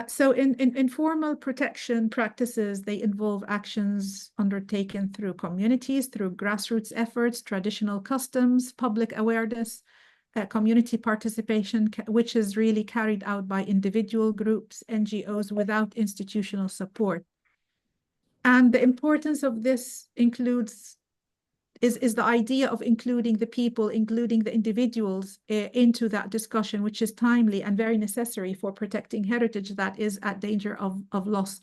So in informal protection practices, they involve actions undertaken through communities, through grassroots efforts, traditional customs, public awareness, community participation, which is really carried out by individual groups, NGOs, without institutional support. And the importance of this is the idea of including the people, including the individuals into that discussion, which is timely and very necessary for protecting heritage that is at danger of loss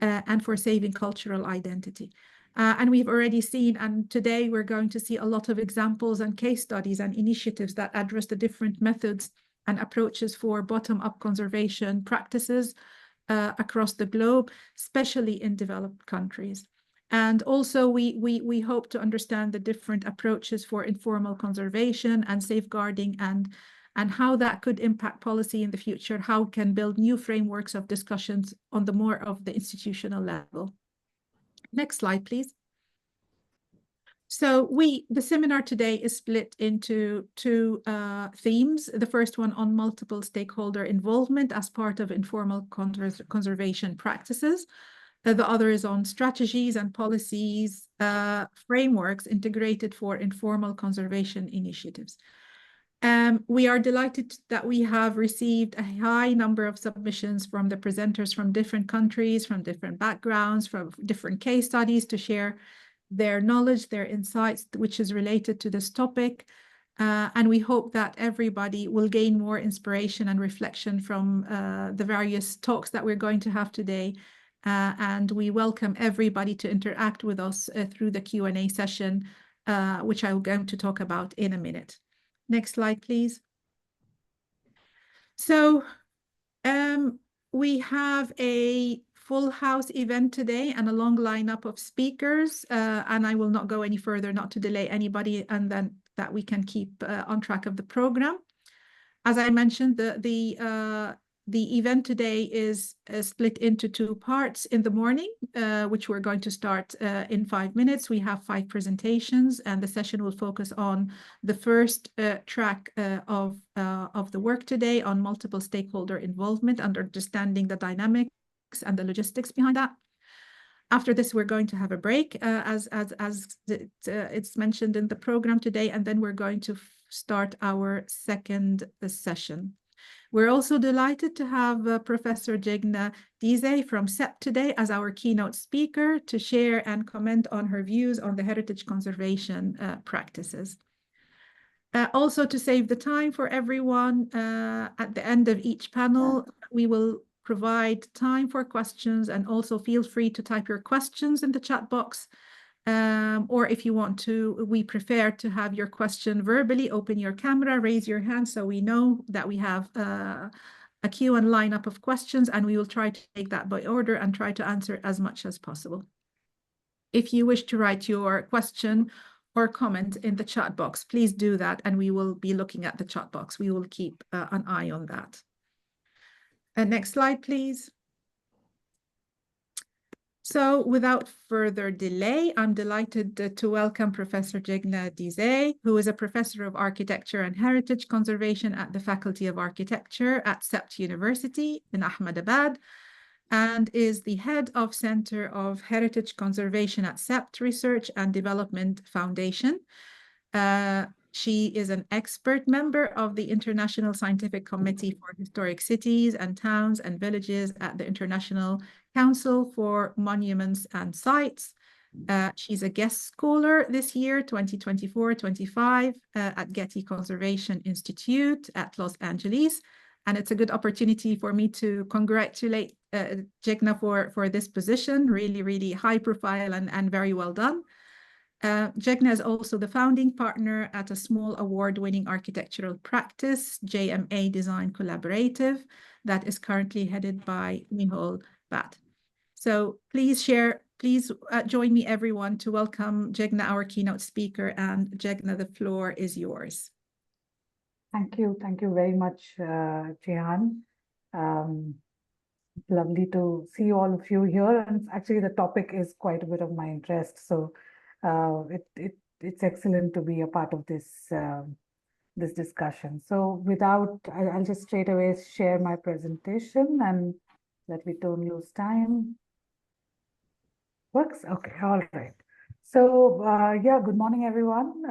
and for saving cultural identity. And we've already seen, and today we're going to see a lot of examples and case studies and initiatives that address the different methods and approaches for bottom-up conservation practices across the globe, especially in developed countries. And also we hope to understand the different approaches for informal conservation and safeguarding and how that could impact policy in the future, how can build new frameworks of discussions on the more of the institutional level. Next slide, please. So the seminar today is split into two themes. The first one on multiple stakeholder involvement as part of informal conservation practices. The other is on strategies and policies, frameworks integrated for informal conservation initiatives. We are delighted that we have received a high number of submissions from the presenters from different countries, from different backgrounds, from different case studies to share their knowledge, their insights, which is related to this topic. And we hope that everybody will gain more inspiration and reflection from the various talks that we're going to have today. And we welcome everybody to interact with us through the Q&A session, which I'm going to talk about in a minute. Next slide, please. So we have a full house event today and a long lineup of speakers, and I will not go any further, not to delay anybody, and then that we can keep on track of the program. As I mentioned, the event today is split into two parts. In the morning, which we're going to start in 5 minutes, we have 5 presentations, and the session will focus on the first track of the work today on multiple stakeholder involvement and understanding the dynamics and the logistics behind that. After this, we're going to have a break, as it's mentioned in the program today, and then we're going to start our second session. We're also delighted to have Professor Jigna Desai from CEPT today as our keynote speaker to share and comment on her views on the heritage conservation practices. Also, to save the time for everyone, at the end of each panel, we will provide time for questions, and also feel free to type your questions in the chat box. Or if you want to, we prefer to have your question verbally. Open your camera, raise your hand so we know that we have a queue and lineup of questions, and we will try to take that by order and try to answer as much as possible. If you wish to write your question or comment in the chat box, please do that, and we will be looking at the chat box. We will keep an eye on that. Next slide, please. So without further delay, I'm delighted to welcome Professor Jigna Desai, who is a professor of architecture and heritage conservation at the Faculty of Architecture at CEPT University in Ahmedabad, and is the head of Center of Heritage Conservation at CEPT Research and Development Foundation. She is an expert member of the International Scientific Committee for Historic Cities and Towns and Villages at the International Council for Monuments and Sites. She's a guest scholar this year, 2024-25, at Getty Conservation Institute at Los Angeles. And it's a good opportunity for me to congratulate Jigna for this position, really, really high profile and very well done. Jigna is also the founding partner at a small award-winning architectural practice, JMA Design Collaborative, that is currently headed by Nihal Bhatt. So please join me, everyone, to welcome Jigna, our keynote speaker. And Jigna, the floor is yours. Thank you very much, Jihan. Lovely to see all of you here. And actually, the topic is quite a bit of my interest, so it's excellent to be a part of this this discussion. So I'll just straight away share my presentation, and that we don't lose time. Works? Okay, all right. So, yeah, good morning, everyone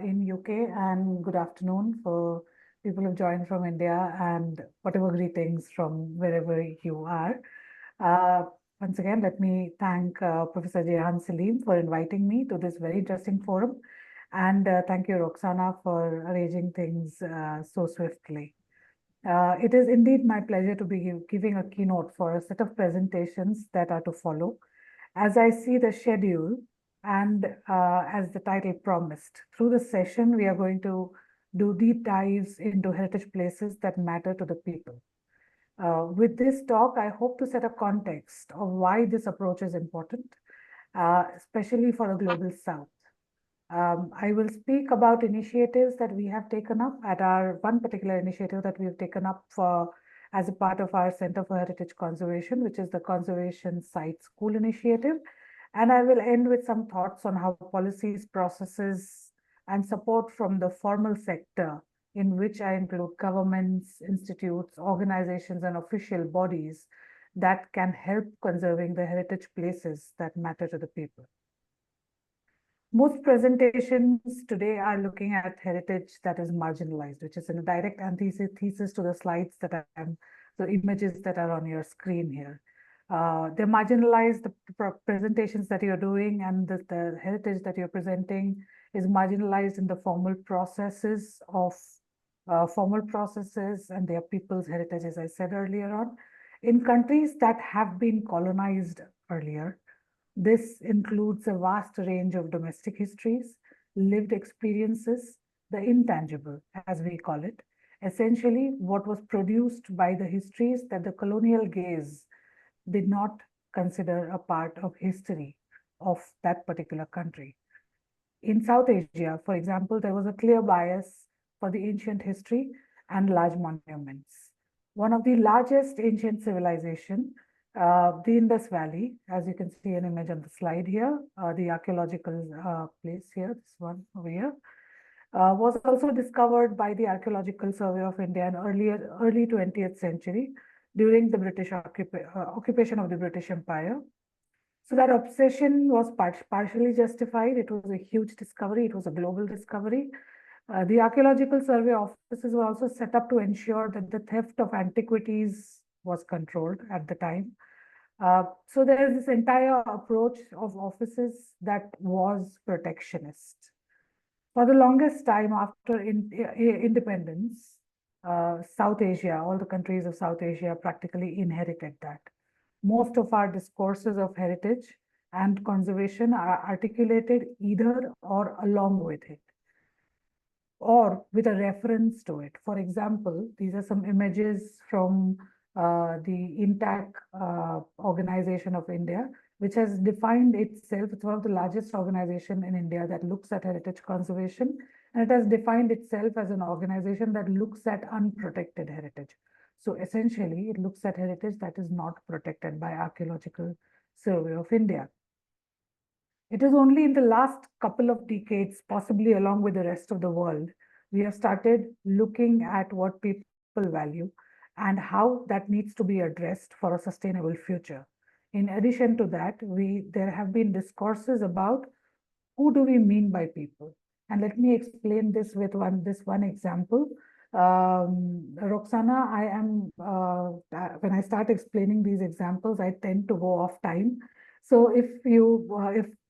in UK, and good afternoon for people who've joined from India, and whatever greetings from wherever you are. Uh, Once again, let me thank Professor Jehan Salim for inviting me to this very interesting forum. And thank you, Roaksana, for arranging things so swiftly. It is indeed my pleasure to be giving a keynote for a set of presentations that are to follow. As I see the schedule and as the title promised, through the session, we are going to do deep dives into heritage places that matter to the people. With this talk, I hope to set a context of why this approach is important, especially for the global south. I will speak about initiatives that we have taken up at our one particular initiative that we have taken up for as a part of our Center for Heritage Conservation, which is the Conservation Site School Initiative. And I will end with some thoughts on how policies, processes, and support from the formal sector, in which I include governments, institutes, organizations, and official bodies that can help conserving the heritage places that matter to the people. Most presentations today are looking at heritage that is marginalized, which is in a direct antithesis to the slides that the images that are on your screen here. They're marginalized, the presentations that you're doing and the heritage that you're presenting is marginalized in the formal processes and their people's heritage, as I said earlier on. In countries that have been colonized earlier, this includes a vast range of domestic histories, lived experiences, the intangible, as we call it, essentially what was produced by the histories that the colonial gaze did not consider a part of history of that particular country. In South Asia, for example, there was a clear bias for the ancient history and large monuments. One of the largest ancient civilization, the Indus Valley, as you can see an image on the slide here, the archaeological place here, this one over here, was also discovered by the Archaeological Survey of India in early 20th century during the British occupation of the British Empire. So that obsession was partially justified. It was a huge discovery. It was a global discovery. The Archaeological Survey offices were also set up to ensure that the theft of antiquities was controlled at the time. So there is this entire approach of offices that was protectionist. For the longest time after independence, South Asia, all the countries of South Asia practically inherited that. Most of our discourses of heritage and conservation are articulated either or along with it, or with a reference to it. For example, these are some images from the INTAC organization of India, which has defined itself. It's one of the largest organizations in India that looks at heritage conservation, and it has defined itself as an organization that looks at unprotected heritage. So essentially, it looks at heritage that is not protected by Archaeological Survey of India. It is only in the last couple of decades, possibly along with the rest of the world, we have started looking at what people value and how that needs to be addressed for a sustainable future. In addition to that, there have been discourses about who do we mean by people. And let me explain this with this one example. Roaksana, when I start explaining these examples, I tend to go off time. So if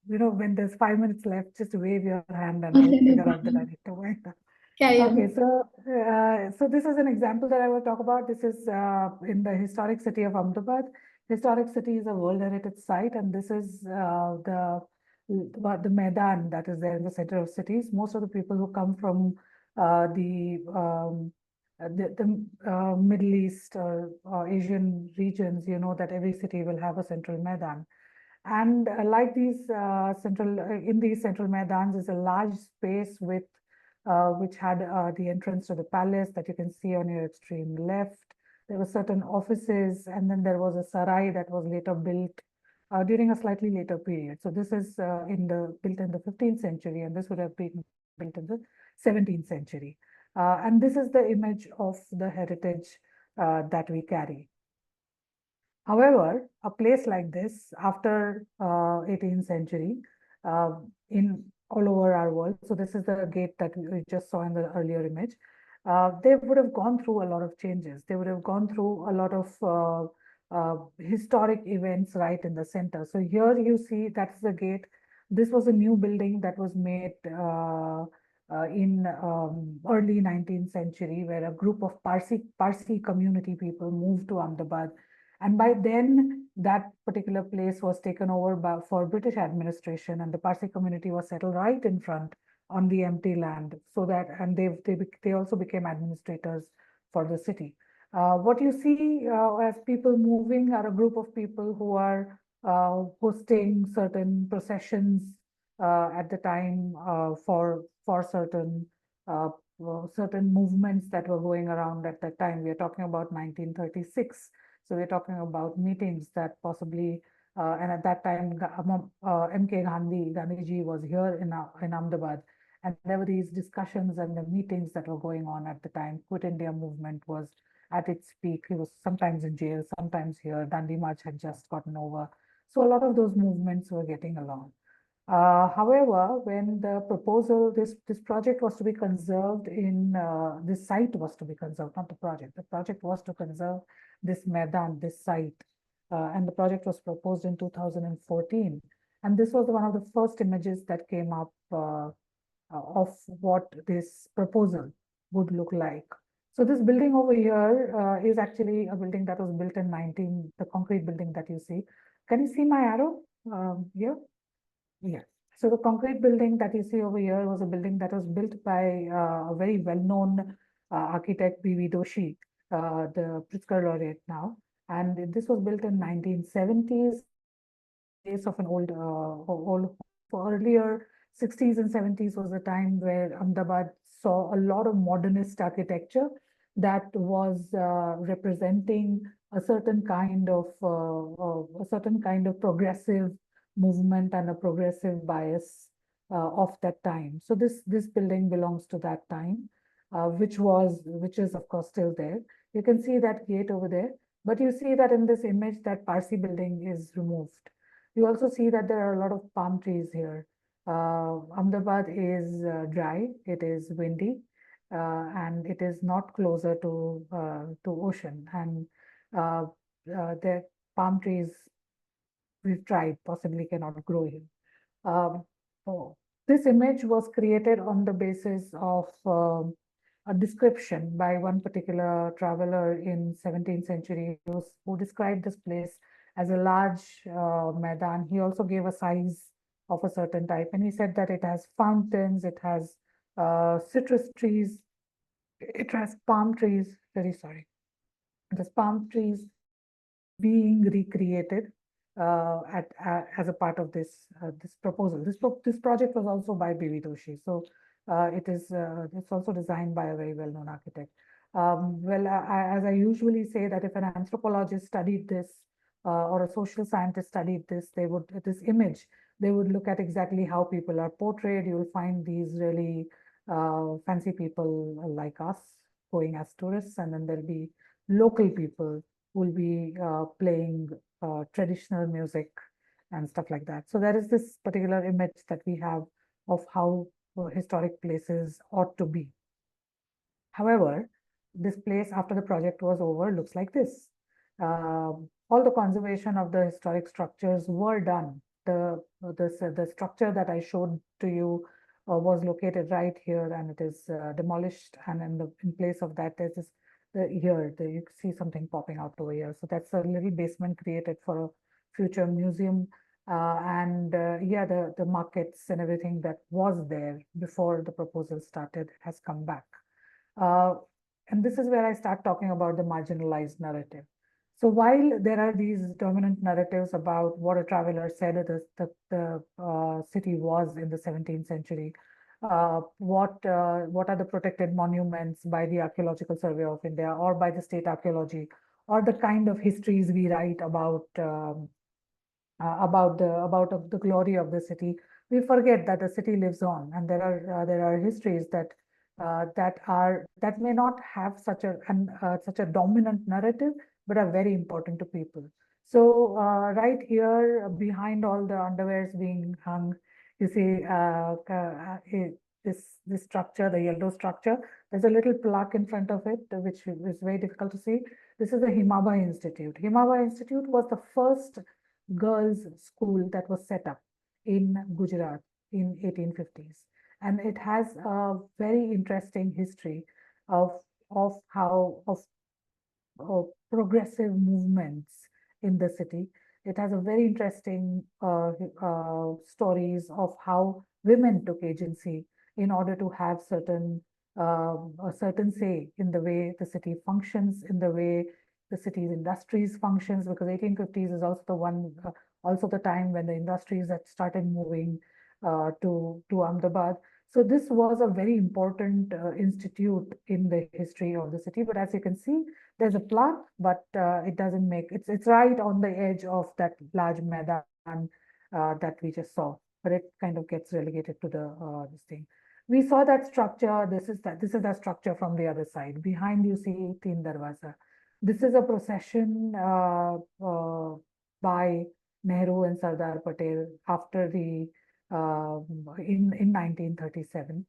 when there's 5 minutes left, just wave your hand and I'll Okay, no figure out that I problem. need to wait. Carry on. Okay, so this is an example that I will talk about. This is in the historic city of Ahmedabad. Historic city is a World Heritage Site, and this is the Maidan that is there in the center of cities. Most of the people who come from the Middle East or Asian regions, you know that every city will have a central Maidan. And like these in these central Maidans is a large space with which had the entrance to the palace that you can see on your extreme left. There were certain offices, and then there was a sarai that was later built during a slightly later period. So this is built in the 15th century, and this would have been built in the 17th century. And this is the image of the heritage that we carry. However, a place like this after 18th century in all over our world, so this is the gate that we just saw in the earlier image, they would have gone through a lot of changes. They would have gone through a lot of historic events right in the center. So here you see that's the gate. This was a new building that was made in early 19th century, where a group of Parsi community people moved to Ahmedabad. And by then, that particular place was taken over for British administration, and the Parsi community was settled right in front on the empty land. So that, and they also became administrators for the city. What you see as people moving are a group of people who are hosting certain processions at the time for certain movements that were going around at that time. We are talking about 1936. So we're talking about meetings that possibly, and at that time, M.K. Gandhiji was here in Ahmedabad, and there were these discussions and the meetings that were going on at the time. Quit India movement was at its peak. He was sometimes in jail, sometimes here. Dandi March had just gotten over. So a lot of those movements were getting along. However, when the proposal, this project was to be conserved this site was to be conserved, not the project. The project was to conserve this Maidan, this site. And the project was proposed in 2014. And this was one of the first images that came up of what this proposal would look like. So this building over here is actually a building that was built in the concrete building that you see. Can you see my arrow here? Yeah. So the concrete building that you see over here was a building that was built by a very well-known architect, B.V. Doshi, the Pritzker laureate now. And this was built in 1970s, days of an old earlier 60s and 70s was a time where Ahmedabad saw a lot of modernist architecture that was representing a certain kind of progressive movement and a progressive bias of that time. So this building belongs to that time, which is of course still there. You can see that gate over there, but you see that in this image that Parsi building is removed. You also see that there are a lot of palm trees here. Ahmedabad is dry, it is windy, and it is not closer to ocean. And the palm trees we've tried possibly cannot grow here. So this image was created on the basis of a description by one particular traveler in 17th century who described this place as a large Maidan. He also gave a size of a certain type, and he said that it has fountains, it has citrus trees, it has palm trees, very sorry. It has palm trees being recreated as a part of this proposal. This project was also by B.V. Doshi, so it's also designed by a very well-known architect. As I usually say, that if an anthropologist studied this or a social scientist studied this, this image, they would look at exactly how people are portrayed. You will find these really fancy people like us going as tourists, and then there'll be local people who will be playing traditional music and stuff like that. So there is this particular image that we have of how historic places ought to be. However, this place after the project was over looks like this. All the conservation of the historic structures were done. The structure that I showed to you was located right here, and it is demolished. And in place of that, there's this you see something popping out over here. So that's a little basement created for a future museum. Yeah, the markets and everything that was there before the proposal started has come back. And this is where I start talking about the marginalized narrative. So while there are these dominant narratives about what a traveler said the city was in the 17th century, what are the protected monuments by the Archaeological Survey of India or by the state archaeology, or the kind of histories we write about the glory of the city, we forget that the city lives on, and there are histories that may not have such a dominant narrative, but are very important to people. So right here, behind all the underwears being hung, you see this structure, the yellow structure. There's a little plaque in front of it, which is very difficult to see. This is the Himaba Institute. Himaba Institute was the first girls' school that was set up in Gujarat in 1850s, and it has a very interesting history of progressive movements in the city. It has a very interesting stories of how women took agency in order to have a certain say in the way the city functions, in the way the city's industries functions, because 1850s is also also the time when the industries had started moving to Ahmedabad. So this was a very important institute in the history of the city. But as you can see, there's a plaque, but it doesn't make it's right on the edge of that large Maidan that we just saw. But it kind of gets relegated to the this thing. We saw that structure. This is the structure from the other side. Behind you see Teen Darwaza. This is a procession by Nehru and Sardar Patel after the in 1937.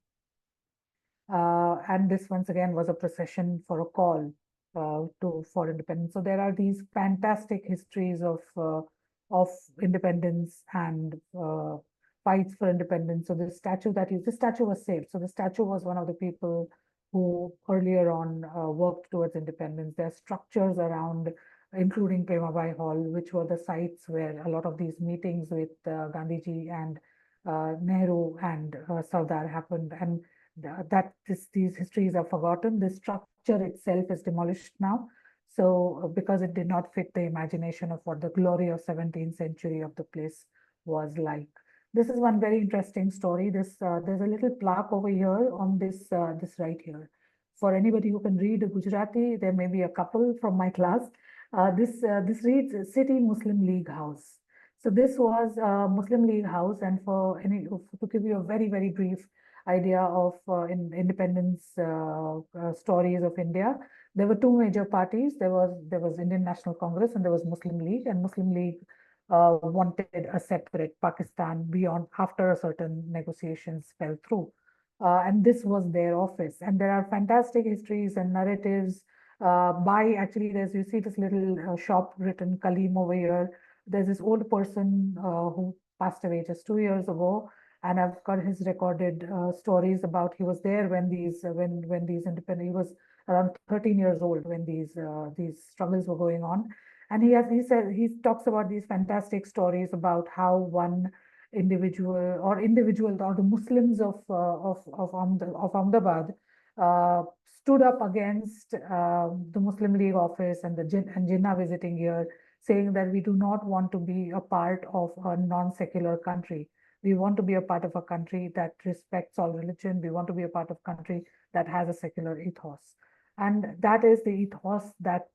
And this once again was a procession for a call for independence. So there are these fantastic histories of independence and fights for independence. So this statue was saved. So the statue was one of the people who earlier on worked towards independence. There are structures around, including Premabai Hall, which were the sites where a lot of these meetings with Gandhiji and Nehru and Sardar happened. And these histories are forgotten. The structure itself is demolished now. So because it did not fit the imagination of what the glory of 17th century of the place was like. This is one very interesting story. There's a little plaque over here on this right here. For anybody who can read Gujarati, there may be a couple from my class. This reads City Muslim League House. So this was a Muslim League house, and to give you a very brief idea of independence stories of India, there were two major parties. There was Indian National Congress and there was Muslim League. And Muslim League wanted a separate Pakistan beyond after a certain negotiations fell through. And this was their office. And there are fantastic histories and narratives by actually, you see this little shop written Kaleem over here. There's this old person who passed away just 2 years ago, and I've got his recorded stories about he was there when these independent. He was around 13 years old when these struggles were going on, and he talks about these fantastic stories about how one individual or the Muslims of Ahmedabad stood up against the Muslim League office and Jinnah visiting here, saying that we do not want to be a part of a non-secular country. We want to be a part of a country that respects all religion. We want to be a part of a country that has a secular ethos. And that is the ethos that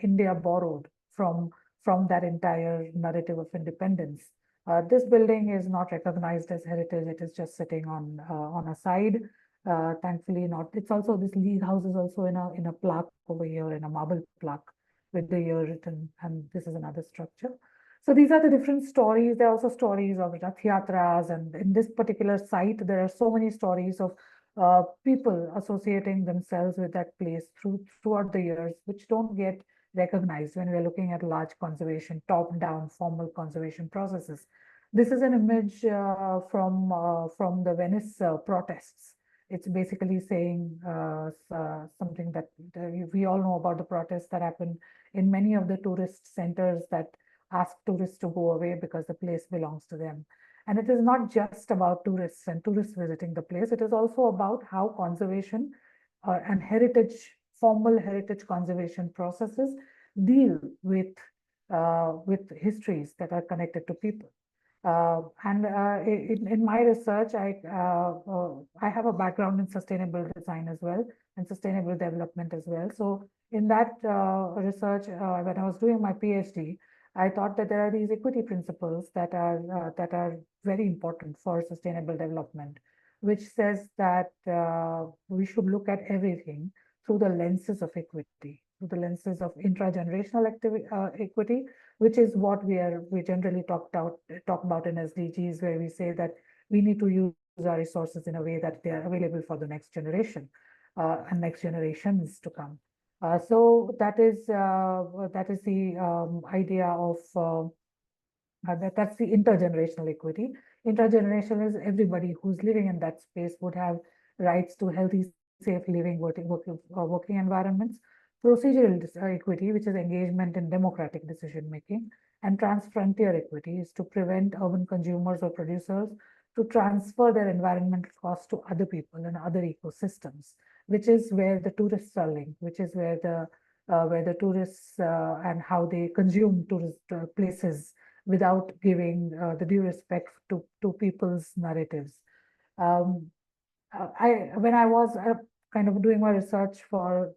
India borrowed from that entire narrative of independence. This building is not recognized as heritage. It is just sitting on a side. Thankfully not. It's also, this League House is also in a plaque over here, in a marble plaque with the year written, and this is another structure. So these are the different stories. There are also stories of Rath Yatras, and in this particular site, there are so many stories of people associating themselves with that place throughout the years, which don't get recognized when we're looking at large conservation, top-down formal conservation processes. This is an image from the Venice protests. It's basically saying something that we all know about the protests that happen in many of the tourist centers that ask tourists to go away because the place belongs to them. And it is not just about tourists and tourists visiting the place. It is also about how conservation and formal heritage conservation processes deal with histories that are connected to people. And in my research, I have a background in sustainable design as well, and sustainable development as well. So in that research, when I was doing my PhD, I thought that there are these equity principles that are very important for sustainable development, which says that we should look at everything through the lenses of equity, through the lenses of intragenerational equity, which is what we generally talk about in SDGs, where we say that we need to use our resources in a way that they are available for the next generation and next generations to come. So that is the idea of that's the intergenerational equity. Intergenerational is everybody who's living in that space would have rights to healthy, safe living, working environments. Procedural equity, which is engagement in democratic decision making, and transfrontier equity is to prevent urban consumers or producers to transfer their environmental costs to other people and other ecosystems, which is where the tourists are linked, which is where the tourists and how they consume tourist places without giving the due respect to people's narratives. Um, when I was kind of doing my research for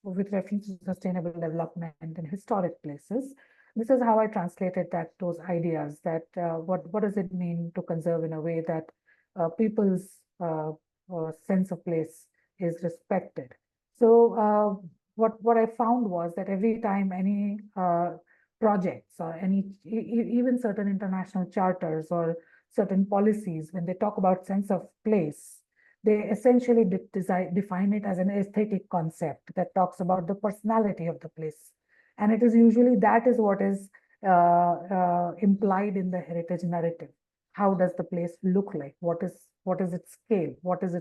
with reference to sustainable development in historic places, this is how I translated those ideas that what does it mean to conserve in a way that people's sense of place is respected. So what I found was that every time any projects or even certain international charters or certain policies, when they talk about sense of place, they essentially define it as an aesthetic concept that talks about the personality of the place. And it is usually that is what is implied in the heritage narrative. How does the place look like? What is its scale? What are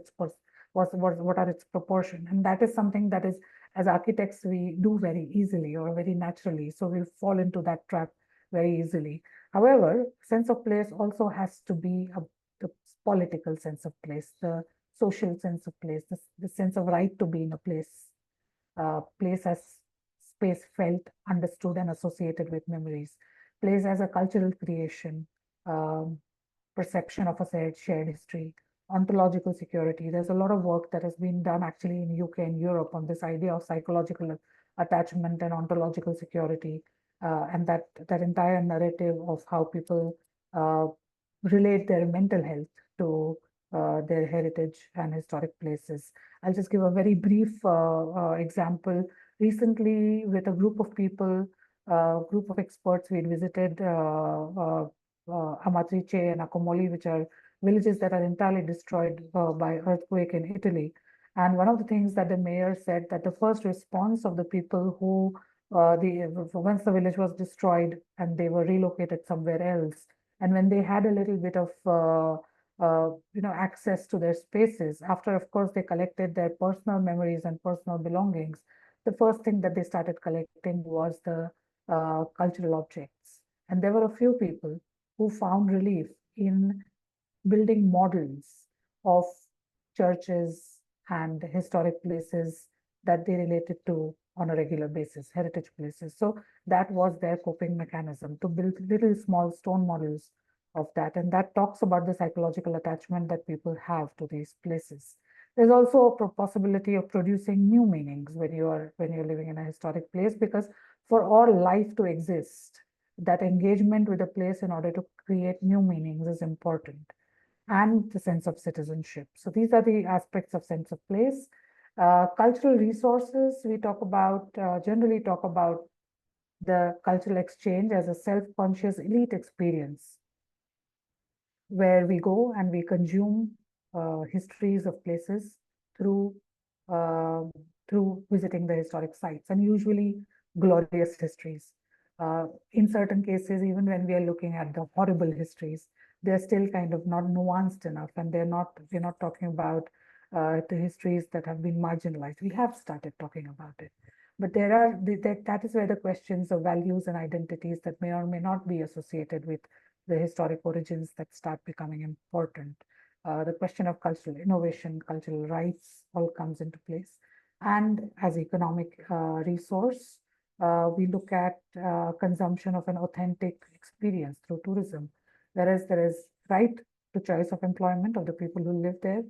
its proportion? And that is something that is, as architects, we do very easily or very naturally. So we fall into that trap very easily. However, sense of place also has to be the political sense of place, the social sense of place, the sense of right to be in a place as space felt, understood, and associated with memories, place as a cultural creation, um, perception of a shared history, ontological security. There's a lot of work that has been done actually in UK and Europe on this idea of psychological attachment and ontological security, and that entire narrative of how people relate their mental health to their heritage and historic places. I'll just give a very brief example. Recently, with a group of people, group of experts, we had visited Amatrice and Accumoli, which are villages that are entirely destroyed by earthquake in Italy. And one of the things that the mayor said that the first response of the people who once the village was destroyed and they were relocated somewhere else, and when they had a little bit of access to their spaces, after of course they collected their personal memories and personal belongings, the first thing that they started collecting was the cultural objects. And there were a few people who found relief in building models of churches and historic places that they related to on a regular basis, heritage places. So that was their coping mechanism, to build little small stone models of that. And that talks about the psychological attachment that people have to these places. There's also a possibility of producing new meanings when you're living in a historic place, because for all life to exist, that engagement with a place in order to create new meanings is important, and the sense of citizenship. So these are the aspects of sense of place. Cultural resources, we generally talk about the cultural exchange as a self-conscious elite experience, where we go and we consume histories of places through uh, through visiting the historic sites, and usually glorious histories. In certain cases, even when we are looking at the horrible histories, they're still kind of not nuanced enough, and we're not talking about the histories that have been marginalized. We have started talking about it, but that is where the questions of values and identities that may or may not be associated with the historic origins that start becoming important. The question of cultural innovation, cultural rights all comes into place. And as economic resource, we look at consumption of an authentic experience through tourism, whereas there is right to choice of employment of the people who live there,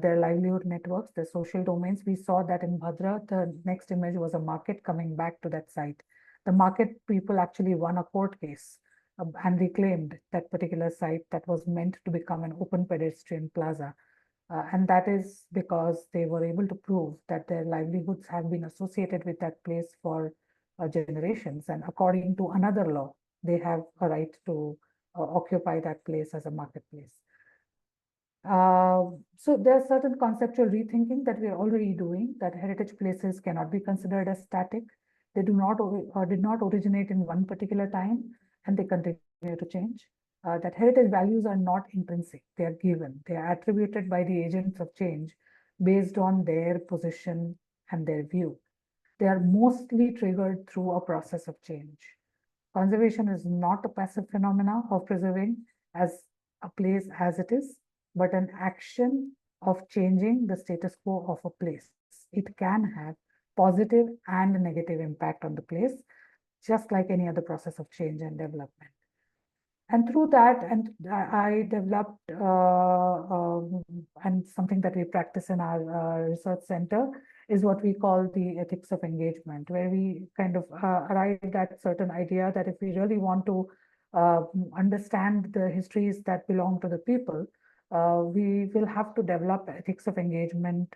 their livelihood networks, their social domains. We saw that in Bhadra. The next image was a market coming back to that site. The market people actually won a court case and reclaimed that particular site that was meant to become an open pedestrian plaza. And that is because they were able to prove that their livelihoods have been associated with that place for generations. And according to another law, they have a right to occupy that place as a marketplace. So there's certain conceptual rethinking that we are already doing, that heritage places cannot be considered as static. They did not originate in one particular time, and they continue to change. That heritage values are not intrinsic, they are given. They are attributed by the agents of change based on their position and their view. They are mostly triggered through a process of change. Conservation is not a passive phenomena of preserving as a place as it is, but an action of changing the status quo of a place. It can have positive and negative impact on the place, just like any other process of change and development. And through that, and I developed, and something that we practice in our research center is what we call the ethics of engagement, where we kind of arrived at certain idea that if we really want to understand the histories that belong to the people, we will have to develop ethics of engagement,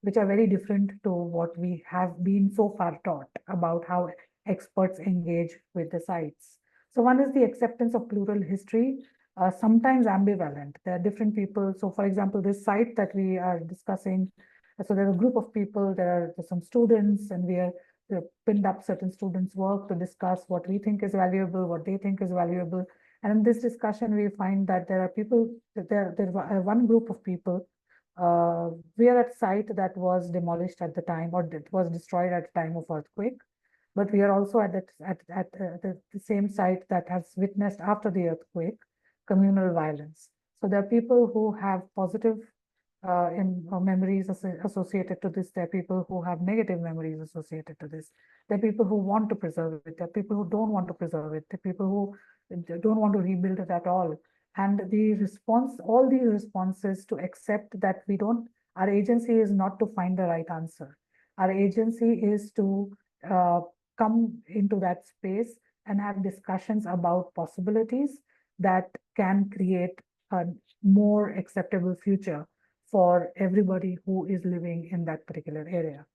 which are very different to what we have been so far taught about how experts engage with the sites. So one is the acceptance of plural history, sometimes ambivalent. There are different people. So for example, this site that we are discussing, so there's a group of people, there are some students, and we are pinned up certain students' work to discuss what we think is valuable, what they think is valuable. And in this discussion, we find that there are people, there's one group of people. We are at a site that was demolished at the time, or that was destroyed at the time of earthquake. But we are also at the same site that has witnessed, after the earthquake, communal violence. So there are people who have positive memories associated to this. There are people who have negative memories associated to this. There are people who want to preserve it. There are people who don't want to preserve it. There are people who don't want to rebuild it at all. And the response, all these responses to accept that our agency is not to find the right answer. Our agency is to come into that space and have discussions about possibilities that can create a more acceptable future for everybody who is living in that particular area.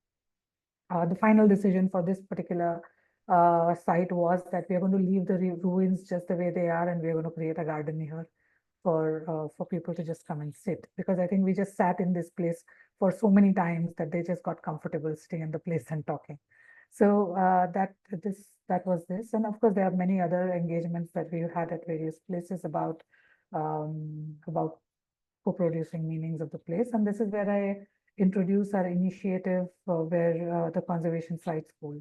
The final decision for this particular site was that we are going to leave the ruins just the way they are, and we're going to create a garden here for people to just come and sit, because I think we just sat in this place for so many times that they just got comfortable sitting in the place and talking. So that was this, and of course there are many other engagements that we've had at various places about co-producing meanings of the place, and this is where I introduce our initiative, where the Conservation Site School.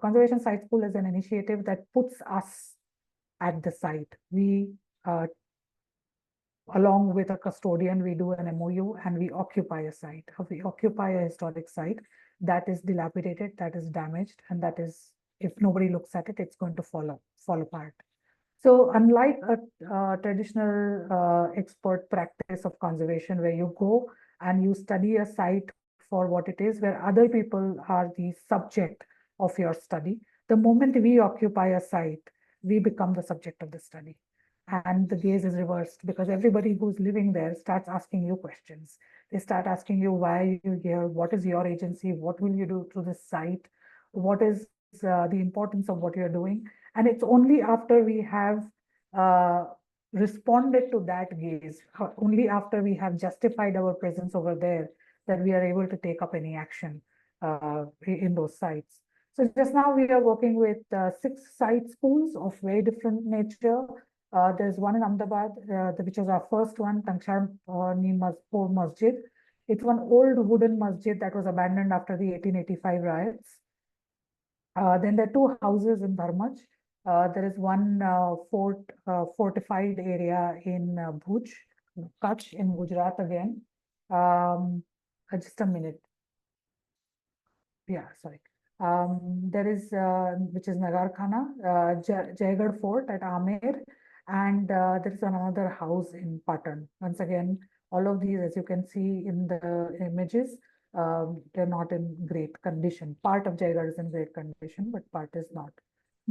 Conservation Site School is an initiative that puts us at the site. We along with a custodian, we do an MOU and we occupy a site. We occupy a historic site that is dilapidated, that is damaged, and that is, if nobody looks at it, it's going to fall apart. So unlike a traditional expert practice of conservation, where you go and you study a site for what it is, where other people are the subject of your study, the moment we occupy a site, we become the subject of the study. And the gaze is reversed, because everybody who's living there starts asking you questions. They start asking you, why are you here? What is your agency? What will you do to this site? What is the importance of what you're doing? And it's only after we have responded to that gaze, only after we have justified our presence over there, that we are able to take up any action in those sites. So just now we are working with 6 site schools of very different nature. There's one in Ahmedabad, which is our first one, Tangshan Masjid. It's one old wooden masjid that was abandoned after the 1885 riots. Then there are 2 houses in Dharmaj. There is one fortified area in Bhuj, Kutch in Gujarat again. Just a minute. Yeah, sorry. There is, which is Nigar Khana, Jaigarh Fort at Amer, and there is another house in Patan. Once again, all of these, as you can see in the images, they're not in great condition. Part of Jaigarh is in great condition, but part is not.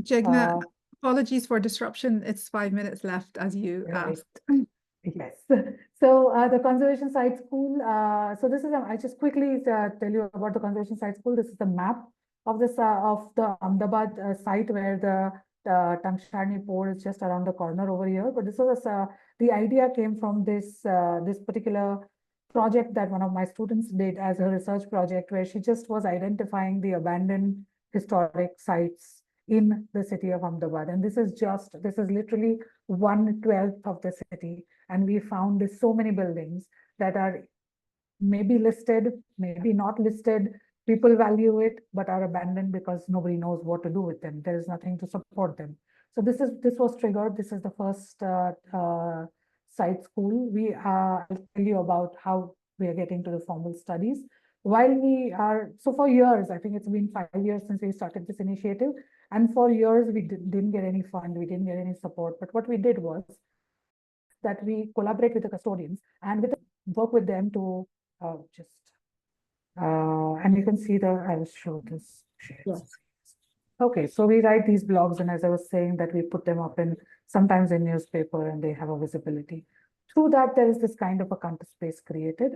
Jigna, apologies for disruption. It's 5 minutes left, as you Right. asked. Yes. So the Conservation Site School, so this is, I just quickly tell you about the Conservation Site School. This is the map of this of the Ahmedabad site where the Tangsharni port is just around the corner over here. But this was the idea came from this particular project that one of my students did as a research project, where she just was identifying the abandoned historic sites in the city of Ahmedabad. And this is literally 1/12 of the city. And we found so many buildings that are maybe listed, maybe not listed. People value it, but are abandoned because nobody knows what to do with them. There is nothing to support them. So this was triggered. This is the first site school. I'll tell you about how we are getting to the formal studies. While we are, so for years, I think it's been 5 years since we started this initiative. And for years, we didn't get any fund, we didn't get any support. But what we did was that we collaborate with the custodians and work with them to and you can see I'll show this. Yes. Okay, so we write these blogs, and as I was saying, that we put them up in sometimes in newspaper, and they have a visibility. Through that, there is this kind of a counter space created.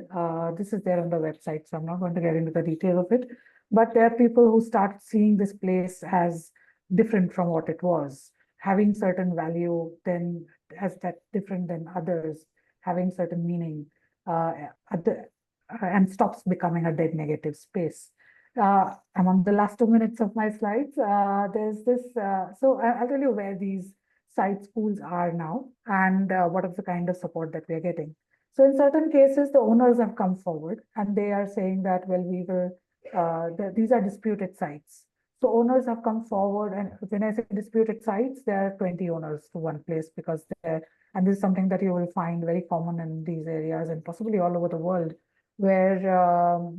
This is there on the website, so I'm not going to get into the detail of it. But there are people who start seeing this place as different from what it was, having certain value, then as that different than others, having certain meaning, and stops becoming a dead negative space. I'm on the last 2 minutes of my slides. There's this, so I'll tell you where these site schools are now and what is the kind of support that we are getting. So in certain cases, the owners have come forward and they are saying that, well, these are disputed sites. So owners have come forward, and when I say disputed sites, there are 20 owners to one place because and this is something that you will find very common in these areas and possibly all over the world, where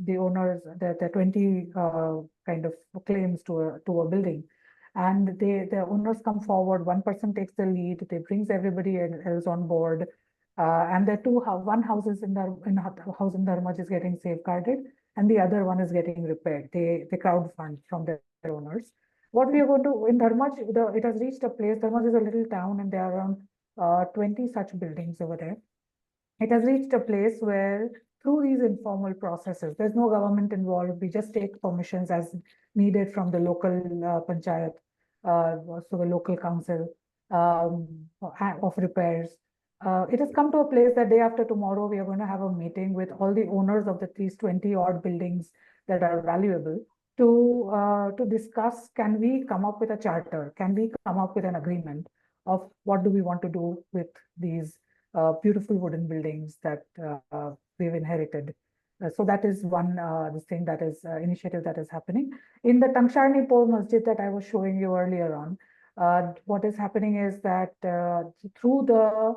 the owners, the 20 kind of claims to a building, and the owners come forward. One person takes the lead, they brings everybody else on board, and the one house is house in Dharmaj is getting safeguarded, and the other one is getting repaired. They crowd fund from their owners. What we are going to in Dharmaj, it has reached a place. Dharmaj is a little town, and there are around 20 such buildings over there. It has reached a place where through these informal processes, there's no government involved. We just take permissions as needed from the local panchayat, so the local council of repairs. It has come to a place that day after tomorrow, we are going to have a meeting with all the owners of these 20 odd buildings that are valuable to discuss, can we come up with a charter? Can we come up with an agreement of what do we want to do with these beautiful wooden buildings that we've inherited. So that is one this thing that is initiative that is happening. In the Tangsharni Por Masjid that I was showing you earlier on, what is happening is that through the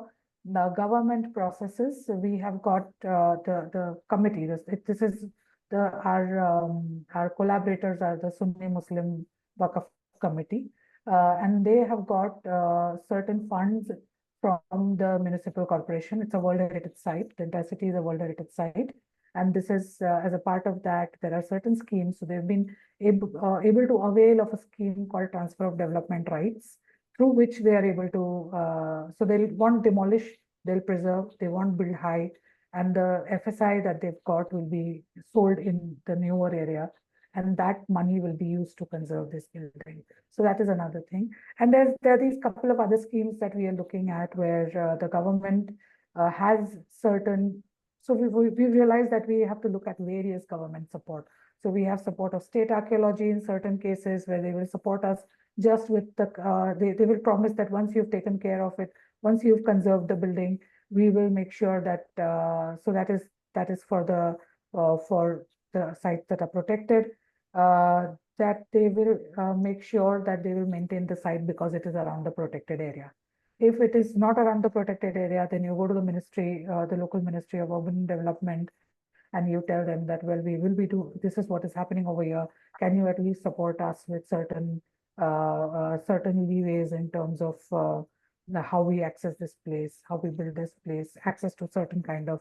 government processes, we have got the committee. This is our collaborators are the Sunni Muslim Waqf Committee, and they have got certain funds from the municipal corporation. It's a World Heritage Site. The entire city is a World Heritage Site. And this is, as a part of that, there are certain schemes. So they've been able to avail of a scheme called Transfer of Development Rights, through which they are able to, so they won't demolish, they'll preserve, they won't build high. And the FSI that they've got will be sold in the newer area. And that money will be used to conserve this building. So that is another thing. And there are these couple of other schemes that we are looking at where the government has certain, so we realize that we have to look at various government support. So we have support of state archaeology in certain cases where they will support us just with they will promise that once you've taken care of it, once you've conserved the building, we will make sure that, so that is for the sites that are protected, that they will make sure that they will maintain the site because it is around the protected area. If it is not around the protected area, then you go to the ministry, the local Ministry of Urban Development, and you tell them that, well, we will be this is what is happening over here. Can you at least support us with certain leeways in terms of how we access this place, how we build this place, access to certain kind of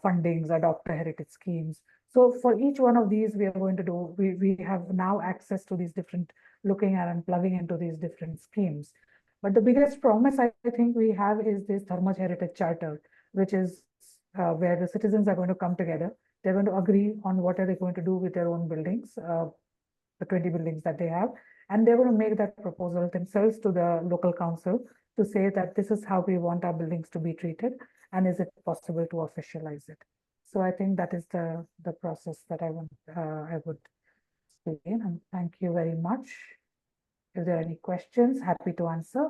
fundings, adopt heritage schemes. So for each one of these, we are going to do, we have now access to these different, looking at and plugging into these different schemes. But the biggest promise I think we have is this Dharmaj Heritage Charter, which is where the citizens are going to come together. They're going to agree on what are they going to do with their own buildings, the 20 buildings that they have, and they're going to make that proposal themselves to the local council to say that this is how we want our buildings to be treated, and is it possible to officialize it. So I think that is the process that I would explain, and thank you very much. If there are any questions, happy to answer.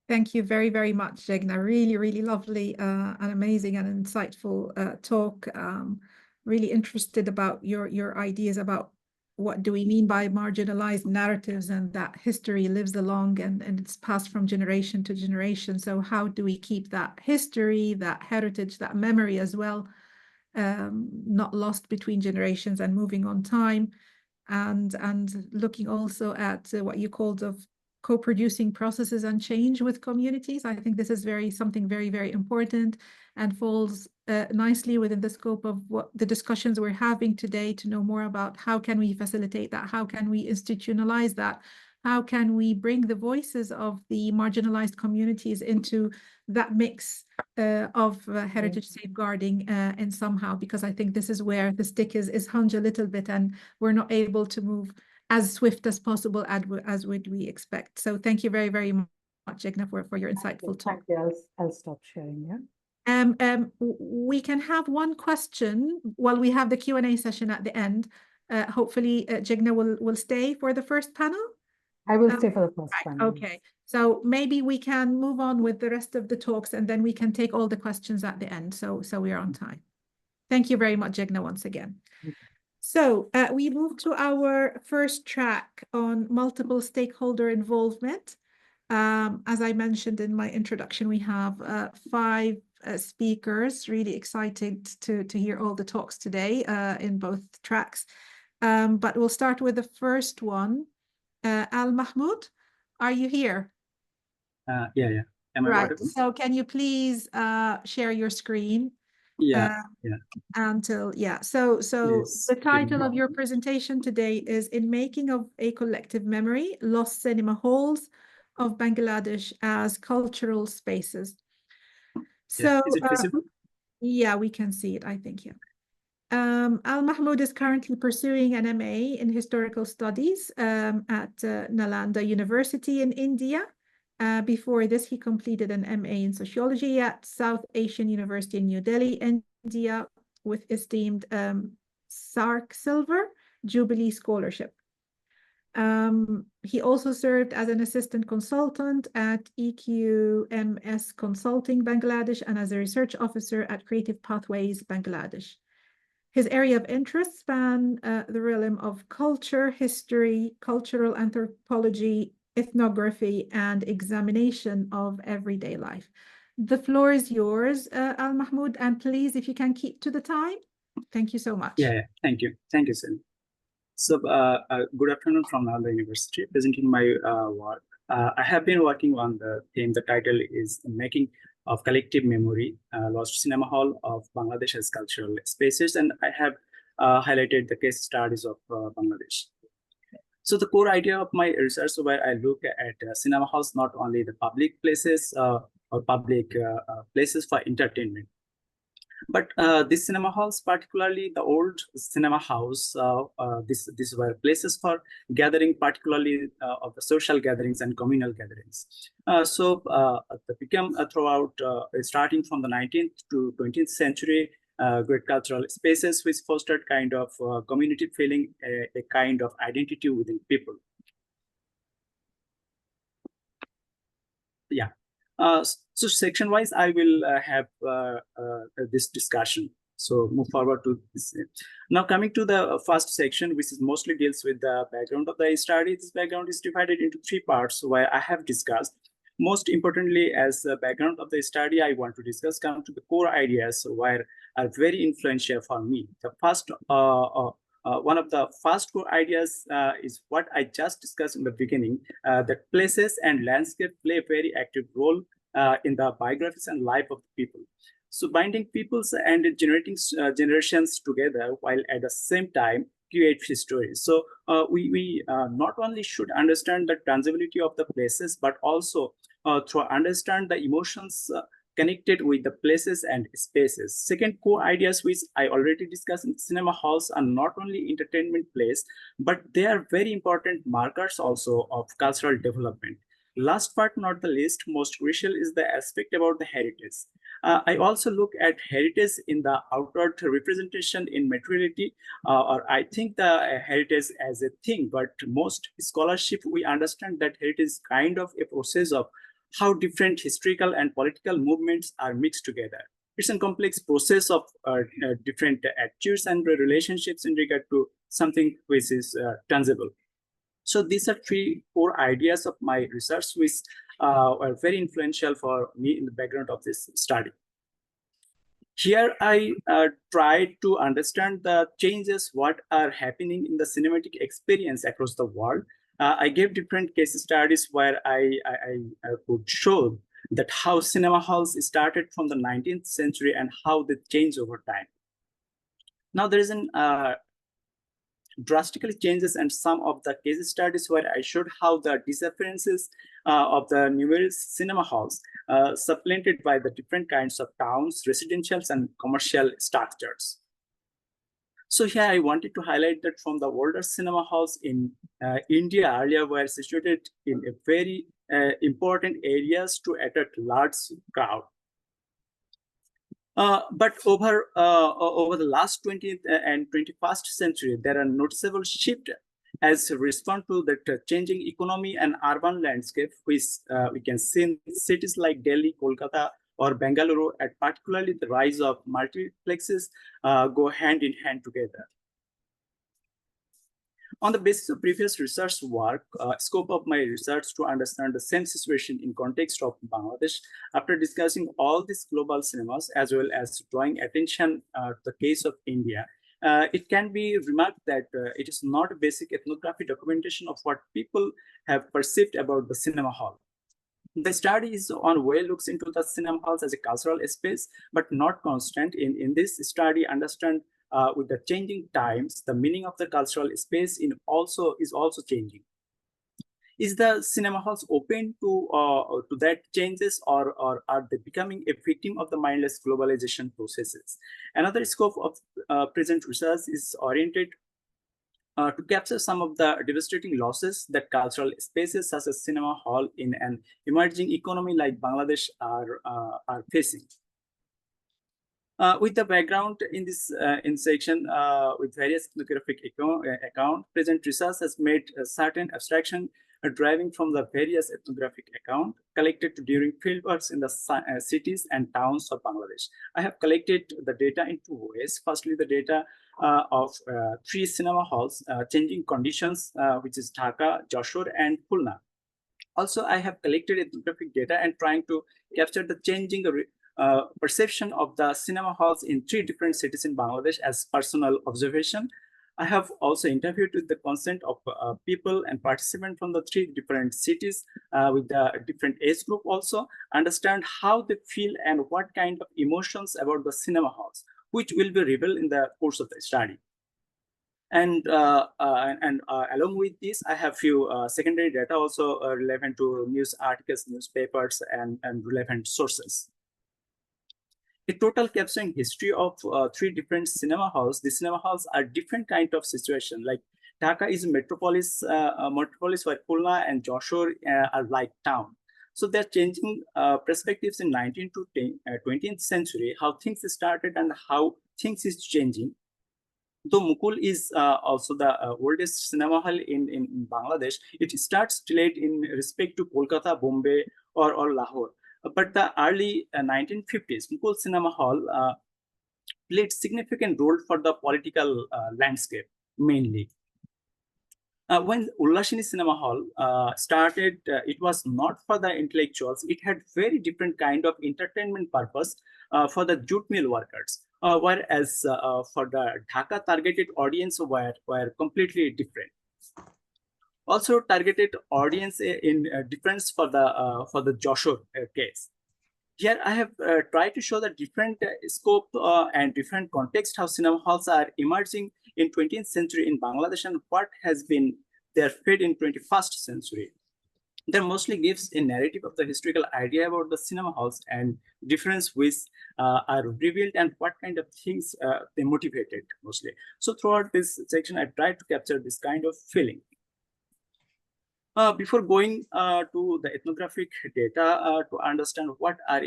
Thank you very, very much, Jigna. Really, really lovely and amazing and insightful talk. Really interested about your ideas about what do we mean by marginalized narratives, and that history lives along and it's passed from generation to generation. So how do we keep that history, that heritage, that memory as well, not lost between generations and moving on time, and looking also at what you called of co-producing processes and change with communities. I think this is something very, very important and falls nicely within the scope of what the discussions we're having today, to know more about how can we facilitate that, how can we institutionalize that, how can we bring the voices of the marginalized communities into that mix of heritage safeguarding and somehow, because I think this is where the stick is hung a little bit and we're not able to move as swift as possible as would we expect. So thank you very, very much, Jigna, for your insightful talk. Thank you. I'll stop sharing, yeah. We can have one question while we have the Q&A session at the end. Hopefully, Jigna will stay for the first panel. I will stay for the first right, panel. Okay, so maybe we can move on with the rest of the talks and then we can take all the questions at the end. So we are on time. Thank you very much, Jigna, once again. So we move to our first track on multiple stakeholder involvement. As I mentioned in my introduction, we have 5 speakers. Really excited to hear all the talks today in both tracks. But we'll start with the first one. Al Mahmoud, are you here? Yeah. Am I audible? So can you please share your screen? Yeah. So the title of your presentation today is In Making of a Collective Memory, Lost Cinema Halls of Bangladesh as Cultural Spaces. So is it visible? Yeah, we can see it, I think, yeah. Al Mahmoud is currently pursuing an MA in Historical Studies at Nalanda University in India. Before this, he completed an MA in Sociology at South Asian University in New Delhi, India, with esteemed Sark Silver Jubilee Scholarship. He also served as an assistant consultant at EQMS Consulting Bangladesh and as a research officer at Creative Pathways Bangladesh. His area of interest span the realm of culture, history, cultural anthropology, ethnography, and examination of everyday life. The floor is yours, Al Mahmoud, and please, if you can keep to the time. Thank you so much. Yeah, thank you. Thank you, Sam. So, good afternoon from Nalanda University, presenting my work. I have been working on the theme. The title is Making of Collective Memory, Lost Cinema Hall of Bangladesh as Cultural Spaces, and I have highlighted the case studies of Bangladesh. So the core idea of my research, where I look at cinema halls, not only the public places or public places for entertainment, but these cinema halls, particularly the old cinema house, these were places for gathering, particularly of the social gatherings and communal gatherings. They became throughout, starting from the 19th to 20th century, great cultural spaces which fostered kind of community feeling, a kind of identity within people. Yeah. So section-wise, I will have this discussion. So move forward to this. Now coming to the first section, which is mostly deals with the background of the study. This background is divided into 3 parts, where I have discussed. Most importantly, as the background of the study, I want to discuss come to the core ideas, where are very influential for me. The first, one of the first core ideas is what I just discussed in the beginning, that places and landscape play a very active role in the biographies and life of the people. So binding peoples and generating generations together, while at the same time create stories. So we not only should understand the tangibility of the places, but also to understand the emotions connected with the places and spaces. Second core ideas which I already discussed in cinema halls are not only entertainment place, but they are very important markers also of cultural development. Last but not the least, most crucial is the aspect about the heritage. I also look at heritage in the outward representation in materiality, or I think the heritage as a thing, but most scholarship, we understand that heritage is kind of a process of how different historical and political movements are mixed together. It's a complex process of different attitudes and relationships in regard to something which is tangible. So these are three core ideas of my research, which are very influential for me in the background of this study. Here I tried to understand the changes what are happening in the cinematic experience across the world. I gave different case studies where I could show that how cinema halls started from the 19th century and how they change over time. Now there is an drastically changes, and some of the case studies where I showed how the disappearances of the numerous cinema halls supplanted by the different kinds of towns, residentials, and commercial structures. So here I wanted to highlight that from the older cinema halls in India earlier were situated in a very important areas to attract large crowd. But over the last 20th and 21st century, there are noticeable shift as a response to the changing economy and urban landscape, which we can see in cities like Delhi, Kolkata, or Bengaluru, and particularly the rise of multiplexes go hand in hand together. On the basis of previous research work, scope of my research to understand the same situation in context of Bangladesh, after discussing all these global cinemas, as well as drawing attention to the case of India, it can be remarked that it is not a basic ethnography documentation of what people have perceived about the cinema hall. The study is on way looks into the cinema halls as a cultural space, but not constant. In this study, understand with the changing times, the meaning of the cultural space is also changing. Is the cinema halls open to that changes, or are they becoming a victim of the mindless globalization processes? Another scope of present research is oriented to capture some of the devastating losses that cultural spaces such as cinema hall in an emerging economy like Bangladesh are facing. With the background in this section with various ethnographic account, present research has made a certain abstraction deriving from the various ethnographic account collected during fieldworks in the cities and towns of Bangladesh. I have collected the data in two ways. Firstly, the data of three cinema halls, changing conditions, which is Dhaka, Jashore, and Khulna. Also, I have collected ethnographic data and trying to capture the changing perception of the cinema halls in three different cities in Bangladesh as personal observation. I have also interviewed with the consent of people and participants from the three different cities with the different age group also, understand how they feel and what kind of emotions about the cinema halls, which will be revealed in the course of the study. And along with this, I have few secondary data also relevant to news articles, newspapers, and relevant sources. A total capturing history of three different cinema halls. The cinema halls are different kind of situation. Like Dhaka is a metropolis, where Khulna and Jashore are like town. So they're changing perspectives in 19th to 20th century, how things started and how things is changing. Though Mukul is also the oldest cinema hall in Bangladesh, it starts delayed in respect to Kolkata, Bombay, or Lahore. But the early 1950s, Mukul Cinema Hall played significant role for the political landscape, mainly. When Ullashini Cinema Hall started, it was not for the intellectuals. It had very different kind of entertainment purpose for the jute mill workers, whereas for the Dhaka targeted audience were completely different. Also targeted audience in difference for the Jashore case. Here I have tried to show the different scope and different context how cinema halls are emerging in 20th century in Bangladesh and what has been their fate in 21st century. That mostly gives a narrative of the historical idea about the cinema halls and difference which are revealed and what kind of things they motivated mostly. So throughout this section, I tried to capture this kind of feeling. Before going to the ethnographic data to understand what are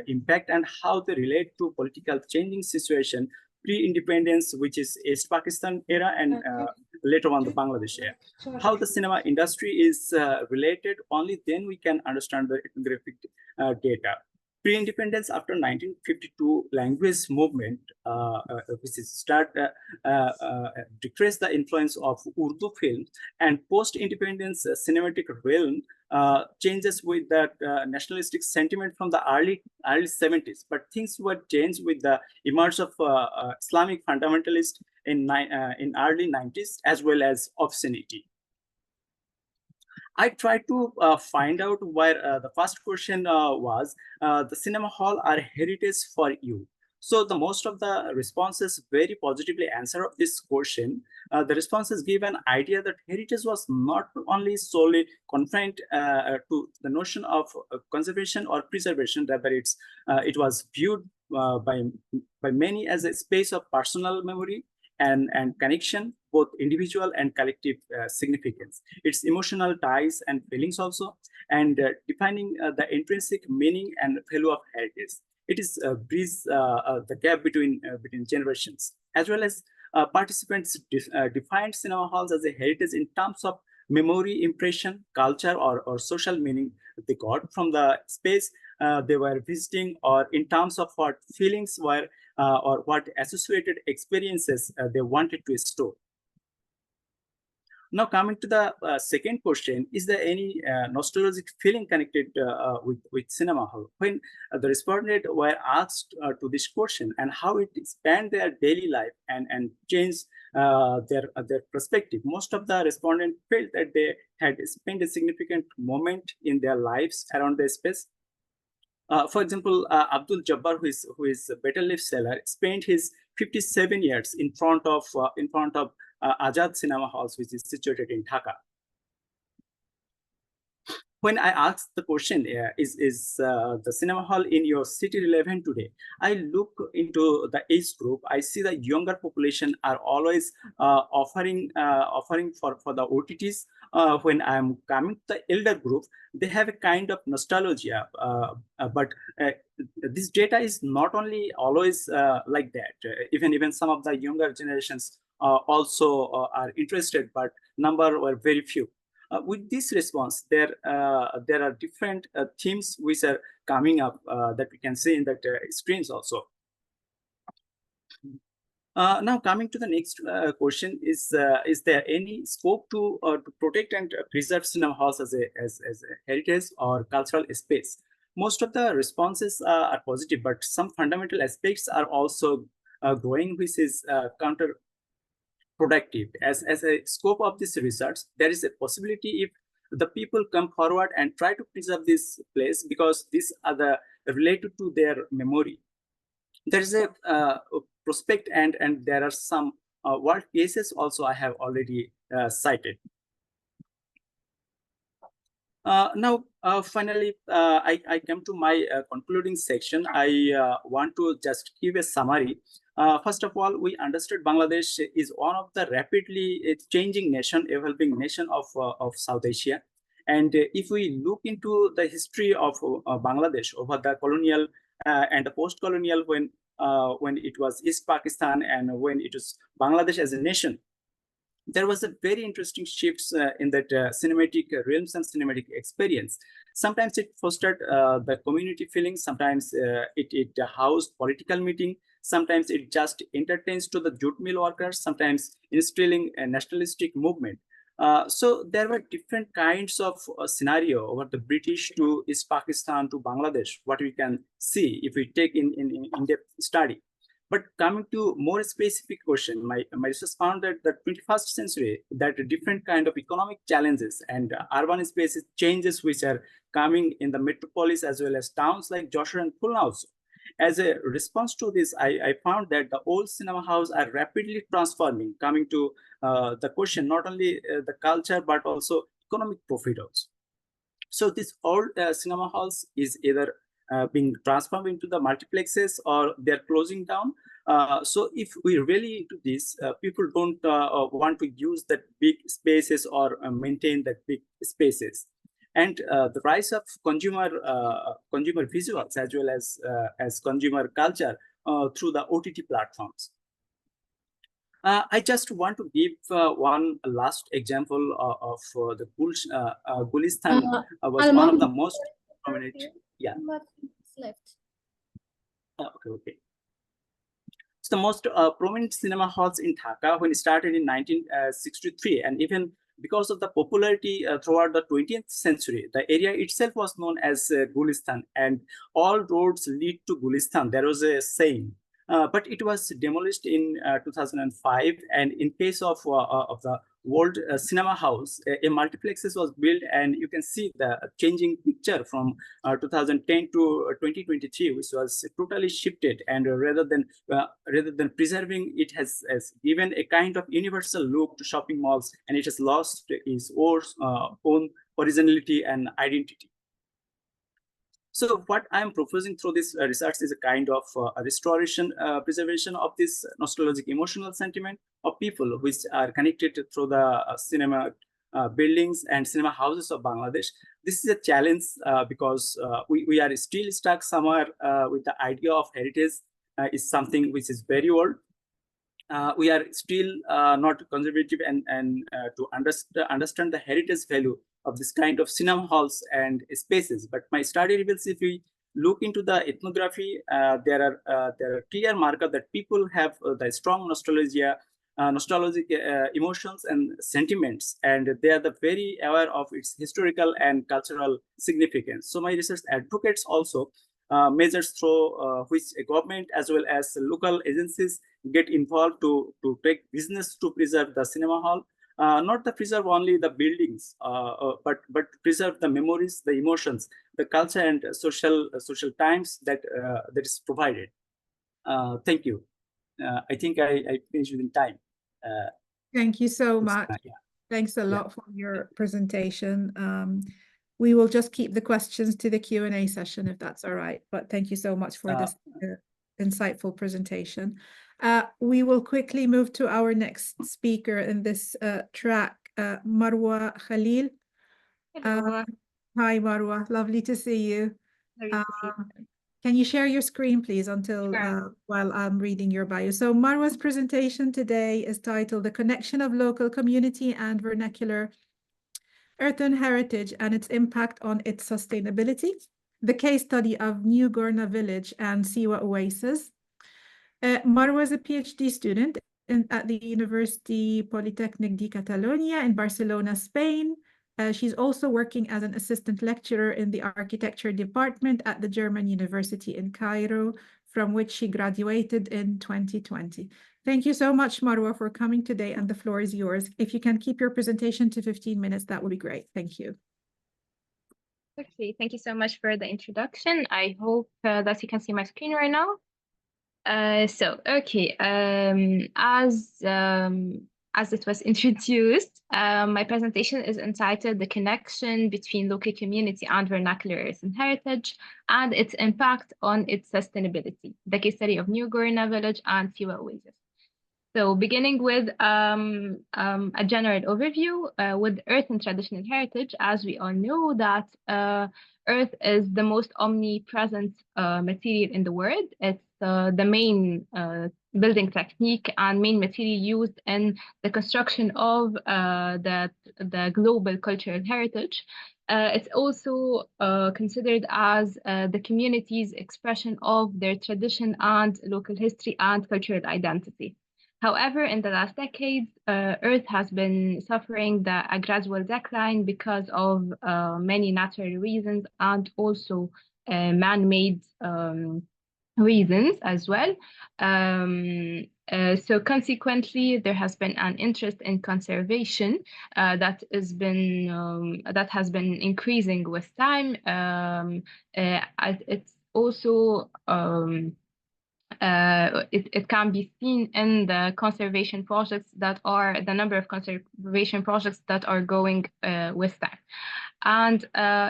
impact and how they relate to political changing situation pre-independence, which is East Pakistan era, and later on the Bangladesh era. How the cinema industry is related, only then we can understand the ethnographic data. Pre-independence, after 1952 language movement, which is decrease the influence of Urdu films, and post-independence cinematic realm changes with that nationalistic sentiment from the early 70s. But things were changed with the emergence of Islamic fundamentalists in early 90s, as well as obscenity. I tried to find out where the first question was, the cinema hall are heritage for you. So the most of the responses very positively answer of this question. The responses give an idea that heritage was not only solely confined to the notion of conservation or preservation, rather it was viewed by many as a space of personal memory and connection, both individual and collective significance. Its emotional ties and feelings also, and defining the intrinsic meaning and value of heritage. It is bridge the gap between generations, as well as participants defined cinema halls as a heritage in terms of memory, impression, culture, or social meaning they got from the space they were visiting, or in terms of what feelings were or what associated experiences they wanted to store. Now, coming to the second question, is there any nostalgic feeling connected with cinema hall? When the respondents were asked to this question and how it expand their daily life and change their perspective, most of the respondents felt that they had spent a significant moment in their lives around the space. For example, Abdul Jabbar, who is a better life seller, spent his 57 years in front of Azad Cinema Halls, which is situated in Dhaka. When I asked the question, is the cinema hall in your city relevant today? I look into the age group. I see the younger population are always offering for the OTTs. When I'm coming to the elder group, they have a kind of nostalgia. But this data is not only always like that. Even some of the younger generations also are interested, but number were very few. With this response, there are different themes which are coming up that we can see in that screens also. Now, coming to the next question, is there any scope to protect and preserve cinema halls as a heritage or cultural space? Most of the responses are positive, but some fundamental aspects are also growing, which is counterproductive. As a scope of this research, there is a possibility if the people come forward and try to preserve this place, because these are related to their memory. There is a prospect, and there are some world cases also I have already cited. Now, finally, I come to my concluding section. I want to just give a summary. First of all, we understood Bangladesh is one of the rapidly changing nation, evolving nation of South Asia. And if we look into the history of Bangladesh over the colonial and the post-colonial, when it was East Pakistan and when it was Bangladesh as a nation, there was a very interesting shifts in that cinematic realms and cinematic experience. Sometimes it fostered the community feeling. Sometimes it housed political meeting. Sometimes it just entertains to the jute mill workers. Sometimes instilling a nationalistic movement. So there were different kinds of scenario over the British to East Pakistan to Bangladesh, what we can see if we take in depth study. But coming to more specific question, my research found that the 21st century, that different kind of economic challenges and urban spaces changes which are coming in the metropolis as well as towns like Joshua and Khulna also. As a response to this, I found that the old cinema houses are rapidly transforming, coming to the question, not only the culture, but also economic profit also. So this old cinema halls is either being transformed into the multiplexes or they're closing down. So if we really do this, people don't want to use that big spaces or maintain that big spaces. And the rise of consumer visuals as well as consumer culture through the OTT platforms. I just want to give one last example of the Gulistan was one of the most prominent. Yeah. Left. Okay. It's the most prominent cinema halls in Dhaka when it started in 1963, and even because of the popularity throughout the 20th century, the area itself was known as Gulistan, and all roads lead to Gulistan. There was a saying. But it was demolished in 2005, and in case of the World Cinema House, a multiplexes was built, and you can see the changing picture from 2010 to 2023, which was totally shifted. And rather than preserving, it has given a kind of universal look to shopping malls, and it has lost its own originality and identity. So what I'm proposing through this research is a kind of a restoration, preservation of this nostalgic emotional sentiment of people which are connected through the cinema buildings and cinema houses of Bangladesh. This is a challenge because we are still stuck somewhere with the idea of heritage is something which is very old. We are still not conservative and to understand the heritage value of this kind of cinema halls and spaces. But my study reveals if we look into the ethnography, there are clear markers that people have the strong nostalgic emotions and sentiments, and they are very aware of its historical and cultural significance. So my research advocates also measures through which a government as well as local agencies get involved to take business to preserve the cinema hall. Not to preserve only the buildings, but preserve the memories, the emotions, the culture and social times that is provided. Thank you. I think I finished within time. Thank you so much. Yeah. Thanks a lot for your presentation. We will just keep the questions to the Q&A session if that's all right. But thank you so much for this insightful presentation. We will quickly move to our next speaker in this track, Marwa Khalil. Hi, Marwa. Lovely to see you. Can you share your screen, please, until while I'm reading your bio? So Marwa's presentation today is titled "The Connection of Local Community and Vernacular Earthen Heritage and its Impact on its Sustainability, the case study of New Gorna Village and Siwa Oasis." Marwa is a PhD student at the University Polytechnic de Catalonia in Barcelona, Spain. She's also working as an assistant lecturer in the architecture department at the German University in Cairo, from which she graduated in 2020. Thank you so much, Marwa, for coming today, and the floor is yours. If you can keep your presentation to 15 minutes, that would be great. Thank you. Okay, thank you so much for the introduction. I hope that you can see my screen right now. As it was introduced, my presentation is entitled "The Connection Between Local Community and Vernacular Earthen Heritage and its Impact on its Sustainability, the case study of New Gorna Village and Siwa Oasis." So beginning with a general overview with earth and traditional heritage, as we all know that earth is the most omnipresent material in the world. It's the main building technique and main material used in the construction of the global cultural heritage. It's also considered as the community's expression of their tradition and local history and cultural identity. However, in the last decades, Earth has been suffering a gradual decline because of many natural reasons and also man-made reasons as well. So consequently, there has been an interest in conservation that has been increasing with time. It's also it can be seen in the conservation projects the number of conservation projects that are going with time. And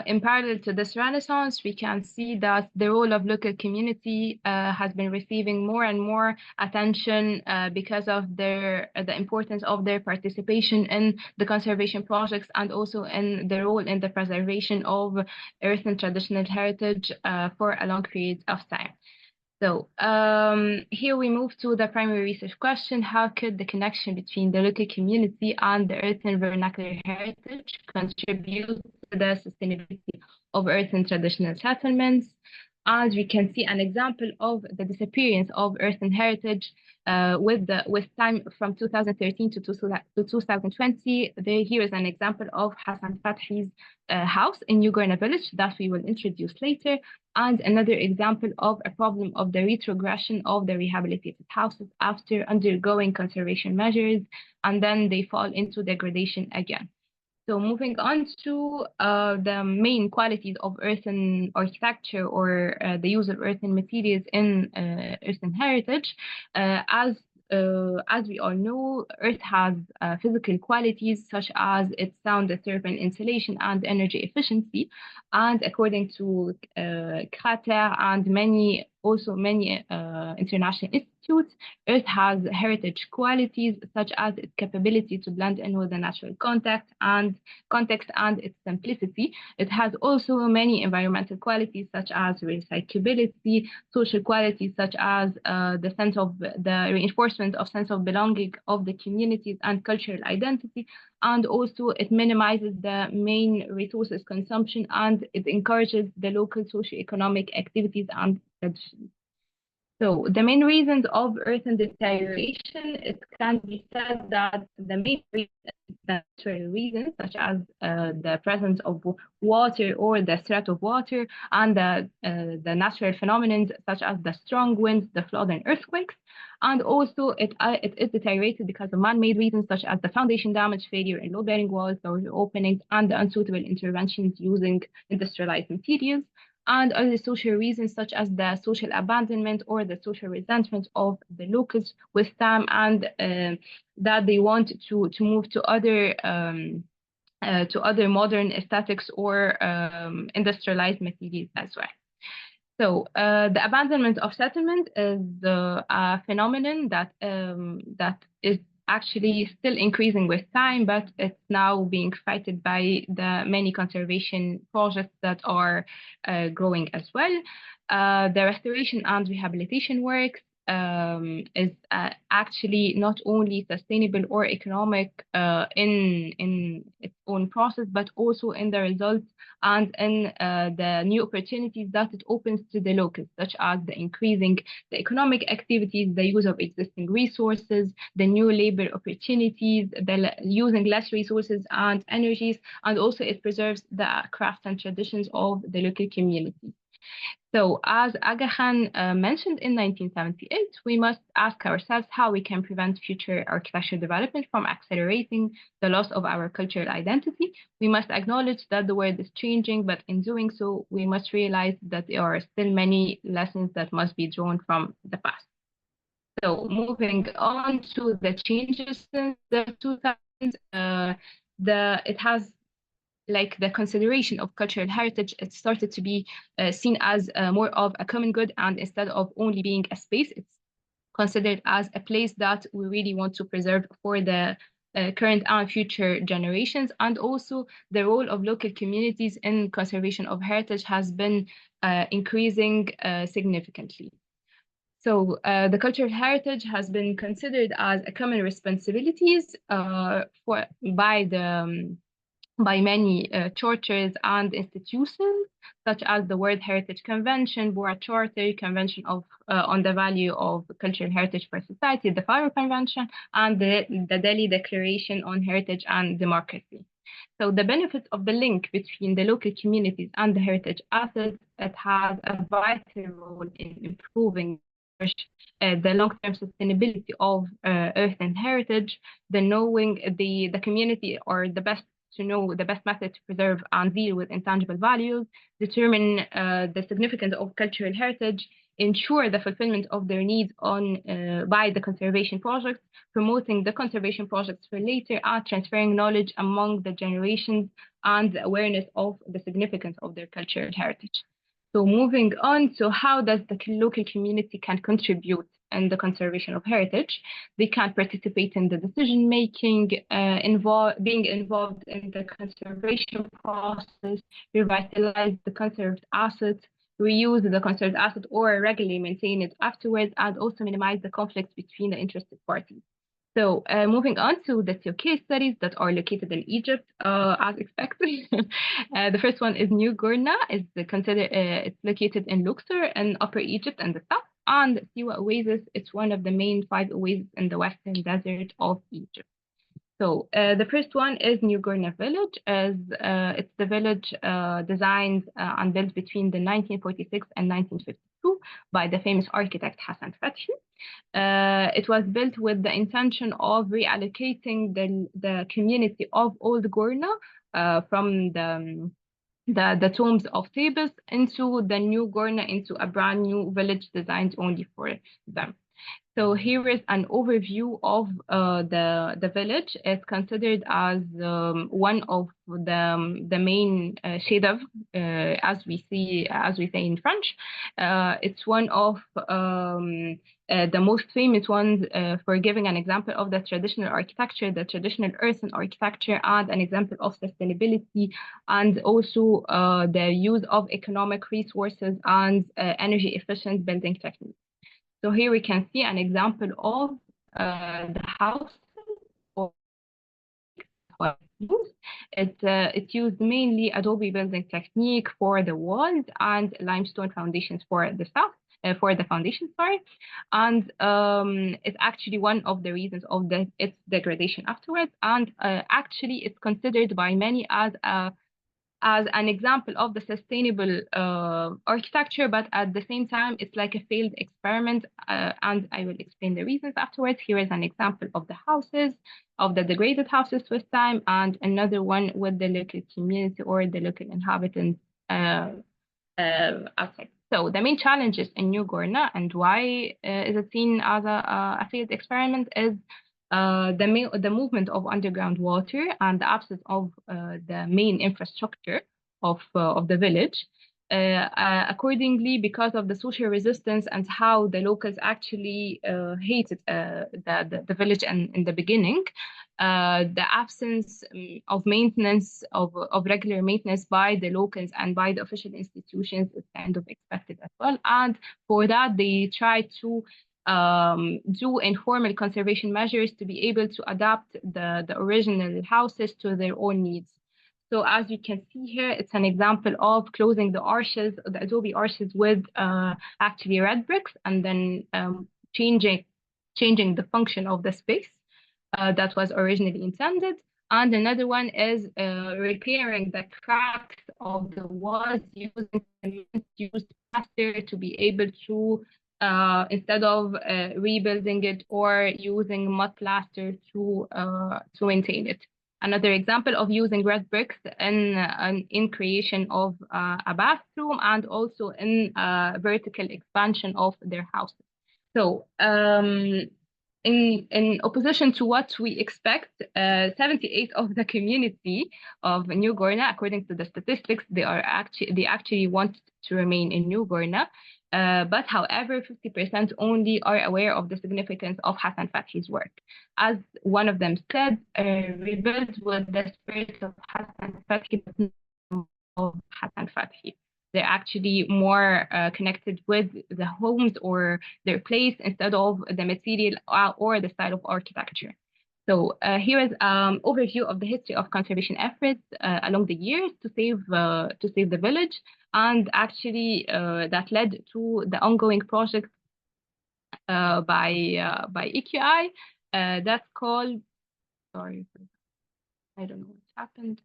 in parallel to this renaissance, we can see that the role of local community has been receiving more and more attention because of the importance of their participation in the conservation projects and also in the role in the preservation of earth and traditional heritage for a long period of time. So here we move to the primary research question: how could the connection between the local community and the earth and vernacular heritage contribute to the sustainability of earth and traditional settlements? As we can see an example of the disappearance of earth and heritage with time from 2013 to 2020. Here is an example of Hassan Fathi's house in Nigar village that we will introduce later, and another example of a problem of the retrogression of the rehabilitated houses after undergoing conservation measures, and then they fall into degradation again. So moving on to the main qualities of earthen architecture or the use of earthen materials in earthen heritage. As we all know, earth has physical qualities such as its sound disturbance, insulation, and energy efficiency. And according to Krater and many international institutes, earth has heritage qualities such as its capability to blend in with the natural context and its simplicity. It has also many environmental qualities such as recyclability, social qualities such as the sense of the reinforcement of sense of belonging of the communities and cultural identity, and also it minimizes the main resources consumption and it encourages the local socio-economic activities and traditions. So the main reasons of earthen deterioration, it can be said that the main natural reasons, such as the presence of water or the threat of water, and the natural phenomena such as the strong winds, the flood, and earthquakes. And also it is deteriorated because of man-made reasons such as the foundation damage, failure in load-bearing walls, door openings, and the unsuitable interventions using industrialized materials, and other social reasons such as the social abandonment or the social resentment of the locals with time, and that they want to move to other modern aesthetics or industrialized materials as well. So the abandonment of settlement is a phenomenon that is actually still increasing with time, but it's now being fighted by the many conservation projects that are growing as well. The restoration and rehabilitation works is actually not only sustainable or economic in its own process, but also in the results and in the new opportunities that it opens to the locals, such as the increasing the economic activities, the use of existing resources, the new labor opportunities, the using less resources and energies, and also it preserves the crafts and traditions of the local community. So as Aga Khan mentioned in 1978, we must ask ourselves how we can prevent future architectural development from accelerating the loss of our cultural identity. We must acknowledge that the world is changing, but in doing so, we must realize that there are still many lessons that must be drawn from the past. So moving on to the changes since the 2000s, it has like the consideration of cultural heritage, it started to be seen as more of a common good, and instead of only being a space, it's considered as a place that we really want to preserve for the current and future generations. And also the role of local communities in conservation of heritage has been increasing significantly. So the cultural heritage has been considered as a common responsibilities by many churches and institutions, such as the World Heritage Convention, Bora Charter, Convention on the Value of Cultural Heritage for Society, the Faro Convention, and the Delhi Declaration on Heritage and Democracy. So the benefits of the link between the local communities and the heritage assets, it has a vital role in improving the long-term sustainability of earth and heritage, the knowing the community or the best to know the best method to preserve and deal with intangible values, determine the significance of cultural heritage, ensure the fulfillment of their needs by the conservation projects, promoting the conservation projects for later, and transferring knowledge among the generations and the awareness of the significance of their cultural heritage. So moving on, so how does the local community can contribute in the conservation of heritage? They can participate in the decision making, being involved in the conservation process, revitalize the conserved assets, reuse the conserved asset or regularly maintain it afterwards, and also minimize the conflicts between the interested parties. So moving on to the two case studies that are located in Egypt, as expected. The first one is New Gourna. It's located in Luxor in Upper Egypt in the south. And Siwa Oasis, it's one of the main 5 oases in the western desert of Egypt. So the first one is New Gourna village. It's the village designed and built between the 1946 and 1952 by the famous architect Hassan Fathi. It was built with the intention of reallocating the community of Old Gourna from the tombs of Thebes into the New Gourna, into a brand new village designed only for them. So here is an overview of the village. It's considered as one of the main chefs-d'œuvre, as we say in French. It's one of the most famous ones for giving an example of the traditional architecture, the traditional earthen architecture, and an example of sustainability, and also the use of economic resources and energy efficient building techniques. So here we can see an example of the house. It used mainly Adobe building technique for the walls and limestone foundations for the foundation, and it's actually one of the reasons of its degradation afterwards. And actually, it's considered by many as an example of the sustainable architecture, but at the same time, it's like a failed experiment, and I will explain the reasons afterwards. Here is an example of the houses, of the degraded houses with time, and another one with the local community or the local inhabitants outside. So the main challenges in New Gourna and why is it seen as a failed experiment is the movement of underground water and the absence of the main infrastructure of the village. Accordingly, because of the social resistance and how the locals actually hated the village in the beginning, the absence of maintenance, of regular maintenance by the locals and by the official institutions is kind of expected as well. And for that, they try to do informal conservation measures to be able to adapt the original houses to their own needs. So as you can see here, it's an example of closing the arches, the adobe arches with actually red bricks, and then changing the function of the space that was originally intended. And another one is repairing the cracks of the walls using cement used plaster to be able to instead of rebuilding it or using mud plaster to maintain it. Another example of using red bricks in creation of a bathroom and also in vertical expansion of their houses. So in opposition to what we expect, 78% of the community of New Gourna, according to the statistics, they actually want to remain in New Gourna. But however, 50% only are aware of the significance of Hassan Fathi's work. As one of them said, rebuilt with the spirit of Hassan Fathi, but not of Hassan Fathi. They're actually more connected with the homes or their place instead of the material or the style of architecture. So here is an overview of the history of conservation efforts along the years to save the village, and actually that led to the ongoing project by EQI that's called. Sorry, I don't know what happened.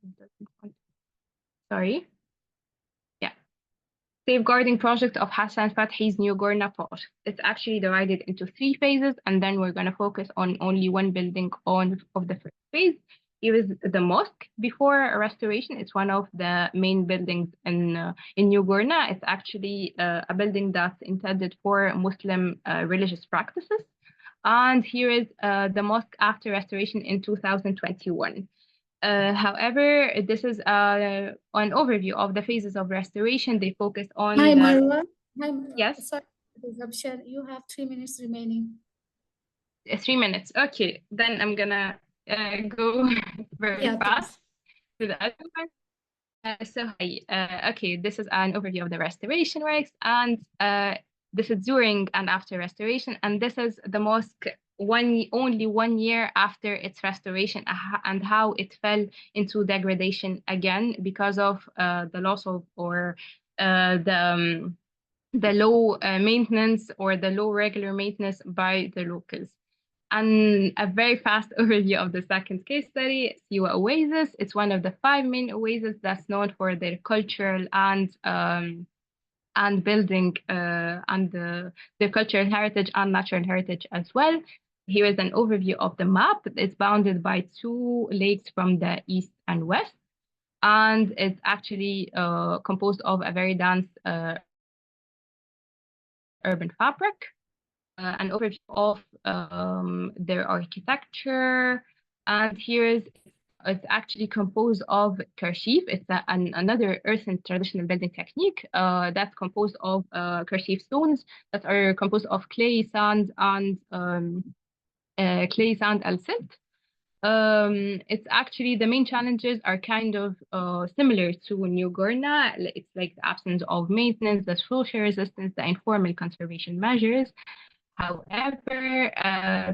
Sorry. Safeguarding project of Hassan Fathi's New Gourna project. It's actually divided into 3 phases, and then we're going to focus on only one building of the first phase. Here is the mosque before restoration. It's one of the main buildings in New Gourna. It's actually a building that's intended for Muslim religious practices. And here is the mosque after restoration in 2021. However, this is an overview of the phases of restoration. They focus on Hi, the Marwa. Hi, yes, sorry, Abshar, you have 3 minutes remaining. 3 minutes. Okay, then I'm gonna go very Yeah, please. fast to the other one. Okay, this is an overview of the restoration works, and this is during and after restoration, and this is the mosque only 1 year after its restoration and how it fell into degradation again because of the loss of or the low maintenance or the low regular maintenance by the locals. And a very fast overview of the second case study, Siwa Oasis. It's one of the 5 main oases that's known for their cultural and building and their cultural heritage and natural heritage as well. Here is an overview of the map. It's bounded by 2 lakes from the east and west, and it's actually composed of a very dense urban fabric. An overview of their architecture, and it's actually composed of kershif. It's another earthen traditional building technique that's composed of kershif stones that are composed of clay, sand, and silt. It's actually the main challenges are kind of similar to New Gorna. It's like the absence of maintenance, the social resistance, the informal conservation measures. However,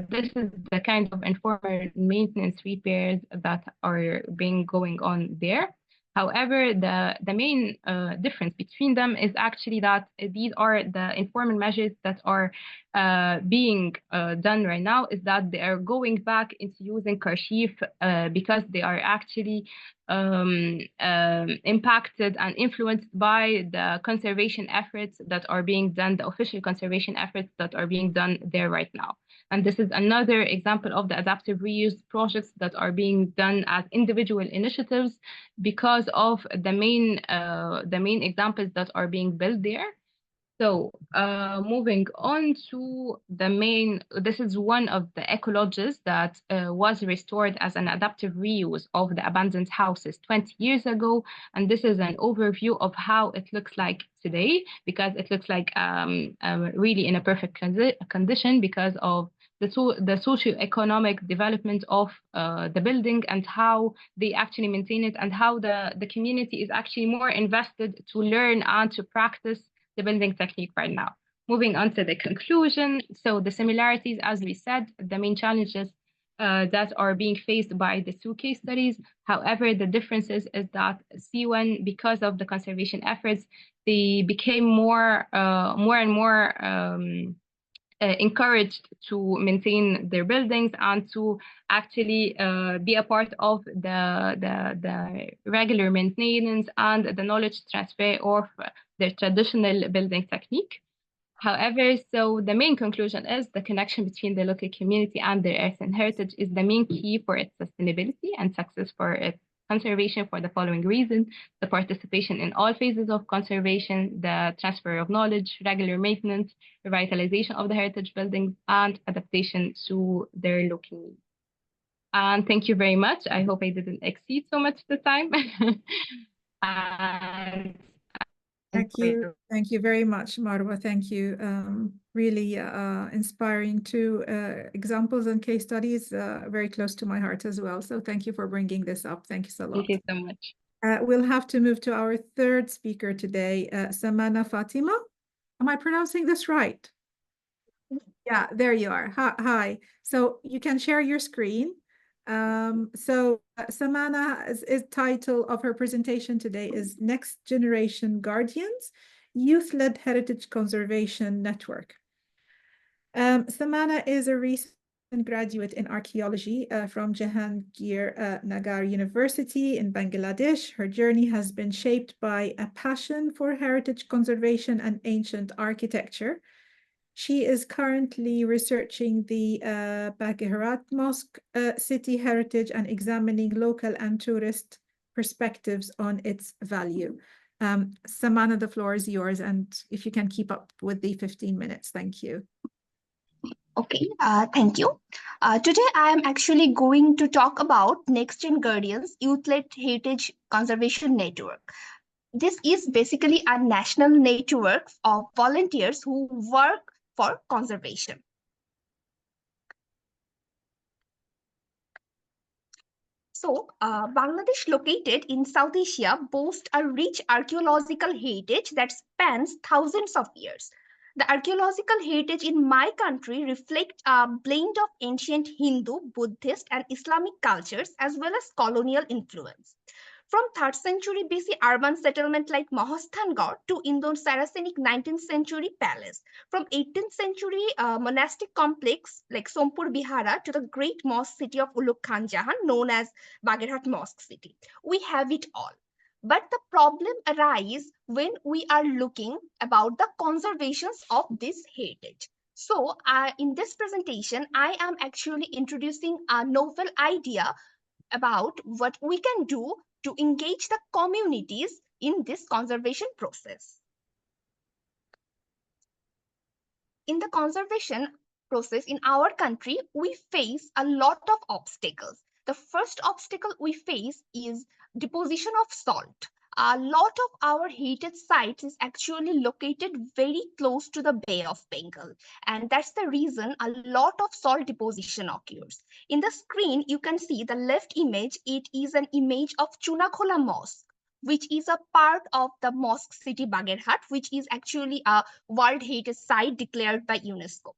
this is the kind of informal maintenance repairs that are being going on there. However, the main difference between them is actually that these are the informal measures that are being done right now, is that they are going back into using kershif because they are actually impacted and influenced by the conservation efforts that are being done, the official conservation efforts that are being done there right now. And this is another example of the adaptive reuse projects that are being done as individual initiatives because of the main examples that are being built there. So moving on to the main, this is one of the ecologies that was restored as an adaptive reuse of the abandoned houses 20 years ago. And this is an overview of how it looks like today, because it looks like really in a perfect condition because of the socio-economic development of the building and how they actually maintain it and how the community is actually more invested to learn and to practice the building technique right now. Moving on to the conclusion. So the similarities, as we said, the main challenges that are being faced by the 2 case studies. However, the differences is that C1, because of the conservation efforts, they became more and more encouraged to maintain their buildings and to actually be a part of the regular maintenance and the knowledge transfer of their traditional building technique. However, so the main conclusion is the connection between the local community and their earthen heritage is the main key for its sustainability and success for its conservation for the following reason: the participation in all phases of conservation, the transfer of knowledge, regular maintenance, revitalization of the heritage buildings, and adaptation to their local needs. And thank you very much. I hope I didn't exceed so much the time. And Thank you. Thank you very much, Marwa. Thank you. Really inspiring 2 examples and case studies, very close to my heart as well. So thank you for bringing this up. Thank you so much. Thank you so much. We'll have to move to our 3rd speaker today, Samana Fatima. Am I pronouncing this right? Yeah, there you are. Hi. So you can share your screen. Samana's title of her presentation today is Next Generation Guardians, Youth-Led Heritage Conservation Network. Samana is a recent graduate in archaeology from Jahangir Nagar University in Bangladesh. Her journey has been shaped by a passion for heritage conservation and ancient architecture. She is currently researching the Bagherat Mosque city heritage and examining local and tourist perspectives on its value. Samana, the floor is yours, and if you can keep up with the 15 minutes, thank you. Okay, thank you. Today, I am actually going to talk about Next Gen Guardians Youth-led Heritage Conservation Network. This is basically a national network of volunteers who work for conservation. So, Bangladesh, located in South Asia, boasts a rich archaeological heritage that spans thousands of years. The archaeological heritage in my country reflects a blend of ancient Hindu, Buddhist, and Islamic cultures, as well as colonial influence. From 3rd century BC urban settlement like Mahasthangarh to Indo-Saracenic 19th century palace, from 18th century monastic complex like Sompur Bihara to the great mosque city of Ulugh Khan Jahan, known as Bagherhat Mosque City. We have it all. But the problem arises when we are looking about the conservations of this heritage. So in this presentation, I am actually introducing a novel idea about what we can do to engage the communities in this conservation process. In the conservation process in our country, we face a lot of obstacles. The first obstacle we face is deposition of salt. A lot of our heritage sites is actually located very close to the Bay of Bengal, and that's the reason a lot of salt deposition occurs. In the screen, you can see the left image. It is an image of Chunakhola Mosque, which is a part of the mosque city Bagherhat, which is actually a World Heritage Site declared by UNESCO.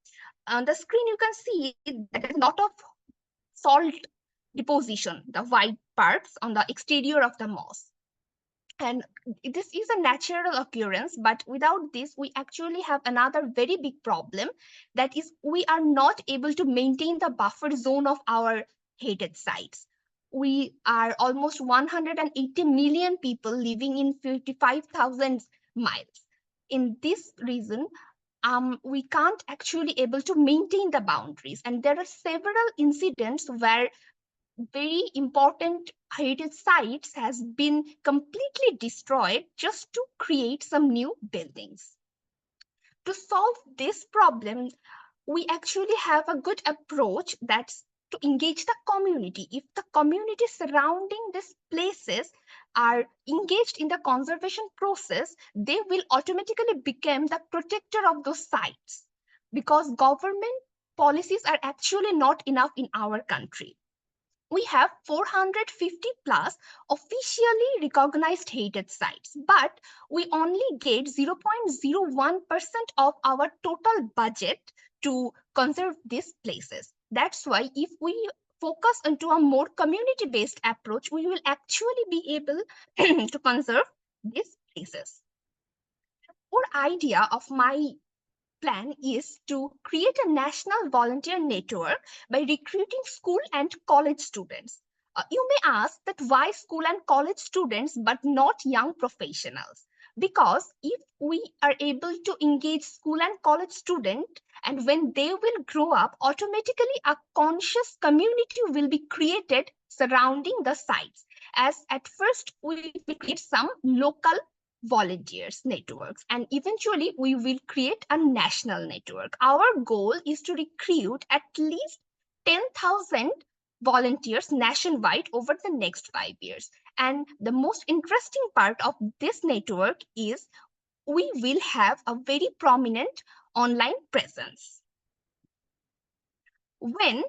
On the screen, you can see that there's a lot of salt deposition, the white parts on the exterior of the mosque. And this is a natural occurrence, but without this, we actually have another very big problem. That is, we are not able to maintain the buffer zone of our heritage sites. We are almost 180 million people living in 55,000 miles. In this reason, we can't actually able to maintain the boundaries. And there are several incidents where very important heritage sites has been completely destroyed just to create some new buildings. To solve this problem, we actually have a good approach that's to engage the community. If the community surrounding these places are engaged in the conservation process, they will automatically become the protector of those sites, because government policies are actually not enough in our country. We have 450 plus officially recognized heritage sites, but we only get 0.01% of our total budget to conserve these places. That's why if we focus into a more community-based approach, we will actually be able to conserve these places. The core idea of my plan is to create a national volunteer network by recruiting school and college students. You may ask that why school and college students but not young professionals? Because if we are able to engage school and college students, and when they will grow up, automatically a conscious community will be created surrounding the sites. As at first we will create some local volunteers networks, and eventually we will create a national network. Our goal is to recruit at least 10,000 volunteers nationwide over the next 5 years. And the most interesting part of this network is we will have a very prominent online presence. When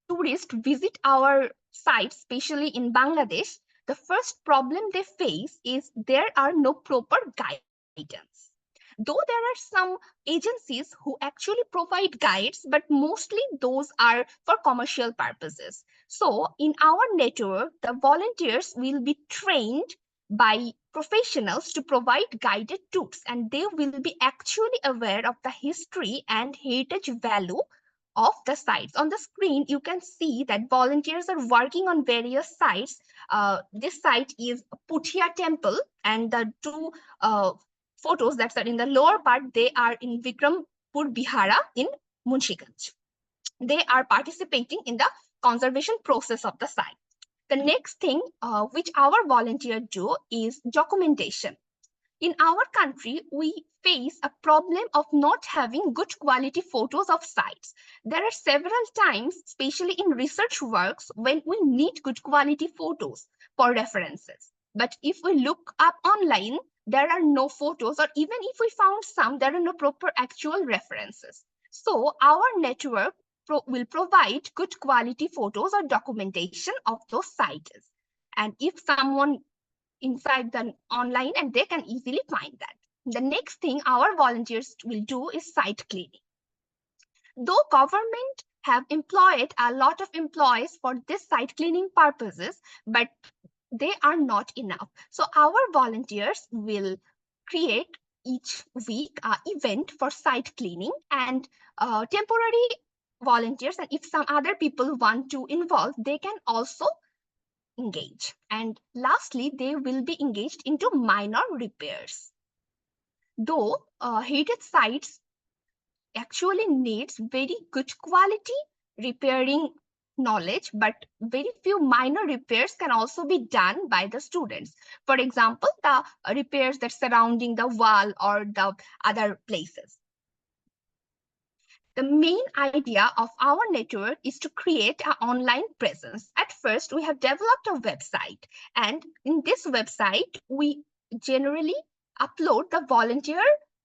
tourists visit our sites, especially in Bangladesh, the first problem they face is there are no proper guidance. Though there are some agencies who actually provide guides, but mostly those are for commercial purposes. So in our network, the volunteers will be trained by professionals to provide guided tours, and they will be actually aware of the history and heritage value of the sites. On the screen, you can see that volunteers are working on various sites. This site is Puthia Temple, and the two photos that are in the lower part, they are in Vikrampur Bihara in Munshiganj. They are participating in the conservation process of the site. The next thing which our volunteers do is documentation. In our country, we face a problem of not having good quality photos of sites. There are several times, especially in research works, when we need good quality photos for references. But if we look up online, there are no photos, or even if we found some, there are no proper actual references. So our network will provide good quality photos or documentation of those sites. And if someone inside the online, and they can easily find that. The next thing our volunteers will do is site cleaning. Though government have employed a lot of employees for this site cleaning purposes, but they are not enough. So our volunteers will create each week an event for site cleaning, and temporary volunteers, and if some other people want to involve, they can also engage. And lastly, they will be engaged into minor repairs. Though heated sites actually needs very good quality repairing knowledge, but very few minor repairs can also be done by the students. For example, the repairs that surrounding the wall or the other places. The main idea of our network is to create an online presence. At first, we have developed a website, and in this website, we generally upload the volunteer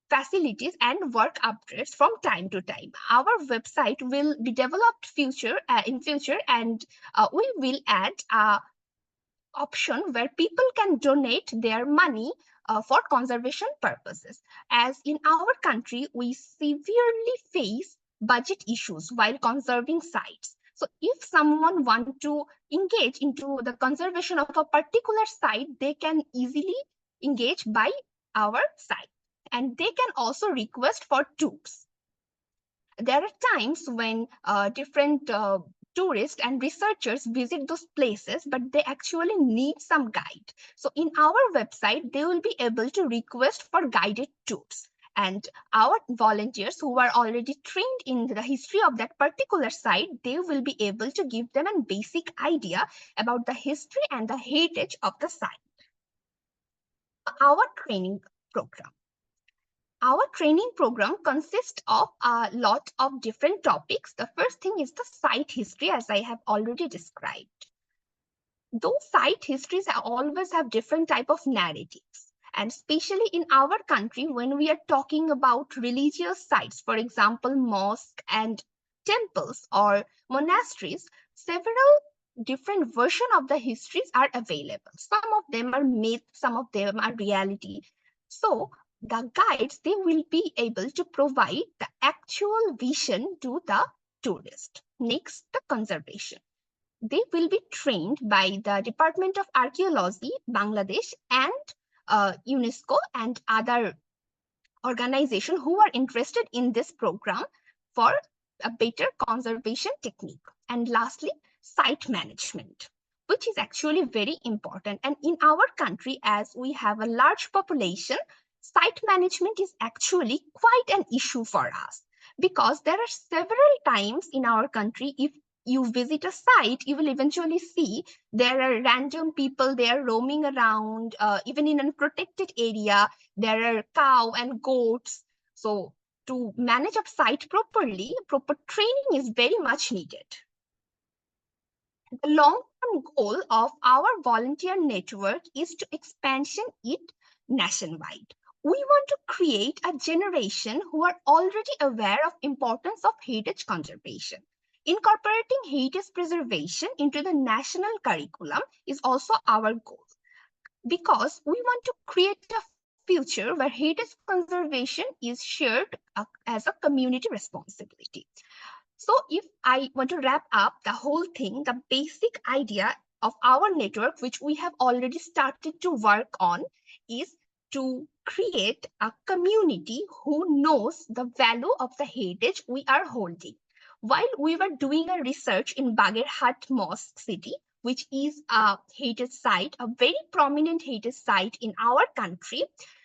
facilities and work updates from time to time. Our website will be developed in future, and we will add a option where people can donate their money for conservation purposes. As in our country, we severely face budget issues while conserving sites. So if someone wants to engage into the conservation of a particular site, they can easily engage by our site. And they can also request for tubes. There are times when different tourists and researchers visit those places, but they actually need some guide. So in our website, they will be able to request for guided tours. And our volunteers who are already trained in the history of that particular site, they will be able to give them a basic idea about the history and the heritage of the site. Our training program. Our training program consists of a lot of different topics. The first thing is the site history, as I have already described. Those site histories always have different type of narratives. And especially in our country, when we are talking about religious sites, for example, mosques and temples or monasteries, several different versions of the histories are available. Some of them are myth, some of them are reality. So the guides, they will be able to provide the actual vision to the tourist. Next, the conservation. They will be trained by the Department of Archaeology, Bangladesh, and UNESCO and other organizations who are interested in this program for a better conservation technique. And lastly, site management, which is actually very important. And in our country, as we have a large population, site management is actually quite an issue for us, because there are several times in our country, if you visit a site, you will eventually see there are random people there roaming around, even in a protected area, there are cow and goats. So to manage a site properly, proper training is very much needed. The long-term goal of our volunteer network is to expansion it nationwide. We want to create a generation who are already aware of importance of heritage conservation. Incorporating heritage preservation into the national curriculum is also our goal, because we want to create a future where heritage conservation is shared as a community responsibility. So if I want to wrap up the whole thing, the basic idea of our network, which we have already started to work on, is to create a community who knows the value of the heritage we are holding. While we were doing a research in Bagherhat Mosque City, which is a heritage site, a very prominent heritage site in our country,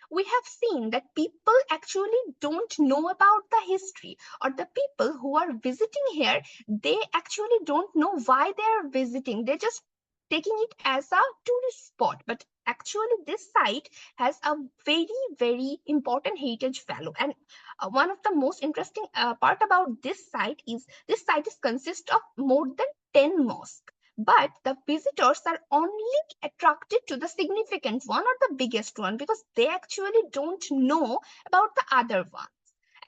we have seen that people actually don't know about the history, or the people who are visiting here, they actually don't know why they are visiting. They're just taking it as a tourist spot. But Actually, this site has a very, very important heritage value. And one of the most interesting part about this site is consists of more than 10 mosques. But the visitors are only attracted to the significant one or the biggest one because they actually don't know about the other ones.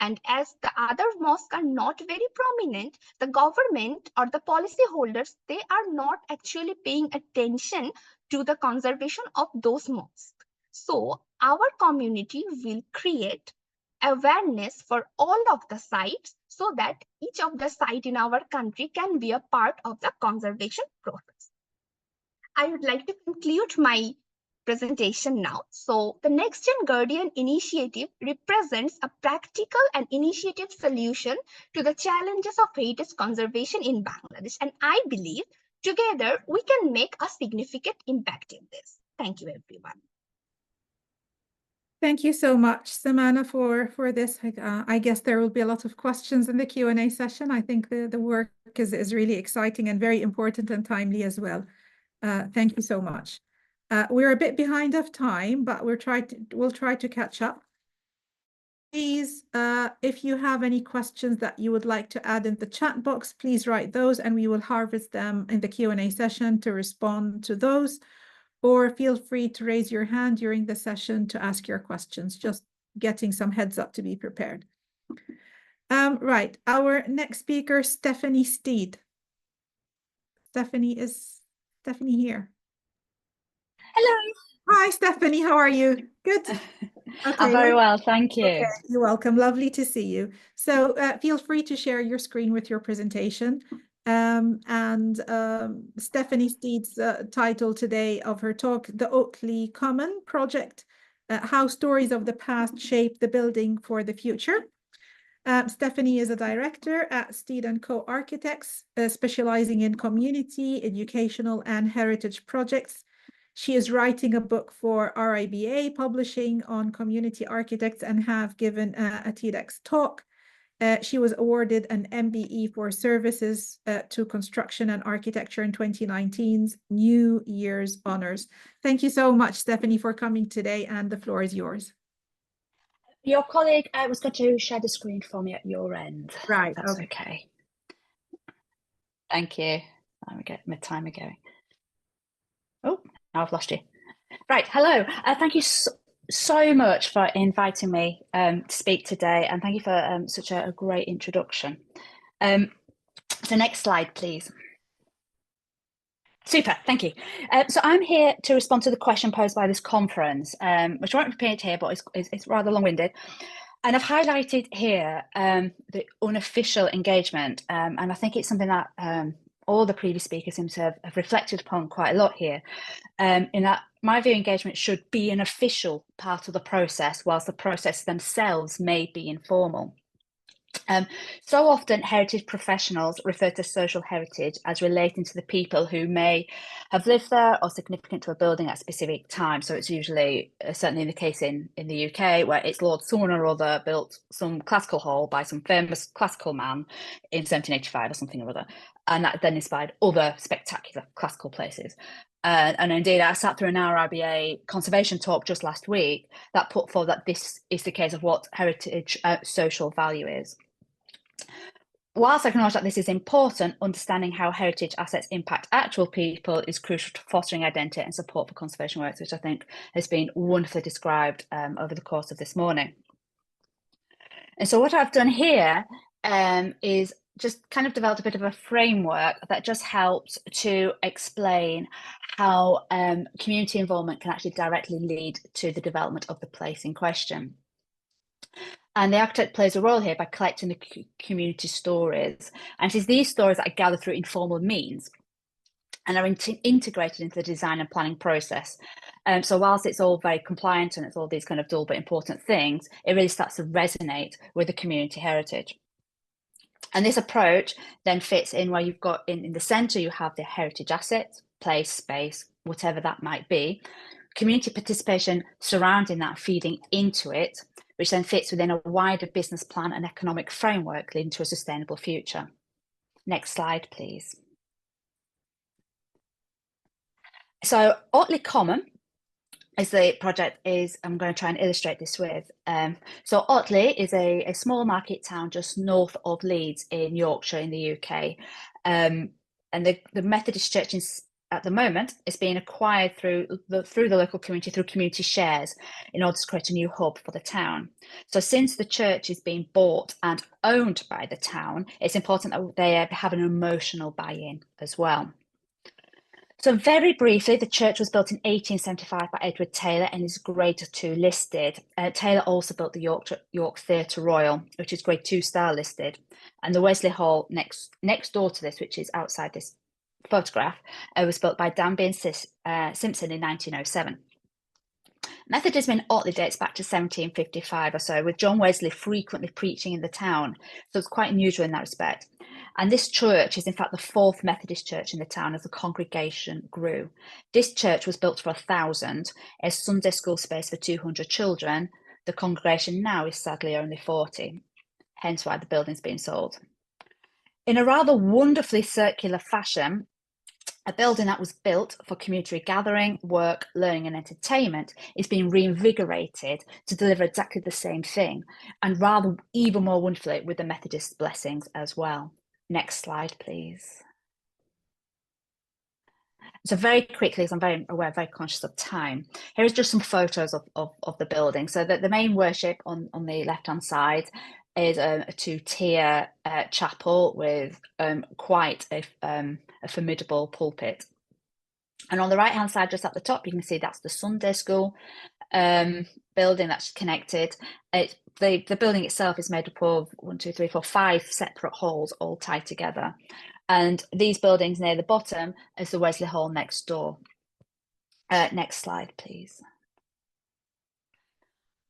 And as the other mosques are not very prominent, the government or the policy holders, they are not actually paying attention to the conservation of those mosques. So our community will create awareness for all of the sites so that each of the sites in our country can be a part of the conservation process. I would like to conclude my presentation now. So the Next Gen Guardian initiative represents a practical and initiative solution to the challenges of heritage conservation in Bangladesh. And I believe together we can make a significant impact in this. Thank you, everyone. Thank you so much, Samana, for this. I guess there will be a lot of questions in the Q&A session. I think the work is really exciting and very important and timely as well. Thank you so much. We're a bit behind of time, but we'll try to catch up. Please, if you have any questions that you would like to add in the chat box, please write those and we will harvest them in the Q&A session to respond to those. Or feel free to raise your hand during the session to ask your questions, just getting some heads up to be prepared. Right, our next speaker, Stephanie Steed. Is Stephanie here? Hello. Hi, Stephanie, how are you? Good. Okay, I'm very well, thank you. Okay, you're welcome. Lovely to see you. So feel free to share your screen with your presentation. Stephanie Steed's title today of her talk, The Oatley Common Project, How Stories of the Past Shape the Building for the Future. Stephanie is a director at Steed & Co Architects, specializing in community, educational, and heritage projects. She is writing a book for RIBA Publishing on community architects and have given a TEDx talk. She was awarded an MBE for services to construction and architecture in 2019's New Year's Honors. Thank you so much, Stephanie, for coming today, and the floor is yours. Your colleague was going to share the screen for me at your end. Right. That's okay. Thank you. Let me get my timer going. Oh, now I've lost you. Right. Hello. Thank you so much for inviting me to speak today, and thank you for such a great introduction. So next slide, please. Super, thank you. So I'm here to respond to the question posed by this conference, which I won't repeat here, but it's rather long-winded. And I've highlighted here the unofficial engagement, and I think it's something that all the previous speakers seem to have reflected upon quite a lot here, in that my view engagement should be an official part of the process, whilst the process themselves may be informal. So often heritage professionals refer to social heritage as relating to the people who may have lived there or significant to a building at a specific time. So it's usually, certainly in the case in the UK, where it's Lord someone or other built some classical hall by some famous classical man in 1785 or something or other. And that then inspired other spectacular classical places. And indeed, I sat through an RIBA conservation talk just last week that put forward that this is the case of what heritage social value is. Whilst I acknowledge that this is important, understanding how heritage assets impact actual people is crucial to fostering identity and support for conservation works, which I think has been wonderfully described over the course of this morning. And so what I've done here is just kind of developed a bit of a framework that just helps to explain how community involvement can actually directly lead to the development of the place in question. And the architect plays a role here by collecting the community stories. And it is these stories that are gathered through informal means and are integrated into the design and planning process. So whilst it's all very compliant and it's all these kind of dull but important things, it really starts to resonate with the community heritage. And this approach then fits in where you've got in the centre, you have the heritage assets, place, space, whatever that might be, community participation surrounding that, feeding into it, which then fits within a wider business plan and economic framework leading to a sustainable future. Next slide, please. So Oatley Common as the project is, I'm going to try and illustrate this with. So Otley is a small market town just north of Leeds in Yorkshire in the UK. And the Methodist Church at the moment is being acquired through the local community through community shares in order to create a new hub for the town. So since the church is being bought and owned by the town, it's important that they have an emotional buy-in as well. So very briefly, the church was built in 1875 by Edward Taylor and is Grade 2 listed. Taylor also built the York Theatre Royal, which is Grade 2 star listed, and the Wesley Hall next door to this, which is outside this photograph, was built by Danby and Simpson in 1907. Methodism in Otley dates back to 1755 or so, with John Wesley frequently preaching in the town, so it's quite unusual in that respect. And this church is in fact the fourth Methodist church in the town as the congregation grew. This church was built for 1,000 as Sunday school space for 200 children. The congregation now is sadly only 40, hence why the building's being sold. In a rather wonderfully circular fashion, a building that was built for community gathering, work, learning and entertainment is being reinvigorated to deliver exactly the same thing, and rather even more wonderfully with the Methodist blessings as well. Next slide, please. So very quickly, as I'm very aware, very conscious of time, here is just some photos of the building. So the main worship on the left-hand side is a two-tier chapel with quite a formidable pulpit. And on the right-hand side, just at the top, you can see that's the Sunday school building that's connected. The building itself is made up of 5 separate halls all tied together. And these buildings near the bottom is the Wesley Hall next door. Next slide, please.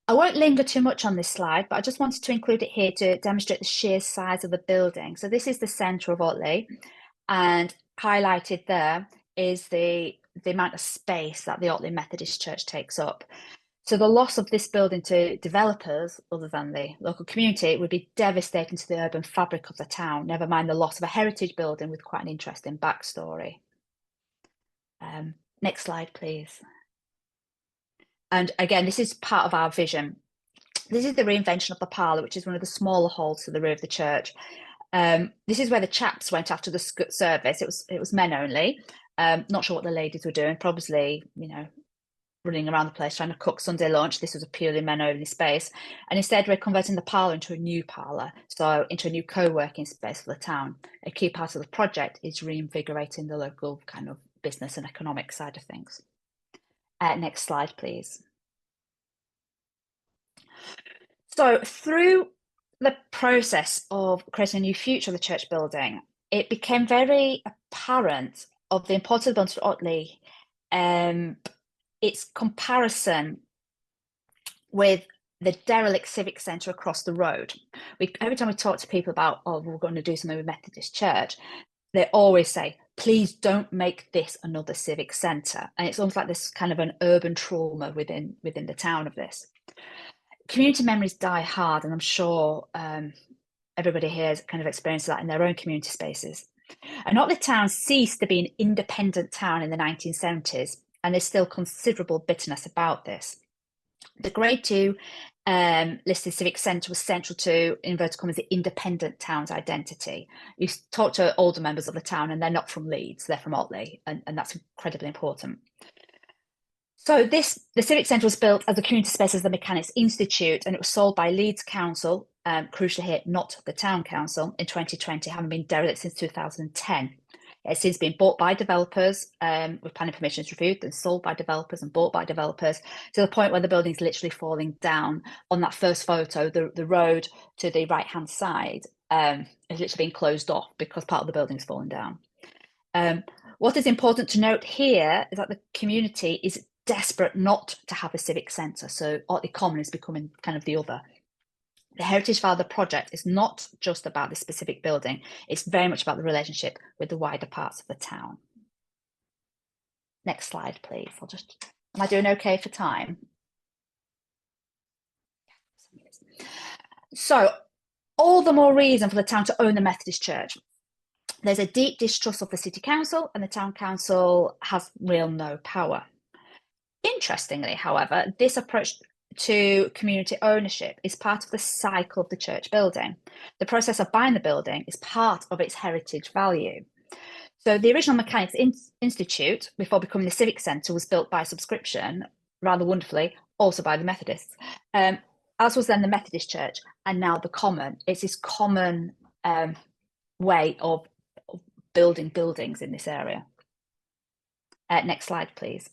I won't linger too much on this slide, but I just wanted to include it here to demonstrate the sheer size of the building. So this is the centre of Otley, and highlighted there is the amount of space that the Otley Methodist Church takes up. So the loss of this building to developers, other than the local community, would be devastating to the urban fabric of the town, never mind the loss of a heritage building with quite an interesting backstory. Next slide, please. And again, this is part of our vision. This is the reinvention of the parlour, which is one of the smaller halls to the rear of the church. This is where the chaps went after the service. It was men only. Not sure what the ladies were doing, probably, you know, running around the place trying to cook Sunday lunch. This was a purely men only space. And instead we're converting the parlour into a new parlour, so into a new co-working space for the town. A key part of the project is reinvigorating the local kind of business and economic side of things. Next slide, please. So through the process of creating a new future of the church building, it became very apparent of the importance of the building to Otley, its comparison with the derelict civic centre across the road. Every time we talk to people about, oh, we're going to do something with Methodist Church, they always say, please don't make this another civic centre. And it's almost like this kind of an urban trauma within the town of this. Community memories die hard, and I'm sure everybody here has kind of experienced that in their own community spaces. And Otley town ceased to be an independent town in the 1970s, and there's still considerable bitterness about this. The Grade 2 listed civic centre was central to, in inverted commas, the independent town's identity. You talk to older members of the town and they're not from Leeds, they're from Otley, and that's incredibly important. So the civic centre was built as a community space as the Mechanics Institute, and it was sold by Leeds Council, crucially here, not the Town Council, in 2020, having been derelict since 2010. It's since been bought by developers, with planning permissions reviewed, then sold by developers and bought by developers, to the point where the building's literally falling down. On that first photo, the road to the right-hand side has literally been closed off because part of the building's fallen down. What is important to note here is that the community is desperate not to have a civic centre, so Otley Common is becoming kind of the other. The Heritage Father project is not just about this specific building, it's very much about the relationship with the wider parts of the town. Next slide, please. Am I doing okay for time? So, all the more reason for the town to own the Methodist Church. There's a deep distrust of the City Council, and the Town Council has no power. Interestingly, however, this approach to community ownership is part of the cycle of the church building. The process of buying the building is part of its heritage value. So the original Mechanics Institute, before becoming the Civic Centre, was built by subscription, rather wonderfully, also by the Methodists, as was then the Methodist Church, and now the Common. It's this common way of building buildings in this area. Next slide, please.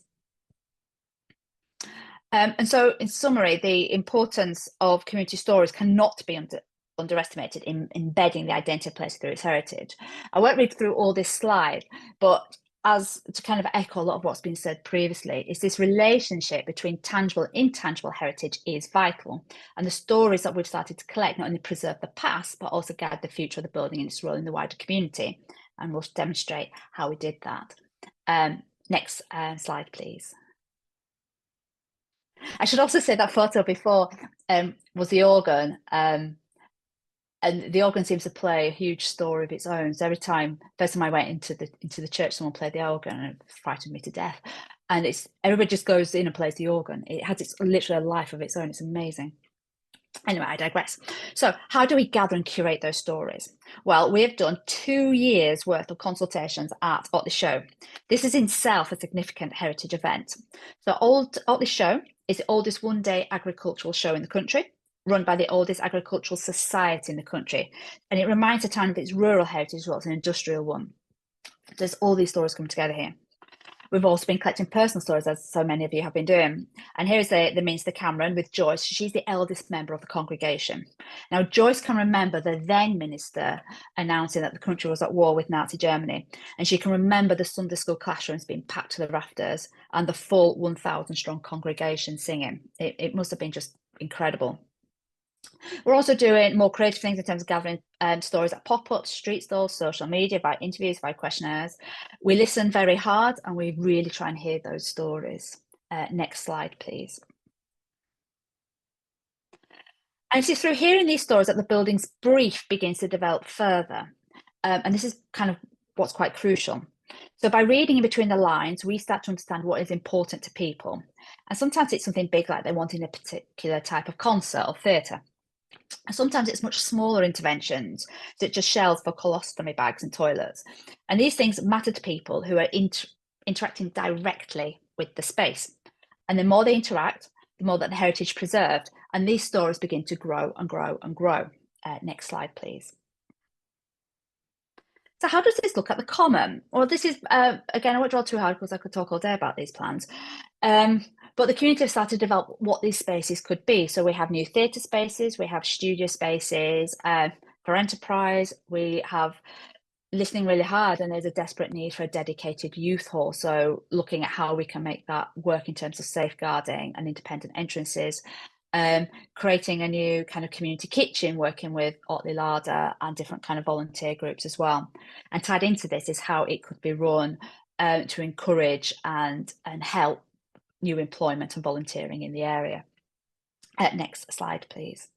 And so, in summary, the importance of community stories cannot be underestimated in embedding the identity of place through its heritage. I won't read through all this slide, but as to kind of echo a lot of what's been said previously, is this relationship between tangible and intangible heritage is vital. And the stories that we've started to collect not only preserve the past, but also guide the future of the building and its role in the wider community. And we'll demonstrate how we did that. Next slide, please. I should also say that photo before was the organ, and the organ seems to play a huge story of its own. So every time, first time I went into the church, someone played the organ, and it frightened me to death. And everybody just goes in and plays the organ. It has literally a life of its own. It's amazing. Anyway, I digress. So how do we gather and curate those stories? Well, we have done 2 years worth of consultations at Otley Show. This is in itself a significant heritage event. So Otley Show is the oldest one-day agricultural show in the country, run by the oldest agricultural society in the country. And it reminds the town of its rural heritage as well as an industrial one. There's all these stories coming together here. We've also been collecting personal stories, as so many of you have been doing. And here's the Minister Cameron with Joyce. She's the eldest member of the congregation. Now, Joyce can remember the then minister announcing that the country was at war with Nazi Germany. And she can remember the Sunday school classrooms being packed to the rafters and the full 1,000 strong congregation singing. It must have been just incredible. We're also doing more creative things in terms of gathering stories at pop-ups, street stalls, social media, by interviews, by questionnaires. We listen very hard and we really try and hear those stories. Next slide, please. And it's through hearing these stories that the building's brief begins to develop further. And this is kind of what's quite crucial. So by reading in between the lines, we start to understand what is important to people. And sometimes it's something big, like they want in a particular type of concert or theatre. And sometimes it's much smaller interventions, such as shelves for colostomy bags and toilets. And these things matter to people who are interacting directly with the space. And the more they interact, the more that the heritage preserved, and these stories begin to grow and grow and grow. Next slide, please. So how does this look at the common? Well, this is, again, I won't draw too hard because I could talk all day about these plans. But the community have started to develop what these spaces could be. So we have new theatre spaces, we have studio spaces. For enterprise, we have listening really hard, and there's a desperate need for a dedicated youth hall. So looking at how we can make that work in terms of safeguarding and independent entrances. Creating a new kind of community kitchen, working with Otley Larder and different kind of volunteer groups as well. And tied into this is how it could be run to encourage and help new employment and volunteering in the area. Next slide, please.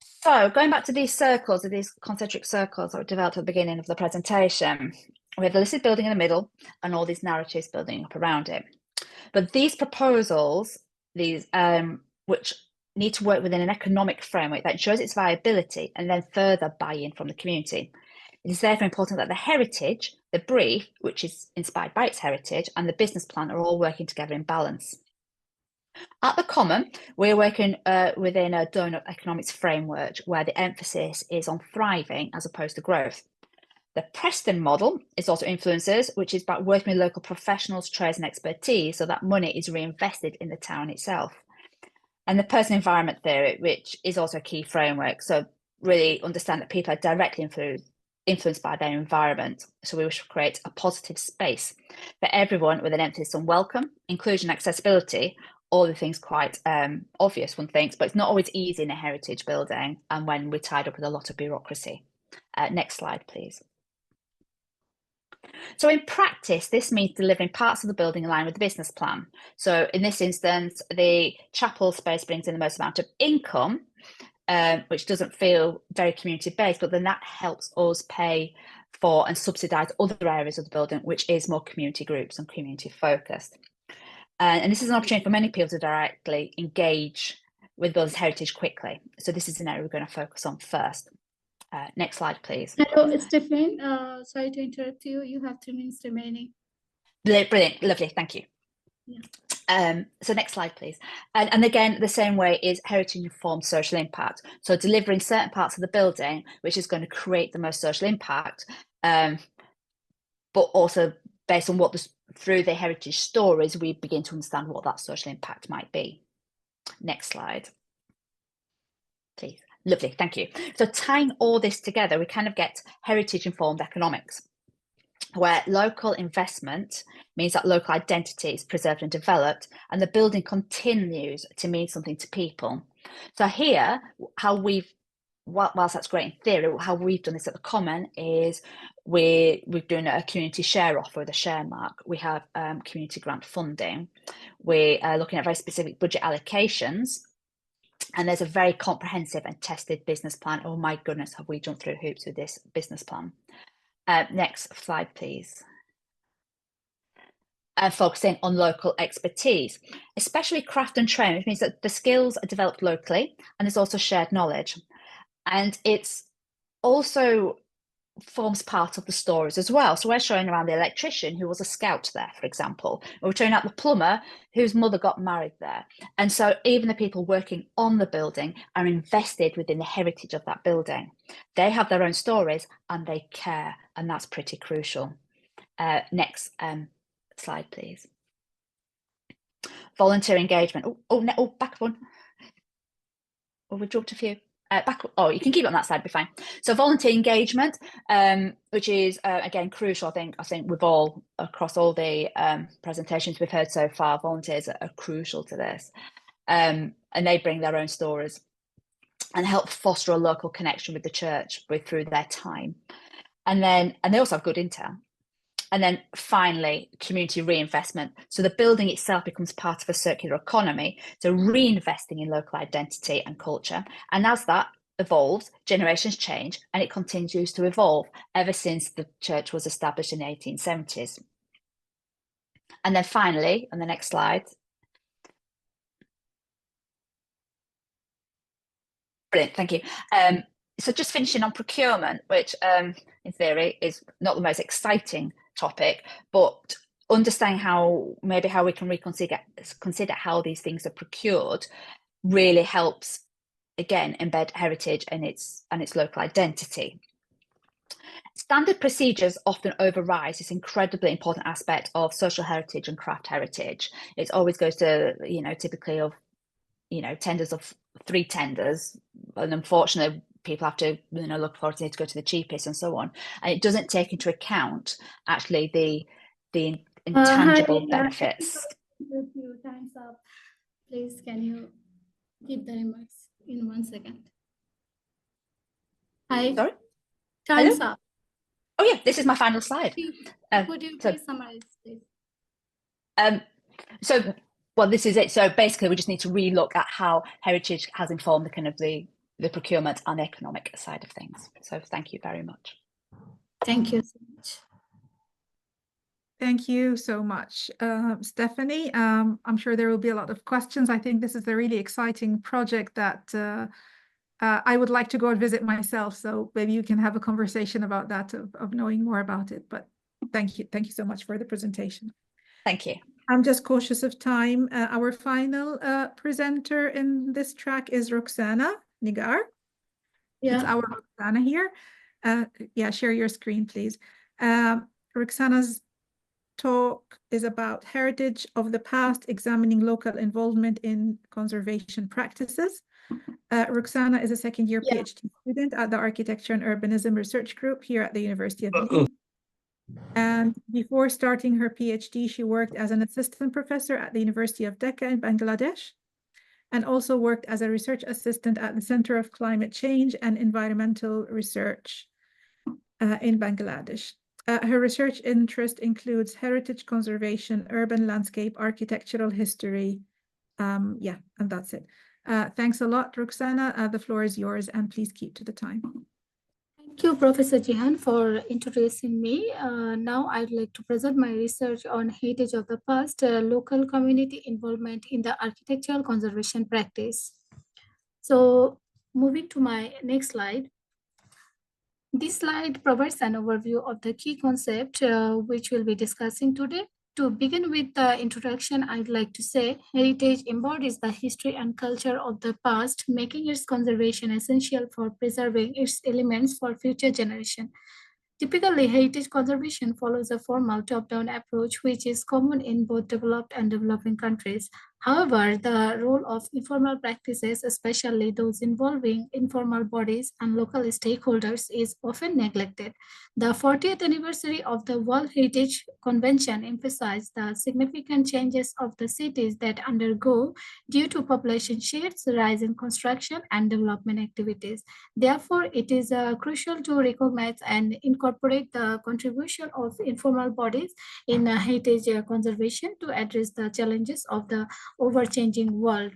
So going back to these circles, these concentric circles that were developed at the beginning of the presentation, we have the listed building in the middle and all these narratives building up around it. But these proposals, these which need to work within an economic framework that ensures its viability and then further buy-in from the community. It is therefore important that the heritage, the brief, which is inspired by its heritage, and the business plan are all working together in balance. At the Common, we're working within a donut economics framework where the emphasis is on thriving as opposed to growth. The Preston model is also influences, which is about working with local professionals, trades and expertise so that money is reinvested in the town itself. And the person environment theory, which is also a key framework. So really understand that people are directly influenced by their environment. So we wish to create a positive space for everyone with an emphasis on welcome, inclusion, accessibility, all the things quite obvious, one thinks, but it's not always easy in a heritage building and when we're tied up with a lot of bureaucracy. Next slide, please. So in practice, this means delivering parts of the building in line with the business plan. So in this instance, the chapel space brings in the most amount of income, which doesn't feel very community-based, but then that helps us pay for and subsidise other areas of the building, which is more community groups and community focused. And this is an opportunity for many people to directly engage with buildings heritage quickly. So this is an area we're going to focus on first. Next slide, please. Hello, Stephen. Sorry to interrupt you. You have 3 minutes remaining. Brilliant, lovely, thank you. Yeah. So next slide, please. And again, the same way is heritage informed social impact. So delivering certain parts of the building, which is going to create the most social impact, but also based on what through the heritage stories, we begin to understand what that social impact might be. Next slide, please. Lovely, thank you. So tying all this together, we kind of get heritage informed economics, where local investment means that local identity is preserved and developed, and the building continues to mean something to people. So here, how whilst that's great in theory, how we've done this at the Common is we're doing a community share offer with a share mark. We have community grant funding. We are looking at very specific budget allocations, and there's a very comprehensive and tested business plan. Oh my goodness, have we jumped through hoops with this business plan? Next slide, please. And focusing on local expertise, especially craft and trade, which means that the skills are developed locally and there's also shared knowledge. And it's also forms part of the stories as well. So we're showing around the electrician who was a scout there, for example. We're showing out the plumber whose mother got married there. And so even the people working on the building are invested within the heritage of that building. They have their own stories and they care, and that's pretty crucial. Next slide, please. Volunteer engagement. Back one. Oh, we jumped a few. You can keep it on that side, be fine. So volunteer engagement, which is again crucial. I think we've all, across all the presentations we've heard so far, volunteers are crucial to this, and they bring their own stories and help foster a local connection with the church through their time, and they also have good intel. And then finally, community reinvestment. So the building itself becomes part of a circular economy. So reinvesting in local identity and culture. And as that evolves, generations change, and it continues to evolve ever since the church was established in the 1870s. And then finally, on the next slide. Brilliant, thank you. So just finishing on procurement, which in theory is not the most exciting topic, but understanding how we can consider how these things are procured really helps, again, embed heritage and its local identity. Standard procedures often override this incredibly important aspect of social heritage and craft heritage. It always goes to, typically of, tenders of 3 tenders, and unfortunately people have to look forward to go to the cheapest and so on, and it doesn't take into account actually the intangible benefits. Time's up. Please, can you keep the remarks in 1 second? Hi. Sorry? Time's Hello? up. Oh yeah, this is my final slide. Could you please summarize, please? So, well, this is it. So basically, we just need to relook at how heritage has informed the kind of the procurement and the economic side of things. So thank you very much. Thank you so much. Thank you so much, Stephanie. I'm sure there will be a lot of questions. I think this is a really exciting project that I would like to go and visit myself. So maybe you can have a conversation about that, of knowing more about it. But thank you so much for the presentation. Thank you. I'm just cautious of time. Our final presenter in this track is Roaksana Nigar. Yeah. It's our Roaksana here. Share your screen, please. Roaksana's talk is about heritage of the past, examining local involvement in conservation practices. Roaksana is a second-year PhD student at the Architecture and Urbanism Research Group here at the University of Leeds. And before starting her PhD, she worked as an assistant professor at the University of Dhaka in Bangladesh, and also worked as a research assistant at the Center of Climate Change and Environmental Research in Bangladesh. Her research interest includes heritage conservation, urban landscape, architectural history. And that's it. Thanks a lot, Roaksana. The floor is yours, and please keep to the time. Thank you, Professor Jihan, for introducing me. Now I'd like to present my research on heritage of the past, local community involvement in the architectural conservation practice. So moving to my next slide. This slide provides an overview of the key concept which we'll be discussing today. To begin with the introduction, I'd like to say heritage embodies the history and culture of the past, making its conservation essential for preserving its elements for future generations. Typically, heritage conservation follows a formal top-down approach, which is common in both developed and developing countries. However, the role of informal practices, especially those involving informal bodies and local stakeholders, is often neglected. The 40th anniversary of the World Heritage Convention emphasized the significant changes of the cities that undergo due to population shifts, rise in construction, and development activities. Therefore, it is crucial to recognize and incorporate the contribution of informal bodies in heritage conservation to address the challenges of the overchanging world.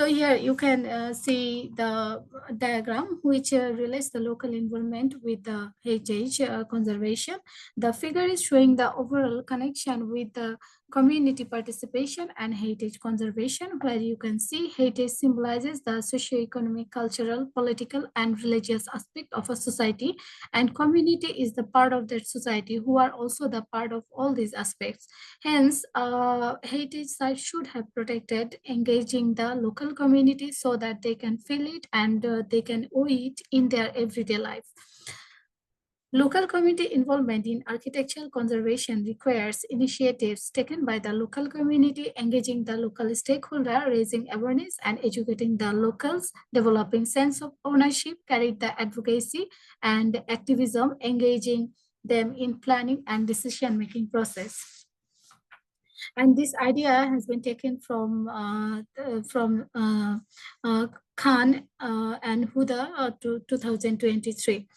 So here you can see the diagram which relates the local involvement with the heritage conservation. The figure is showing the overall connection with the community participation and heritage conservation, where you can see heritage symbolizes the socio-economic, cultural, political, and religious aspect of a society, and community is the part of that society who are also the part of all these aspects. Hence, heritage sites should have protected, engaging the local community so that they can feel it and they can owe it in their everyday life. Local community involvement in architectural conservation requires initiatives taken by the local community, engaging the local stakeholder, raising awareness and educating the locals, developing sense of ownership, carrying the advocacy and activism, engaging them in planning and decision-making process. And this idea has been taken from Khan and Huda to 2023.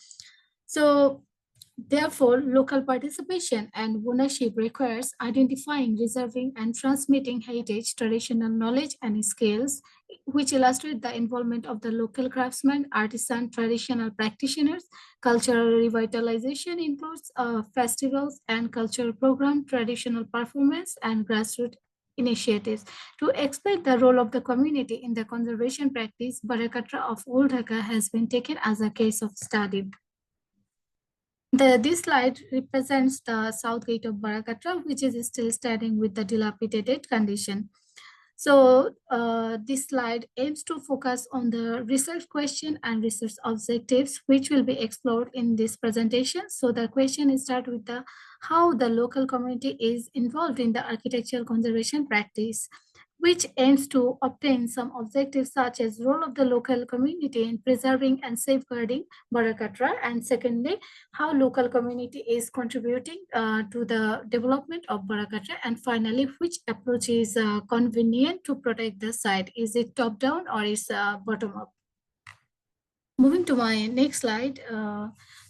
So therefore, local participation and ownership requires identifying, reserving, and transmitting heritage, traditional knowledge, and skills, which illustrate the involvement of the local craftsmen, artisan, traditional practitioners. Cultural revitalization includes festivals and cultural programs, traditional performance, and grassroots initiatives. To explain the role of the community in the conservation practice, Barakatra of Old Dhaka has been taken as a case of study. This slide represents the south gate of Barakatra, which is still standing with the dilapidated condition. So this slide aims to focus on the research question and research objectives, which will be explored in this presentation. So the question starts with how the local community is involved in the architectural conservation practice, which aims to obtain some objectives such as role of the local community in preserving and safeguarding Barakatra, and secondly, how local community is contributing to the development of Barakatra, and finally, which approach is convenient to protect the site. Is it top-down or is bottom-up? Moving to my next slide.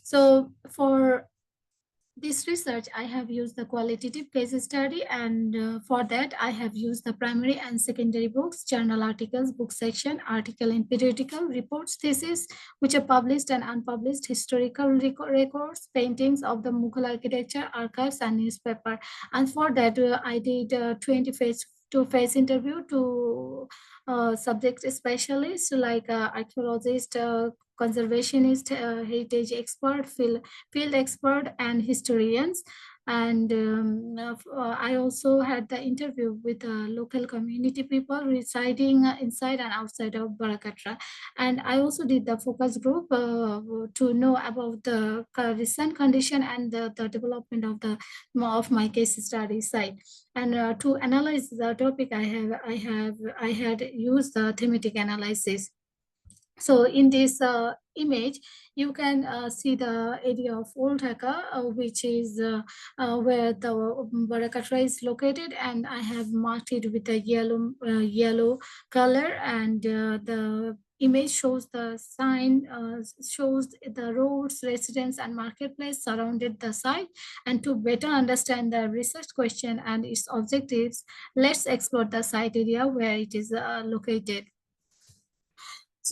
So for this research, I have used the qualitative case study, and for that, I have used the primary and secondary books, journal articles, book section, article in periodical, reports, thesis, which are published and unpublished, historical records, paintings of the Mughal architecture, archives, and newspaper. And for that, I did 20 face-to-face interview to subject specialists like archaeologist, conservationist, heritage expert, field expert, and historians. And I also had the interview with local community people residing inside and outside of Barakatra. And I also did the focus group to know about the recent condition and the development of my case study site. And to analyze the topic, I had used the thematic analysis. So in this image, you can see the area of Old Dhaka, which is where the Barakatra is located, and I have marked it with a yellow color, and the image shows the sign, shows the roads, residents, and marketplace surrounded the site. And to better understand the research question and its objectives, let's explore the site area where it is located.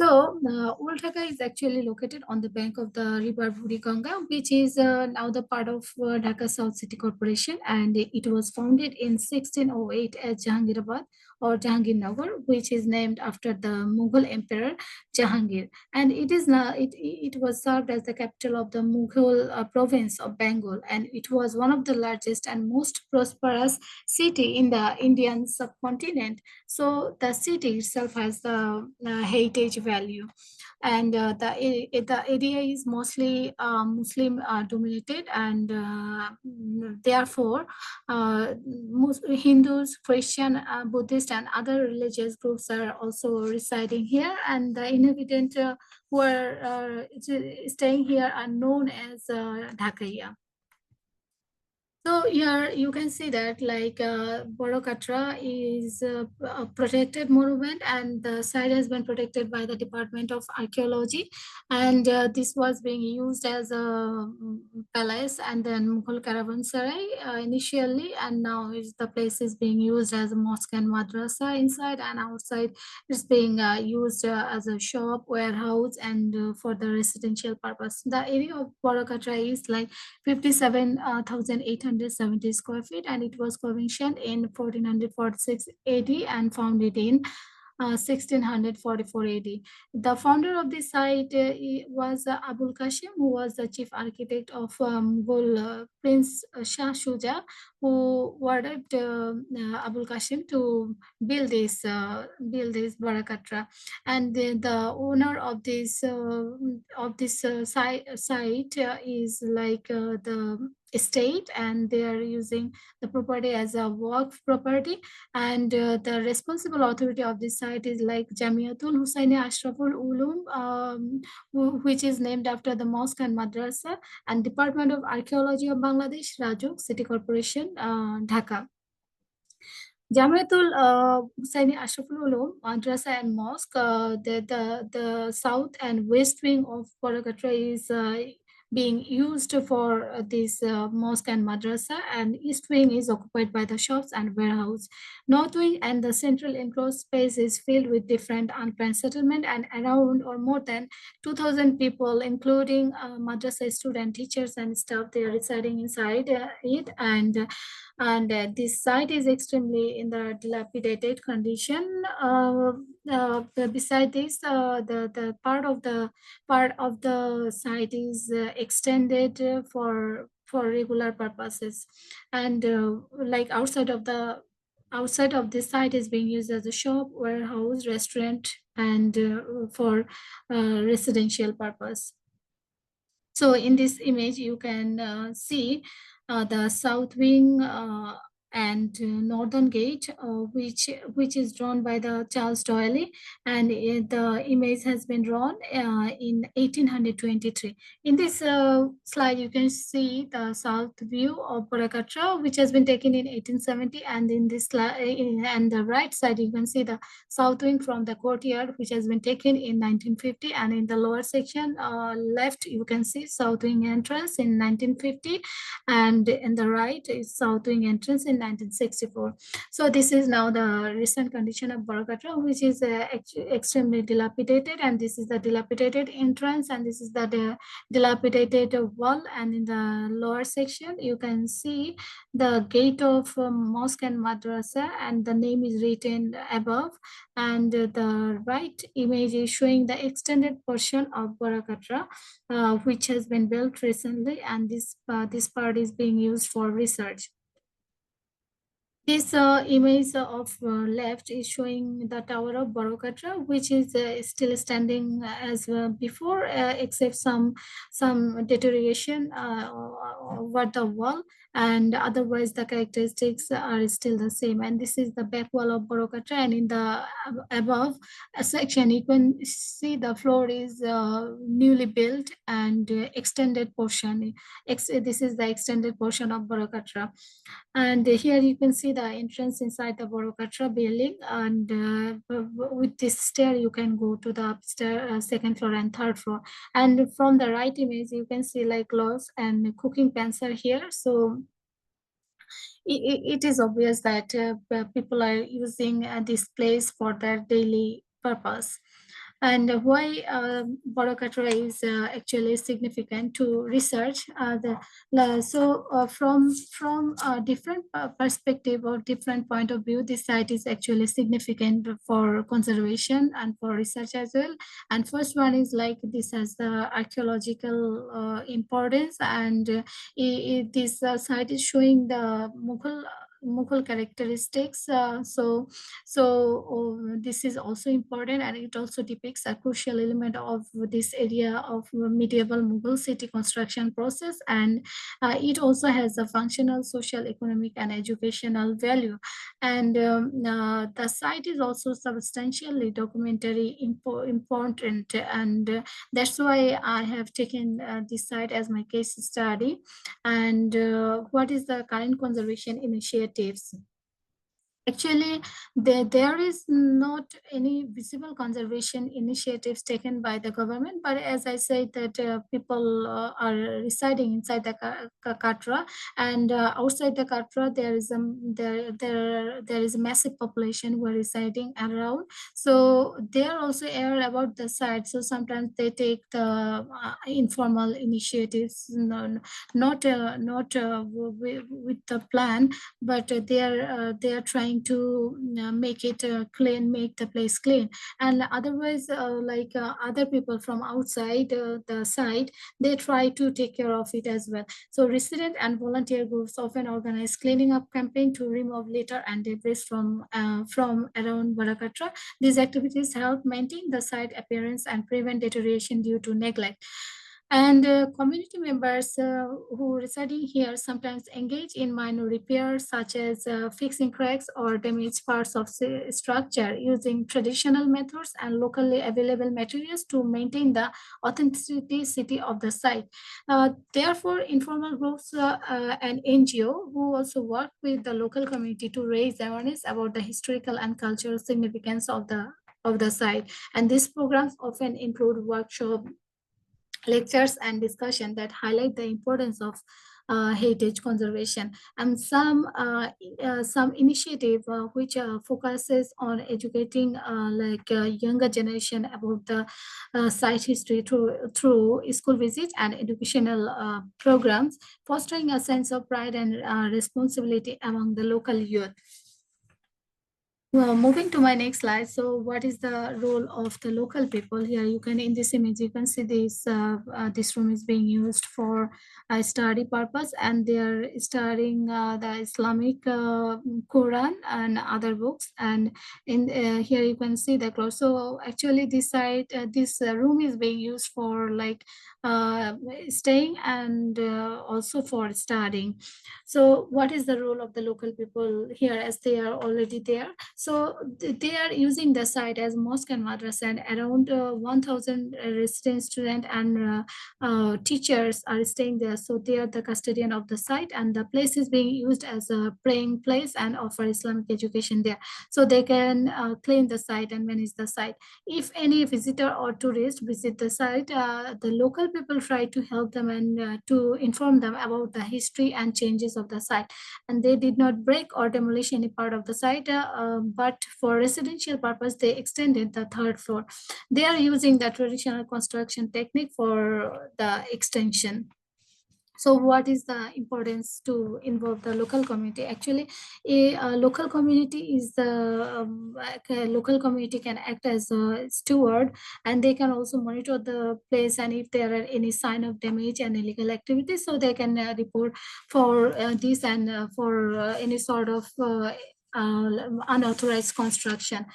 So, Old Dhaka is actually located on the bank of the river Buriganga, which is now the part of Dhaka South City Corporation, and it was founded in 1608 as Jahangirabad or Jahangirnagar, which is named after the Mughal Emperor Jahangir, and it is now it was served as the capital of the Mughal province of Bengal, and it was one of the largest and most prosperous city in the Indian subcontinent. So the city itself has the heritage value, and the area is mostly Muslim dominated, and therefore Hindus, Christian, Buddhist, and other religious groups are also residing here, and the inhabitants who are staying here are known as Dhakaiya. So here you can see that like Borokatra is a protected monument, and the site has been protected by the Department of Archaeology, and this was being used as a palace and then Mughal caravanserai initially, and now the place is being used as a mosque and madrasa inside, and outside it's being used as a shop, warehouse, and for the residential purpose. The area of Borokatra is like 57,870 square feet, and it was commissioned in 1446 AD and founded in 1644 AD. The founder of the site was Abul Qasim, who was the chief architect of Mughal Prince Shah Shuja, who ordered Abul Qasim to build this Barakatra, and the owner of this site is like the estate, and they are using the property as a work property, and the responsible authority of this site is like Jamiatul Husaini Ashraful Ulum, which is named after the mosque and madrasa, and Department of Archaeology of Bangladesh, Rajuk City Corporation, Dhaka. Jamiatul Husaini Ashraful Ulum Madrasa and Mosque, the south and west wing of Borokatra is being used for this mosque and madrasa, and east wing is occupied by the shops and warehouse. North wing and the central enclosed space is filled with different unplanned settlement, and around or more than 2,000 people, including madrasa student, teachers, and staff, they are residing inside it, and this site is extremely in the dilapidated condition. Beside this, the part of the site is extended for regular purposes, and like outside of this site is being used as a shop, warehouse, restaurant, and for residential purpose. So in this image, you can see the south wing and northern gate, which is drawn by the Charles Doyle, and the image has been drawn in 1823. In this slide, you can see the south view of Borokatra, which has been taken in 1870, and in this slide, and the right side, you can see the south wing from the courtyard, which has been taken in 1950, and in the lower section left, you can see south wing entrance in 1950, and in the right is south wing entrance in 1964. So this is now the recent condition of Borokatra, which is extremely dilapidated, and this is the dilapidated entrance, and this is the dilapidated wall, and in the lower section you can see the gate of mosque and madrasa, and the name is written above, and the right image is showing the extended portion of Borokatra, which has been built recently, and this part is being used for research. This image of left is showing the tower of Borokatra, which is still standing as before, except some deterioration over the wall, and otherwise the characteristics are still the same. And this is the back wall of Borokatra, and in the above section you can see the floor is newly built and extended portion. This is the extended portion of Borokatra. And here you can see the entrance inside the Borokatra building, and with this stair you can go to the upstairs, second floor and third floor. And from the right image you can see like clothes and cooking pans are here. So it is obvious that people are using this place for their daily purpose. And why Borokatra is actually significant to research. From a different perspective or different point of view, this site is actually significant for conservation and for research as well. And first one is like this has the archaeological importance, and this site is showing the Mughal characteristics. This is also important, and it also depicts a crucial element of this area of medieval Mughal city construction process, and it also has a functional, social, economic, and educational value. And the site is also substantially documentary important, and that's why I have taken this site as my case study. And what is the current conservation initiatives? Actually, there is not any visible conservation initiatives taken by the government, but as I said that people are residing inside the Katra, and outside the Katra there is a massive population who are residing around. So they are also aware about the site. So sometimes they take the informal initiatives, not with the plan, but they are trying to make it clean, make the place clean. And otherwise, other people from outside the site, they try to take care of it as well. So resident and volunteer groups often organize cleaning up campaign to remove litter and debris from around Barakatra. These activities help maintain the site appearance and prevent deterioration due to neglect. And community members who residing here sometimes engage in minor repairs, such as fixing cracks or damaged parts of structure using traditional methods and locally available materials to maintain the authenticity of the site. Therefore, informal groups and NGO who also work with the local community to raise awareness about the historical and cultural significance of the site. And these programs often include workshops, lectures, and discussion that highlight the importance of heritage conservation. And some initiative which focuses on educating younger generation about the site history through school visits and educational programs, fostering a sense of pride and responsibility among the local youth. Well, moving to my next slide. So what is the role of the local people here? You can, in this image, you can see this room is being used for a study purpose, and they are studying the Islamic Quran and other books. And in here you can see the clothes. So actually this site, this room is being used for like staying and also for studying. So what is the role of the local people here, as they are already there? So they are using the site as mosque and madrasa, and around 1,000 resident students and teachers are staying there. So they are the custodian of the site, and the place is being used as a praying place and offer Islamic education there. So they can clean the site and manage the site. If any visitor or tourist visit the site, the local people try to help them and to inform them about the history and changes of the site. And they did not break or demolish any part of the site, but for residential purpose, they extended the third floor. They are using the traditional construction technique for the extension. So what is the importance to involve the local community? Actually, a local community is the local community can act as a steward, and they can also monitor the place, and if there are any sign of damage and illegal activities, so they can report for this and for any sort of unauthorized construction.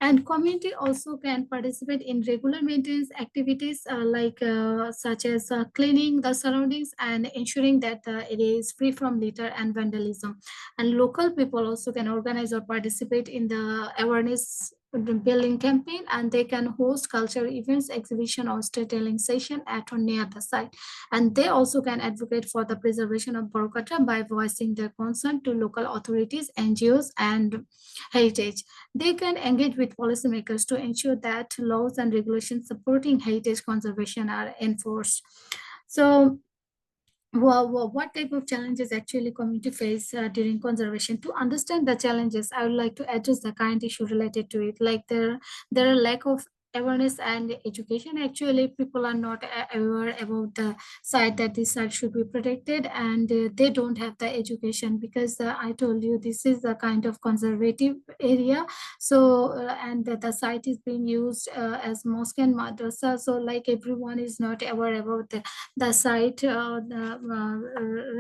And community also can participate in regular maintenance activities such as cleaning the surroundings and ensuring that it is free from litter and vandalism. And local people also can organize or participate in the awareness building campaign, and they can host cultural events, exhibition, or storytelling session at or near the site. And they also can advocate for the preservation of Borokatra by voicing their concern to local authorities, NGOs, and heritage. They can engage with policymakers to ensure that laws and regulations supporting heritage conservation are enforced. So what type of challenges actually community face during conservation? To understand the challenges, I would like to address the current issue related to it. Like there are lack of awareness and education. Actually, people are not aware about the site, that this site should be protected, and they don't have the education, because I told you this is a kind of conservative area. So and the site is being used as mosque and madrasa, so like everyone is not aware about the site,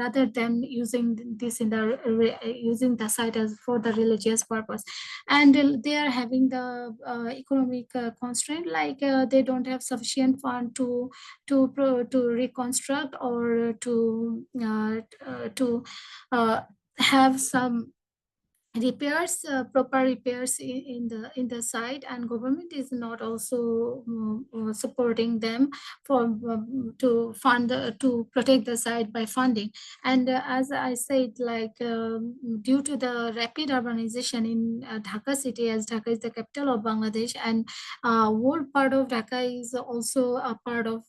rather than using this in the using the site as for the religious purpose. And they are having the economic constraint, like they don't have sufficient fund to reconstruct, or to have some repairs, proper repairs in the site, and government is not also supporting them for to fund to protect the site by funding. And as I said, like due to the rapid urbanization in Dhaka city, as Dhaka is the capital of Bangladesh, and whole part of Dhaka is also a part of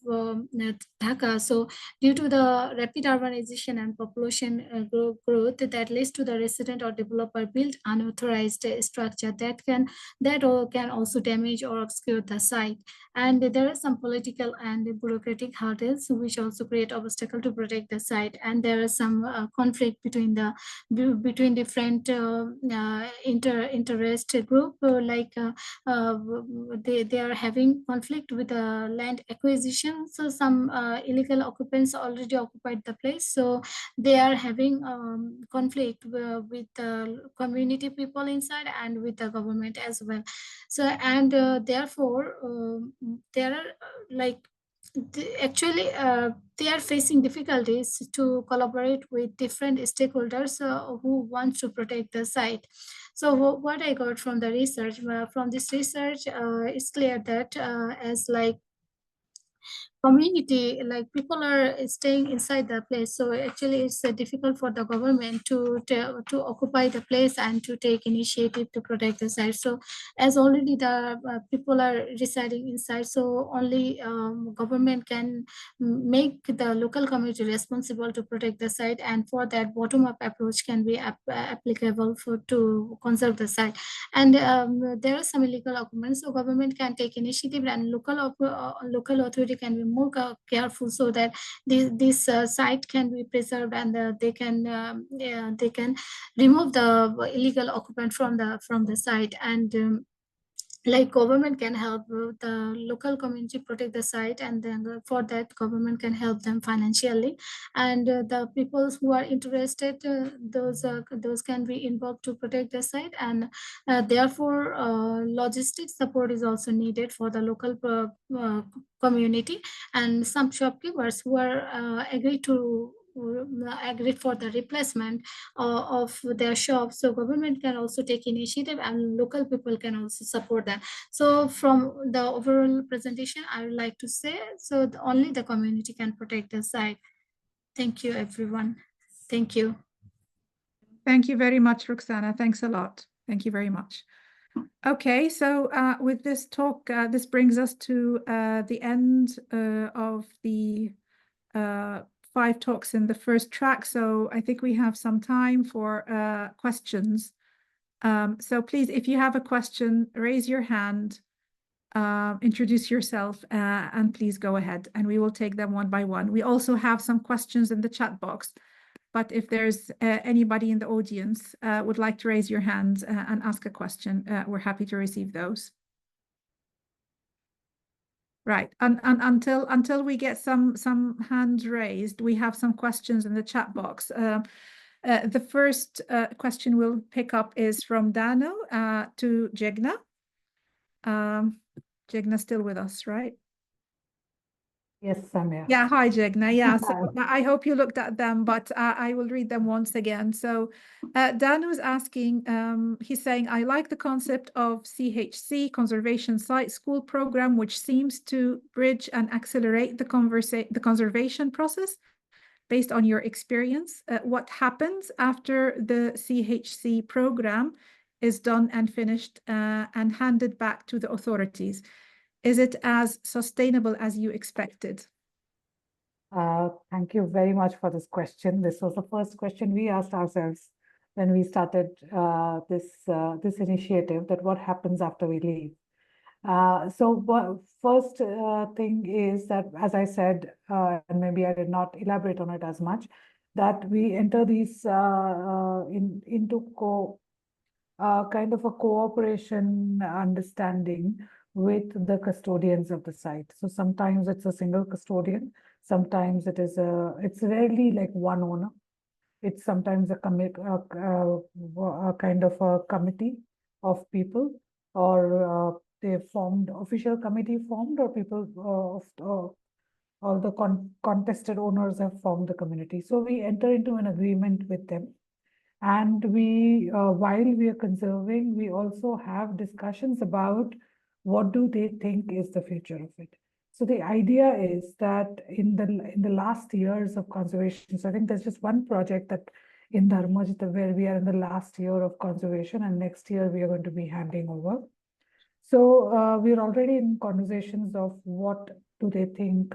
Dhaka. So due to the rapid urbanization and population growth, that leads to the resident or developer build unauthorized structure that can also damage or obscure the site. And there are some political and bureaucratic hurdles which also create obstacle to protect the site. And there are some conflict between different interest group, they are having conflict with the land acquisition. So some illegal occupants already occupied the place, so they are having conflict with the community people inside and with the government as well. So and therefore there are actually they are facing difficulties to collaborate with different stakeholders who want to protect the site. So what I got from the research, from this research, it's clear that as like community, like people are staying inside the place, so actually it's difficult for the government to occupy the place and to take initiative to protect the site. So as already the people are residing inside, so only government can make the local community responsible to protect the site, and for that bottom-up approach can be applicable to conserve the site. And there are some illegal occupants, so government can take initiative, and local authority can be more careful, so that this site can be preserved, and they can remove the illegal occupant from the site. And like government can help the local community protect the site, and then for that government can help them financially. And the people who are interested, those can be involved to protect the site. And therefore logistics support is also needed for the local community. And some shopkeepers who are agreed for the replacement of their shops, so government can also take initiative, and local people can also support that. So from the overall presentation, I would like to say, so only the community can protect the site. Thank you, everyone. Thank you. Thank you very much, Roaksana. Thanks a lot. Thank you very much. Okay, so with this talk, this brings us to the end of the 5 talks in the first track. So I think we have some time for questions. So please, if you have a question, raise your hand, introduce yourself, and please go ahead, and we will take them one by one. We also have some questions in the chat box, but if there's anybody in the audience would like to raise your hand and ask a question, we're happy to receive those. Right, and until we get some hands raised, we have some questions in the chat box. The first question we'll pick up is from Dano to Jigna. Jigna still with us, right? Yes, Samia. Yeah, hi, Jigna. Yeah, so I hope you looked at them, but I will read them once again. So Dan was asking, he's saying, I like the concept of CHC, Conservation Site School Program, which seems to bridge and accelerate the conservation process. Based on your experience, what happens after the CHC program is done and finished and handed back to the authorities? Is it as sustainable as you expected? Thank you very much for this question. This was the first question we asked ourselves when we started this initiative, that what happens after we leave. First thing is that, as I said, and maybe I did not elaborate on it as much, that we enter these into kind of a cooperation understanding with the custodians of the site. So sometimes it's a single custodian, sometimes it's rarely like one owner. It's sometimes a kind of a committee of people, or they formed official committee formed, or people all the contested owners have formed the community. So we enter into an agreement with them. And while we are conserving, we also have discussions about what do they think is the future of it. So the idea is that in the last years of conservation, so I think there's just one project that in Dharmajita where we are in the last year of conservation, and next year we are going to be handing over. So we're already in conversations of what do they think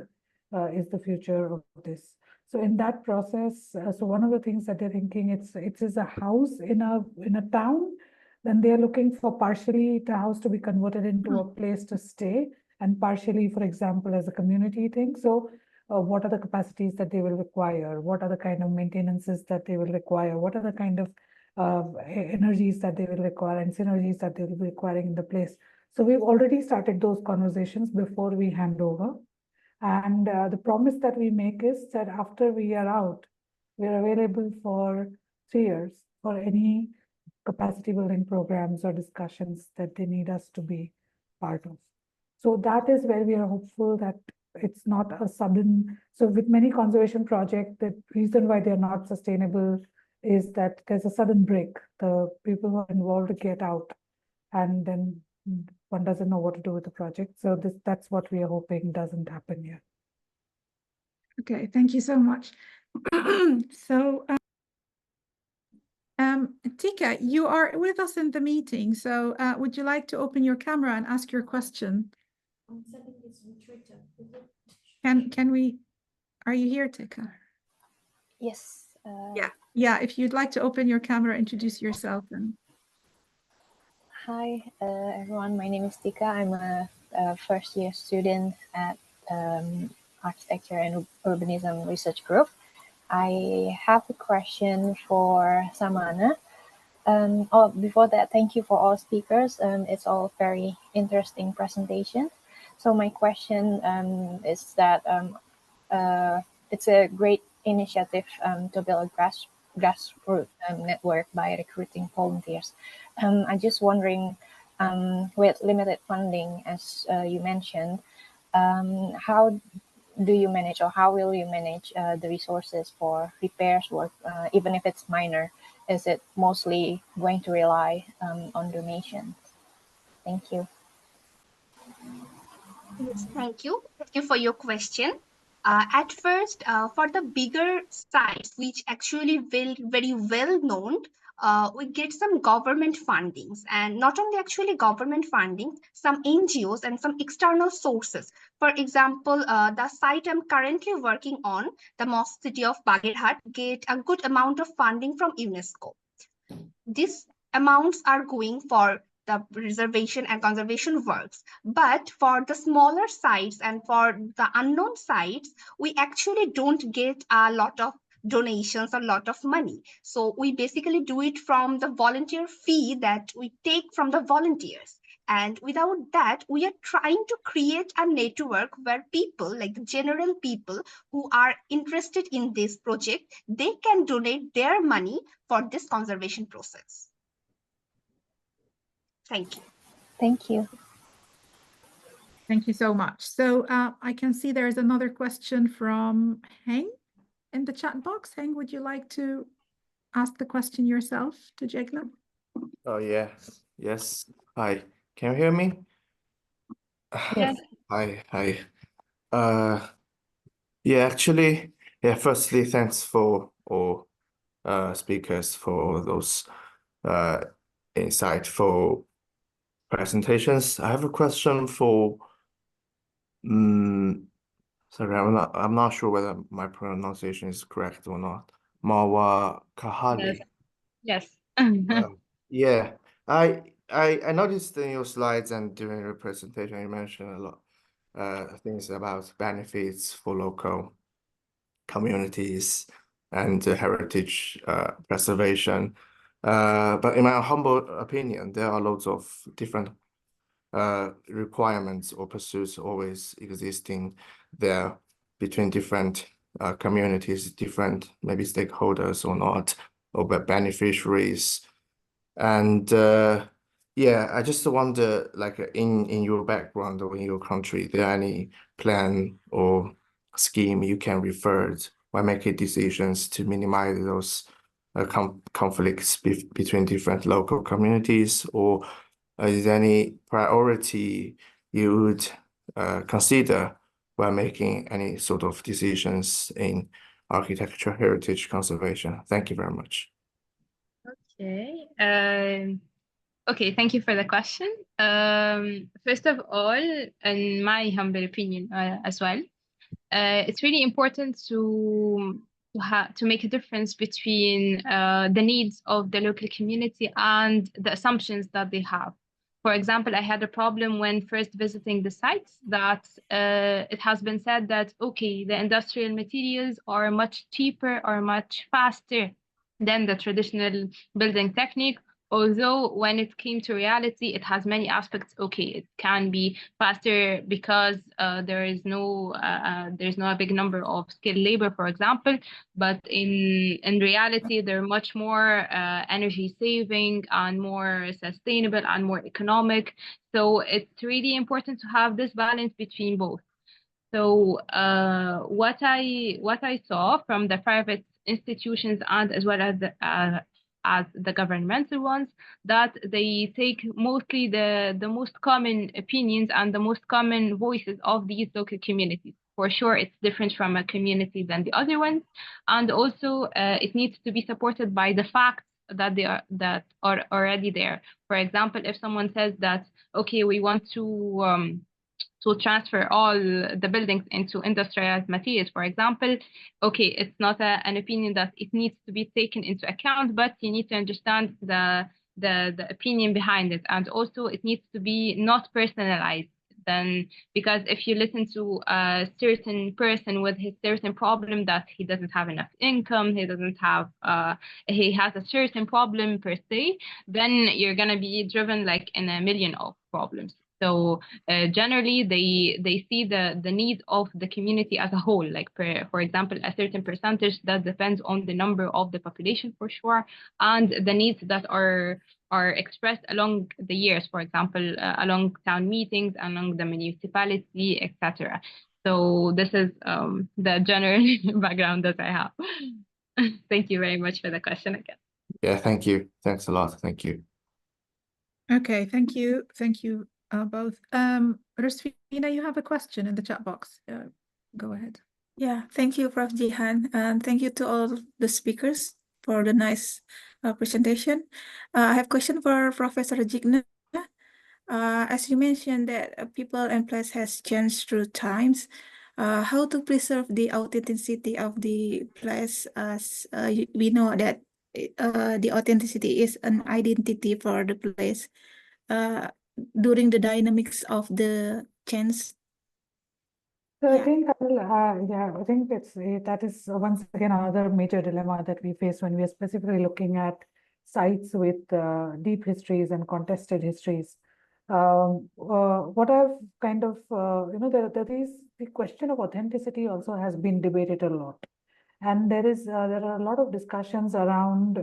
is the future of this. So in that process, so one of the things that they're thinking, it is a house in a town, then they're looking for partially the house to be converted into a place to stay, and partially, for example, as a community thing. So what are the capacities that they will require? What are the kind of maintenances that they will require? What are the kind of energies that they will require and synergies that they will be requiring in the place? So we've already started those conversations before we hand over. And the promise that we make is that after we are out, we're available for 3 years for any capacity building programs or discussions that they need us to be part of. So that is where we are hopeful that it's not a sudden. So with many conservation projects, the reason why they're not sustainable is that there's a sudden break. The people who are involved get out, and then one doesn't know what to do with the project. So that's what we are hoping doesn't happen here. Okay, thank you so much. So, Tika, you are with us in the meeting. So would you like to open your camera and ask your question? Can we, are you here, Tika? Yes. Yeah, if you'd like to open your camera, introduce yourself. And Hi, everyone. My name is Tika. I'm a first-year student at Architecture and Urbanism Research Group. I have a question for Samana. Before that, thank you for all speakers. It's all very interesting presentation. So my question is that it's a great initiative to build a grassroots network by recruiting volunteers. I'm just wondering, with limited funding, as you mentioned, how do you manage, or how will you manage the resources for repairs work, even if it's minor? Is it mostly going to rely on donations? Thank you. Yes, thank you. Thank you for your question. At first, for the bigger sites, which actually very well known, we get some government fundings, and not only actually government funding, some NGOs and some external sources. For example, the site I'm currently working on, the Mosque City of Bagherhat, get a good amount of funding from UNESCO. These amounts are going for the preservation and conservation works. But for the smaller sites and for the unknown sites, we actually don't get a lot of donations, a lot of money. So we basically do it from the volunteer fee that we take from the volunteers. And without that, we are trying to create a network where people, like the general people who are interested in this project, they can donate their money for this conservation process. Thank you. Thank you. thank you so much. So I can see there's another question from Heng in the chat box. Heng, would you like to ask the question yourself to Jigna? Oh, yeah. Yes. Hi. Can you hear me? Yes. Hi. Yeah, actually, firstly, thanks for all speakers for those insightful presentations. I have a question for sorry, I'm not sure whether my pronunciation is correct or not. Marwa Kahali. Yes. Yeah, I noticed in your slides and during your presentation, you mentioned a lot things about benefits for local communities and heritage preservation. But in my humble opinion, there are lots of different requirements or pursuits always existing there between different communities, different maybe stakeholders or not, or beneficiaries. And yeah, I just wonder, like in your background or in your country, there any plan or scheme you can refer to when making decisions to minimize those conflicts between different local communities, or is there any priority you would consider when making any sort of decisions in architecture heritage conservation? Thank you very much. Okay. Okay, thank you for the question. First of all, in my humble opinion as well, it's really important to make a difference between the needs of the local community and the assumptions that they have. For example, I had a problem when first visiting the sites that it has been said that, okay, the industrial materials are much cheaper or much faster than the traditional building technique. Although when it came to reality, it has many aspects. Okay, it can be faster because there's no a big number of skilled labor, for example. But in reality, they're much more energy saving and more sustainable and more economic. So it's really important to have this balance between both. So what I saw from the private institutions and as well as the governmental ones, that they take mostly the most common opinions and the most common voices of these local communities. For sure, it's different from a community than the other ones, and also it needs to be supported by the facts that are already there. For example, if someone says that, okay, we want to transfer all the buildings into industrialized materials, for example, okay, it's not an opinion that it needs to be taken into account, but you need to understand the opinion behind it. And also it needs to be not personalized then, because if you listen to a certain person with his certain problem that he doesn't have enough income, he has a certain problem per se, then you're going to be driven like in a million of problems. So generally, they see the needs of the community as a whole. Like for example, a certain percentage that depends on the number of the population for sure, and the needs that are expressed along the years. For example, along town meetings, along the municipality, etc. So this is the general background that I have. Thank you very much for the question again. Yeah, thank you. Thanks a lot. Thank you. Okay, thank you. Thank you both. Rosfina, you have a question in the chat box. Go ahead. Yeah, thank you, Prof. Jihan, and thank you to all the speakers for the nice presentation. I have a question for Professor Jigna. As you mentioned that people and place has changed through times, how to preserve the authenticity of the place, as we know that the authenticity is an identity for the place during the dynamics of the change. So Yeah. I think I think that is once again another major dilemma that we face when we are specifically looking at sites with deep histories and contested histories. What I've kind of the question of authenticity also has been debated a lot, and there are a lot of discussions around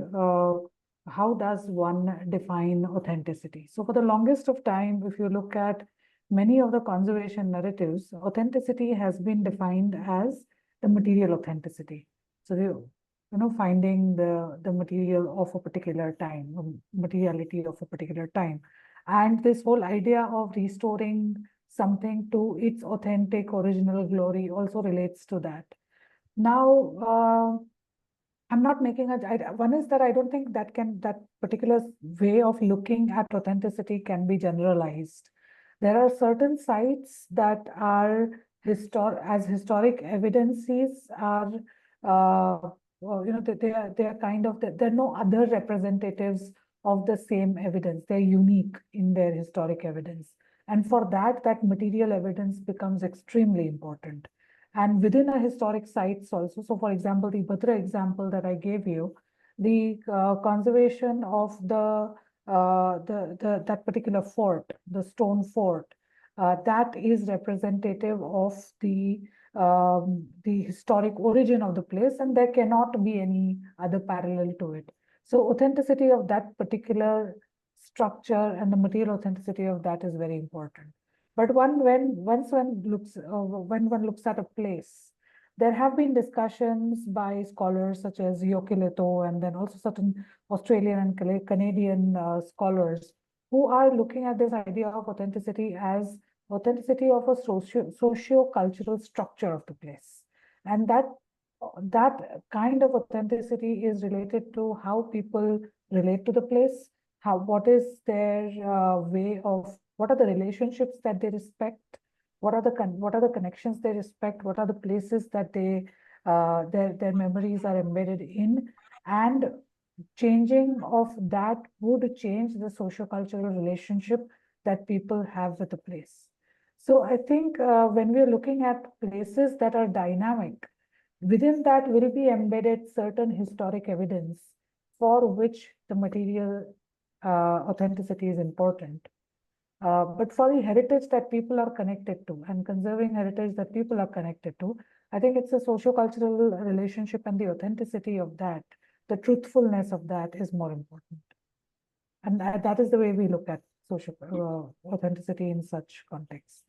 how does one define authenticity. So for the longest of time, if you look at many of the conservation narratives, authenticity has been defined as the material authenticity. So finding the material of a particular time, materiality of a particular time. And this whole idea of restoring something to its authentic original glory also relates to that. Now, I'm not making one is that I don't think that particular way of looking at authenticity can be generalized. There are certain sites that are historic evidences are, they are kind of, there are no other representatives of the same evidence. They're unique in their historic evidence. And for that, that material evidence becomes extremely important. And within a historic sites also, so for example, the Bhadra example that I gave you, the conservation of that particular fort, the stone fort, that is representative of the historic origin of the place, and there cannot be any other parallel to it. So authenticity of that particular structure and the material authenticity of that is very important. But when one looks at a place, there have been discussions by scholars such as Yokileto and then also certain Australian and Canadian scholars who are looking at this idea of authenticity as authenticity of a socio-cultural structure of the place. And that kind of authenticity is related to how people relate to the place, what is their way of, what are the relationships that they respect, what are the connections they respect, what are the places that they their memories are embedded in, and changing of that would change the socio-cultural relationship that people have with the place. So I think when we're looking at places that are dynamic, within that will be embedded certain historic evidence for which the material authenticity is important. But for the heritage that people are connected to and conserving heritage that people are connected to, I think it's a socio-cultural relationship, and the authenticity of that, the truthfulness of that is more important. And that is the way we look at social authenticity in such contexts.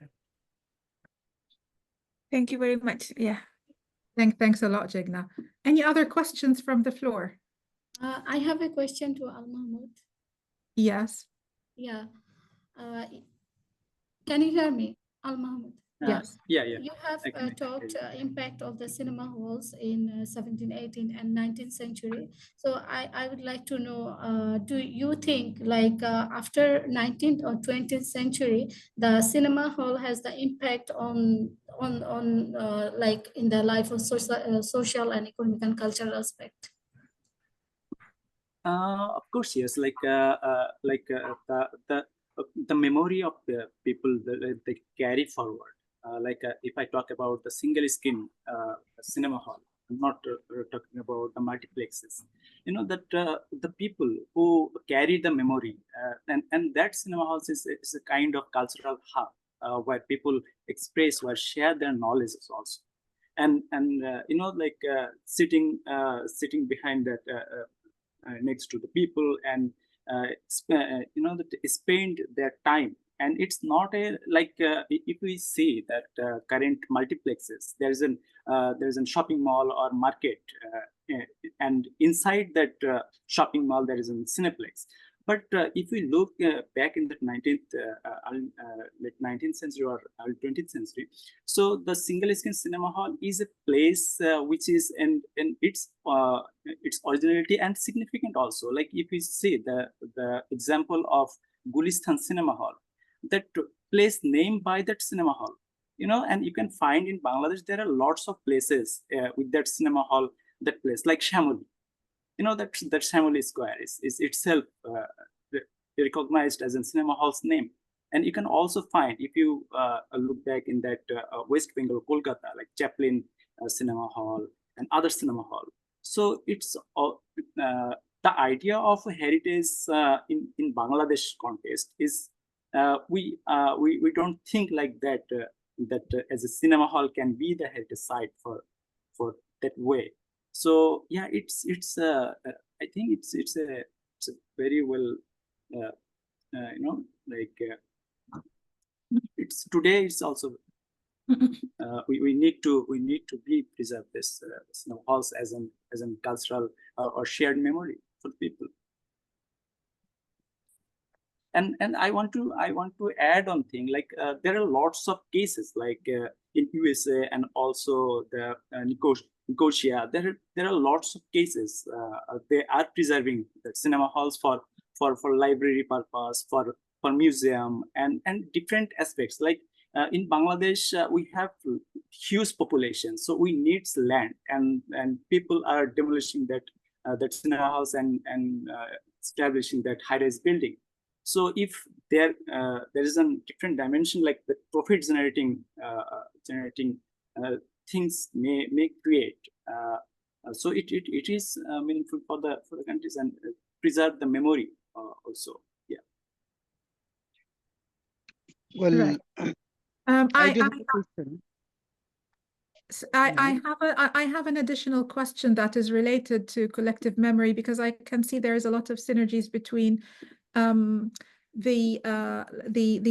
Thank you very much. Yeah. Thanks a lot, Jigna. Any other questions from the floor? I have a question to Al Mahmoud. Yes. Yeah. Can you hear me, Al Mahmoud? Yes. Yeah. You have talked impact of the cinema halls in 17th, 18th, and 19th century. So I would like to know, do you think like after 19th or 20th century, the cinema hall has the impact on like in the life of social and economic and cultural aspect? Of course, yes. The memory of the people that they carry forward. If I talk about the single screen cinema hall, I'm not talking about the multiplexes. You know that the people who carry the memory and that cinema halls is a kind of cultural hub where people express or share their knowledge also. And you know, sitting behind that next to the people and you know, that spend their time. And it's not a if we see that current multiplexes, there's a shopping mall or market, and inside that shopping mall there is a cineplex. But if we look back in the late 19th century or early 20th century, so the single screen cinema hall is a place which is in its originality and significant also. Like if we see the example of Gulistan Cinema Hall, that place named by that cinema hall, you know, and you can find in Bangladesh there are lots of places with that cinema hall, that place like Shamoli. You know, that Shamoli Square is itself recognized as a cinema hall's name. And you can also find, if you look back in that West Bengal, Kolkata, like Chaplin Cinema Hall and other cinema hall. So it's the idea of heritage in Bangladesh context is we don't think like that as a cinema hall can be the heritage site for that way. So yeah, it's I think it's a very well you know, it's today it's also we need to be preserve this cinema halls as an cultural or shared memory for people. And I want to add on thing, like there are lots of cases like in USA and also the Nicosia. There are lots of cases they are preserving the cinema halls for library purpose, for museum and different aspects. Like in Bangladesh, we have huge population, so we need land, and people are demolishing that cinema halls and establishing that high-rise building. So if there is a different dimension, like the profit generating things may create. So it is meaningful for the countries and preserve the memory also. Yeah. Well, Right. I do have a question. I have an additional question that is related to collective memory, because I can see there is a lot of synergies between the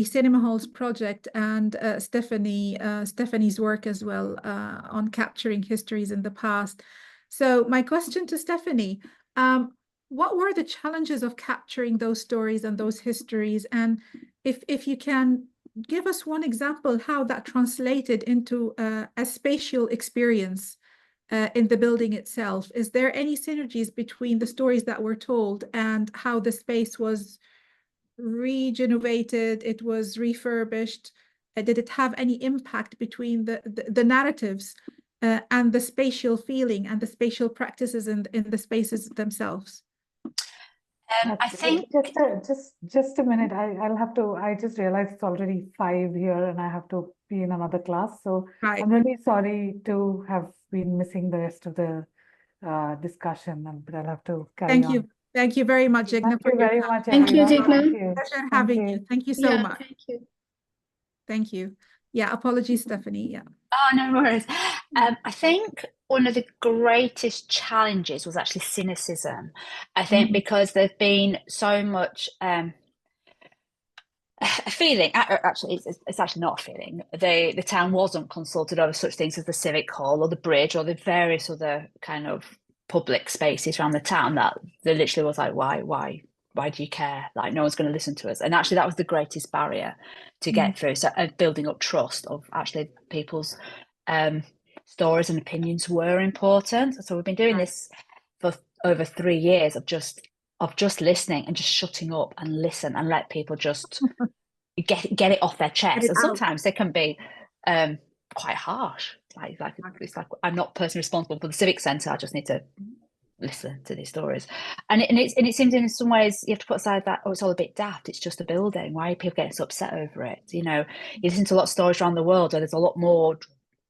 Cinema Halls project and Stephanie's work as well on capturing histories in the past. So my question to Stephanie, what were the challenges of capturing those stories and those histories? And if you can give us one example how that translated into a spatial experience in the building itself. Is there any synergies between the stories that were told and how the space was regenerated, it was refurbished? Did it have any impact between the narratives and the spatial feeling and the spatial practices in the spaces themselves? I think just a minute. I'll have to. I just realized it's already 5 here, and I have to be in another class. So I'm really sorry to have been missing the rest of the discussion, but I'll have to carry on. Thank you very much, Jigna. Thank you very much. Thank you, everyone. Jigna. Pleasure having you. Thank you so much. Thank you. Thank you. Yeah, apologies, Stephanie. Yeah. Oh, no worries. I think one of the greatest challenges was actually cynicism. I think because there's been so much a feeling, actually, it's actually not a feeling. The town wasn't consulted over such things as the Civic Hall or the bridge or the various other kind of public spaces around the town, that there literally was like, why do you care? Like, no one's going to listen to us. And actually that was the greatest barrier to get through. So building up trust of actually people's stories and opinions were important. So we've been doing this for over 3 years of just listening and just shutting up and listen and let people just get it off their chest. And sometimes they can be quite harsh. Like it's like, I'm not personally responsible for the civic centre. I just need to listen to these stories. And it seems in some ways you have to put aside that, oh, it's all a bit daft, it's just a building, why are people getting so upset over it? You know, you listen to a lot of stories around the world where there's a lot more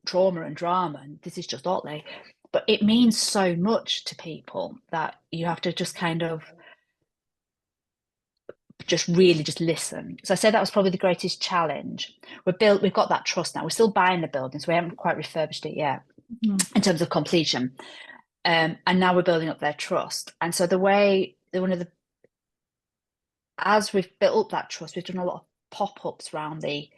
trauma and drama, and this is just Otley. But it means so much to people that you have to just kind of really listen. So I say that was probably the greatest challenge. We've got that trust now. We're still buying the building, so we haven't quite refurbished it yet in terms of completion. And now we're building up their trust. And so as we've built up that trust, we've done a lot of pop-ups around the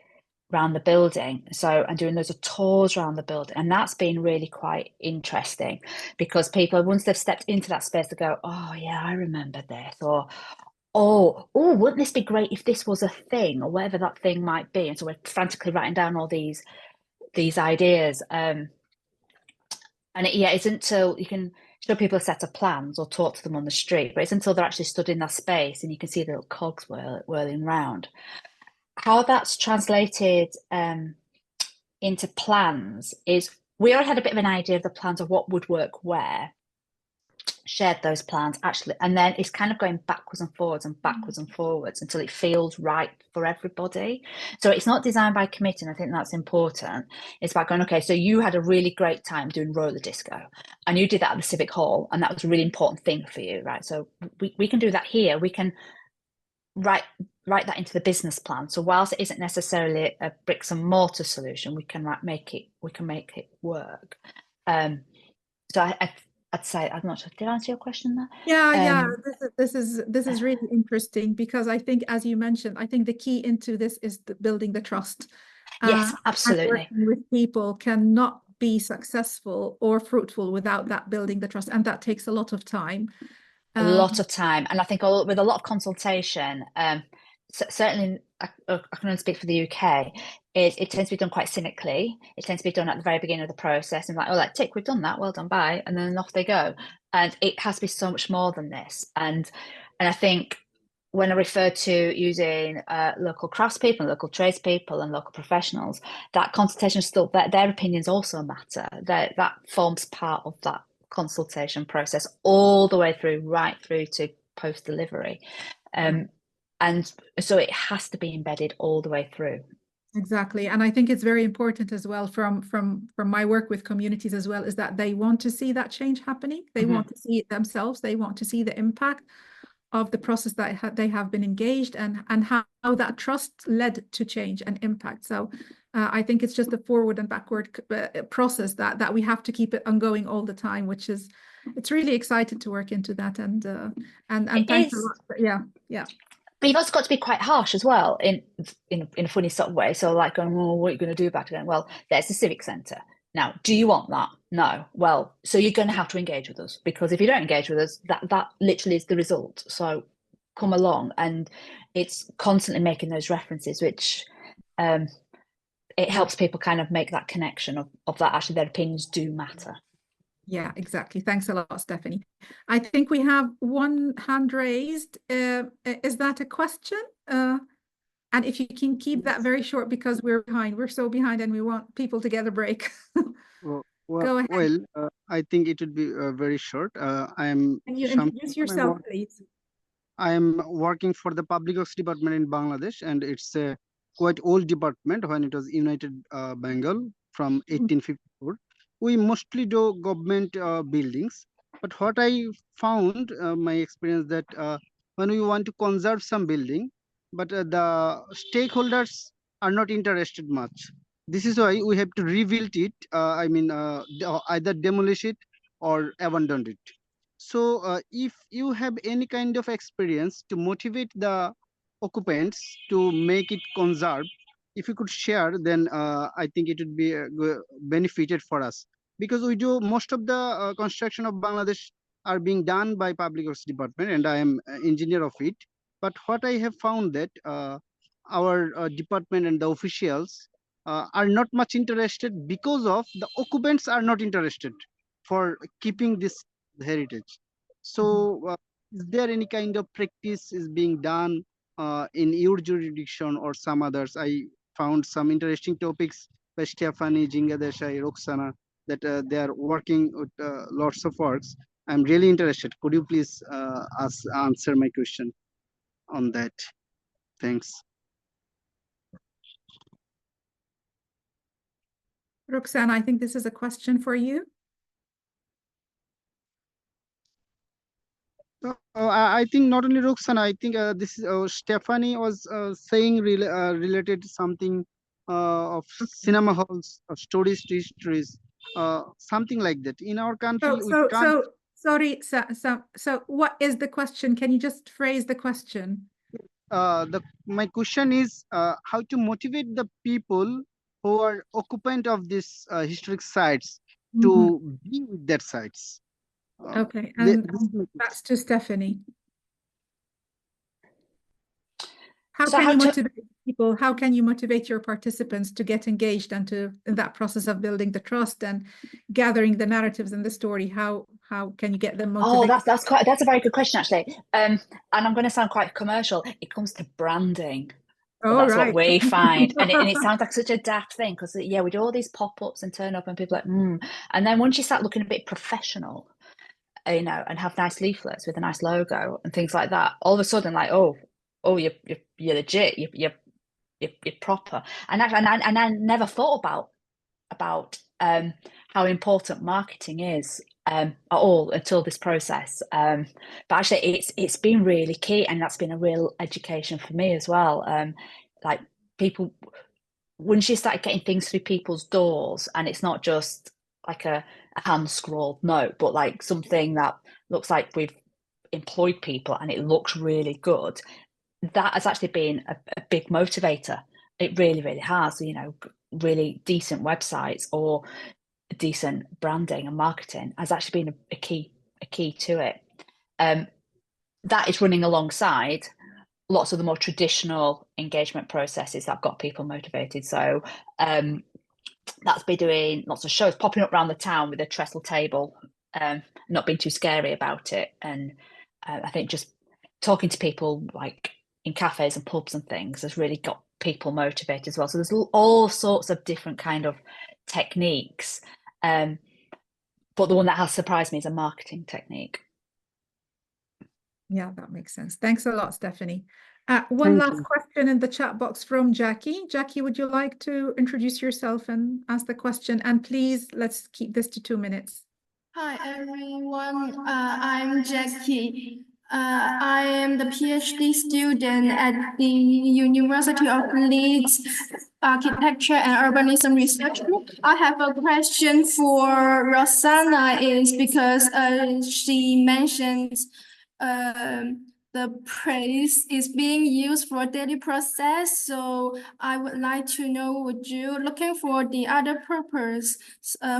building. So, and doing loads of tours around the building. And that's been really quite interesting, because people, once they've stepped into that space, they go, oh yeah, I remember this, or oh, wouldn't this be great if this was a thing, or whatever that thing might be. And so we're frantically writing down all these ideas. And it's until you can show people a set of plans or talk to them on the street, but it's until they're actually stood in that space and you can see the little cogs whirling round. How that's translated into plans is we already had a bit of an idea of the plans of what would work where, shared those plans actually, and then it's kind of going backwards and forwards until it feels right for everybody. So it's not designed by committee, and I think that's important. It's about going, okay, so you had a really great time doing roller disco and you did that at the Civic Hall, and that was a really important thing for you, right? So we can do that here. We can write that into the business plan. So whilst it isn't necessarily a bricks and mortar solution, we can make it work. So I'd say, I'm not sure, did I answer your question there? Yeah. This is really interesting, because I think, as you mentioned, I think the key into this is building the trust. Yes, absolutely. Working with people cannot be successful or fruitful without that building the trust, and that takes a lot of time. A lot of time, and I think with a lot of consultation, certainly I can only speak for the UK, it tends to be done quite cynically. It tends to be done at the very beginning of the process, and like, oh, tick, we've done that, well done, bye, and then off they go. And it has to be so much more than this. And I think when I refer to using local craftspeople, local tradespeople, and local professionals, that consultation is still, their opinions also matter. That forms part of that consultation process all the way through, right through to post delivery. And so it has to be embedded all the way through. Exactly. And I think it's very important as well from my work with communities as well, is that they want to see that change happening. They want to see it themselves. They want to see the impact of the process that they have been engaged and how that trust led to change and impact. So I think it's just a forward and backward process that we have to keep it ongoing all the time, which is, it's really exciting to work into that. And thanks a lot. Yeah. But you've also got to be quite harsh as well in a funny sort of way. So like going, well, what are you going to do about it? Going, well, there's the civic centre. Now, do you want that? No. Well, so you're going to have to engage with us, because if you don't engage with us, that literally is the result. So come along. And it's constantly making those references, which it helps people kind of make that connection of that actually their opinions do matter. Yeah, exactly. Thanks a lot, Stephanie. I think we have one hand raised. Is that a question? And if you can keep that very short, because we're behind. We're so behind and we want people to get a break. Go ahead. Well, I think it would be very short. I am. Can you introduce yourself, please? I am working for the Public Works Department in Bangladesh, and it's a quite old department when it was United Bengal from 1854. We mostly do government buildings, but what I found, my experience, that when we want to conserve some building, but the stakeholders are not interested much. This is why we have to rebuild it. Either demolish it or abandon it. So if you have any kind of experience to motivate the occupants to make it conserve, if you could share, then I think it would be benefited for us, because we do most of the construction of Bangladesh are being done by Public Works Department, and I am an engineer of it. But what I have found that our department and the officials are not much interested, because of the occupants are not interested for keeping this heritage. So is there any kind of practice is being done in your jurisdiction or some others? I found some interesting topics by Stephanie, Jigna, Desai, Roaksana, that they are working with lots of works. I'm really interested. Could you please answer my question on that? Thanks. Roxanne, I think this is a question for you. I think not only Roaksana, I think this is Stephanie was saying related to something of cinema halls, of stories to histories, something like that. In our country, we can't. Sorry, so what is the question? Can you just phrase the question? My question is how to motivate the people who are occupant of these historic sites to be with their sites. Okay, and that's to Stephanie. How can you motivate people? How can you motivate your participants to get engaged and in that process of building the trust and gathering the narratives and the story? How can you get them motivated? Oh, that's a very good question, actually. And I'm going to sound quite commercial. It comes to branding. That's what we find. And it sounds like such a daft thing, because we do all these pop-ups and turn up and people are like, And then once you start looking a bit professional, and have nice leaflets with a nice logo and things like that, all of a sudden, like, oh, you're legit, you're proper. And I never thought about how important marketing is at all until this process. But actually, it's been really key, and that's been a real education for me as well. Like people, once you start getting things through people's doors, and it's not just like a hand scrawled note, but like something that looks like we've employed people and it looks really good, that has actually been a big motivator. It really, really has. Really decent websites or decent branding and marketing has actually been a key to it. That is running alongside lots of the more traditional engagement processes that got people motivated. So that's been doing lots of shows, popping up around the town with a trestle table, not being too scary about it. And I think just talking to people like in cafes and pubs and things has really got people motivated as well. So there's all sorts of different kind of techniques. But the one that has surprised me is a marketing technique. Yeah, that makes sense. Thanks a lot, Stephanie. One Thank last you. question in the chat box from Jackie. Jackie, would you like to introduce yourself and ask the question? And please, let's keep this to 2 minutes. Hi everyone, I'm Jackie. I am the PhD student at the University of Leeds Architecture and Urbanism Research Group. I have a question for Roaksana is because she mentioned the praise is being used for daily process. So I would like to know, would you looking for the other purpose,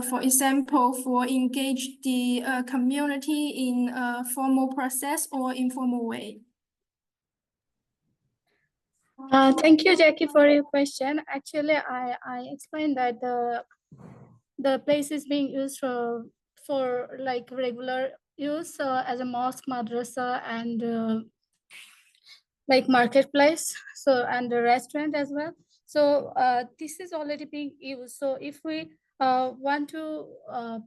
for example, for engage the community in a formal process or informal way? Thank you, Jackie, for your question. Actually, I explained that the place is being used for like regular use as a mosque, madrasa, and like marketplace, so and the restaurant as well. So this is already being used. So if we want to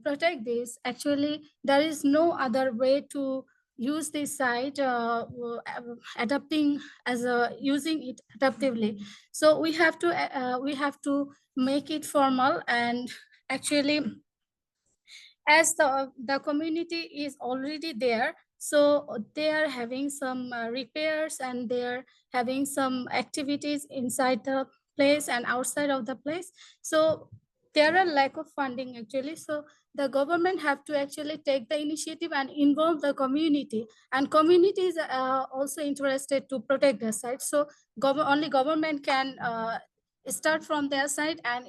protect this, actually there is no other way to use this site, adapting as a using it adaptively. So we have to make it formal, and actually as the community is already there, so they are having some repairs, and they're having some activities inside the place and outside of the place. So there are lack of funding actually. So the government have to actually take the initiative and involve the community, and communities are also interested to protect the site. So only government can start from their side and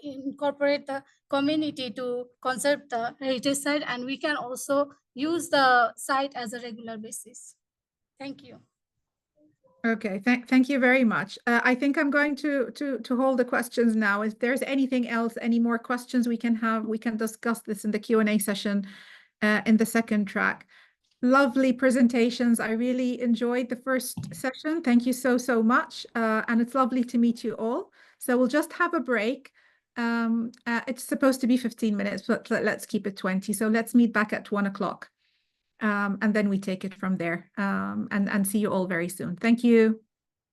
incorporate the community to conserve the heritage site, and we can also use the site as a regular basis. Thank you. Okay, thank you very much. I think I'm going to hold the questions now. If there's anything else, any more questions we can have, we can discuss this in the Q&A session in the second track. Lovely presentations. I really enjoyed the first session. Thank you so much. And it's lovely to meet you all. So we'll just have a break. It's supposed to be 15 minutes, but let's keep it 20. So let's meet back at 1 o'clock. And then we take it from there, and see you all very soon. Thank you.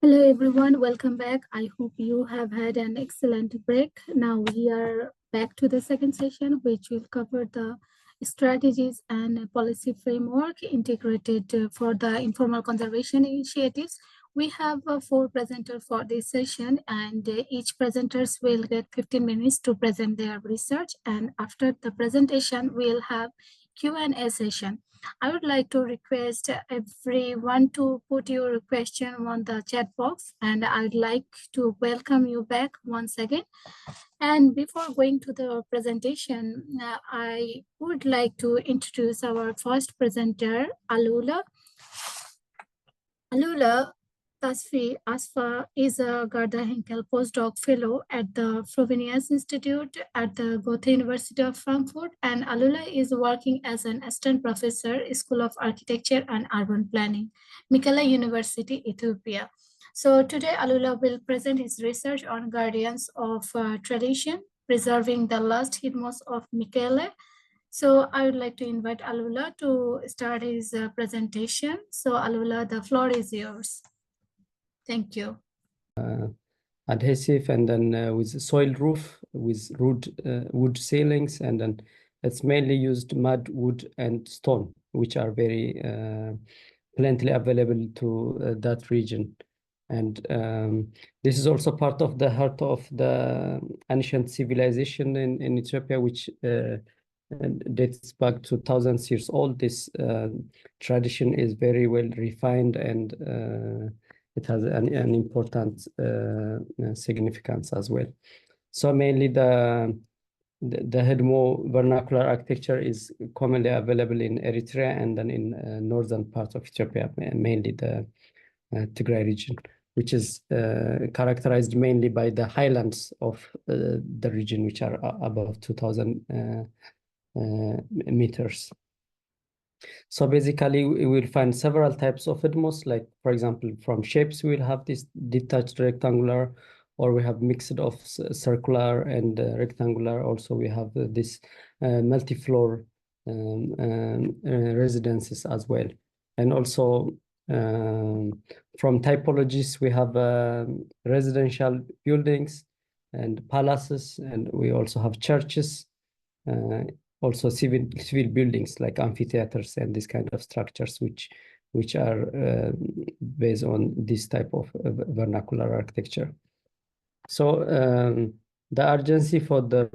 Hello everyone, welcome back. I hope you have had an excellent break. Now we are back to the second session, which will cover the strategies and policy framework integrated for the informal conservation initiatives. We have 4 presenters for this session, and each presenters will get 15 minutes to present their research. And after the presentation, we'll have Q&A session. I would like to request everyone to put your question on the chat box, and I'd like to welcome you back once again. And before going to the presentation, I would like to introduce our first presenter, Alula. Alula Tasfi Asfa is a Garda Henkel postdoc fellow at the Frobenius Institute at the Goethe University of Frankfurt, and Alula is working as an assistant professor, School of Architecture and Urban Planning, Mekelle University, Ethiopia. So today Alula will present his research on guardians of tradition, preserving the last hymnos of Mekelle. So I would like to invite Alula to start his presentation. So Alula, the floor is yours. Thank you. Adhesive, and then with soil roof with wood ceilings, and then it's mainly used mud, wood, and stone, which are very plentifully available to that region. And this is also part of the heart of the ancient civilization in Ethiopia, which dates back to thousands of years old. This tradition is very well refined, and it has an important significance as well. So mainly the Hedmo vernacular architecture is commonly available in Eritrea and then in northern part of Ethiopia, mainly the Tigray region, which is characterized mainly by the highlands of the region, which are above 2,000 meters. So basically, we will find several types of Hedmos, like, for example, from shapes, we will have this detached rectangular, or we have mixed of circular and rectangular. Also, we have this multi-floor residences as well. And also from typologies, we have residential buildings and palaces, and we also have churches, also civil buildings like amphitheaters and these kind of structures, which are based on this type of vernacular architecture. So the urgency for the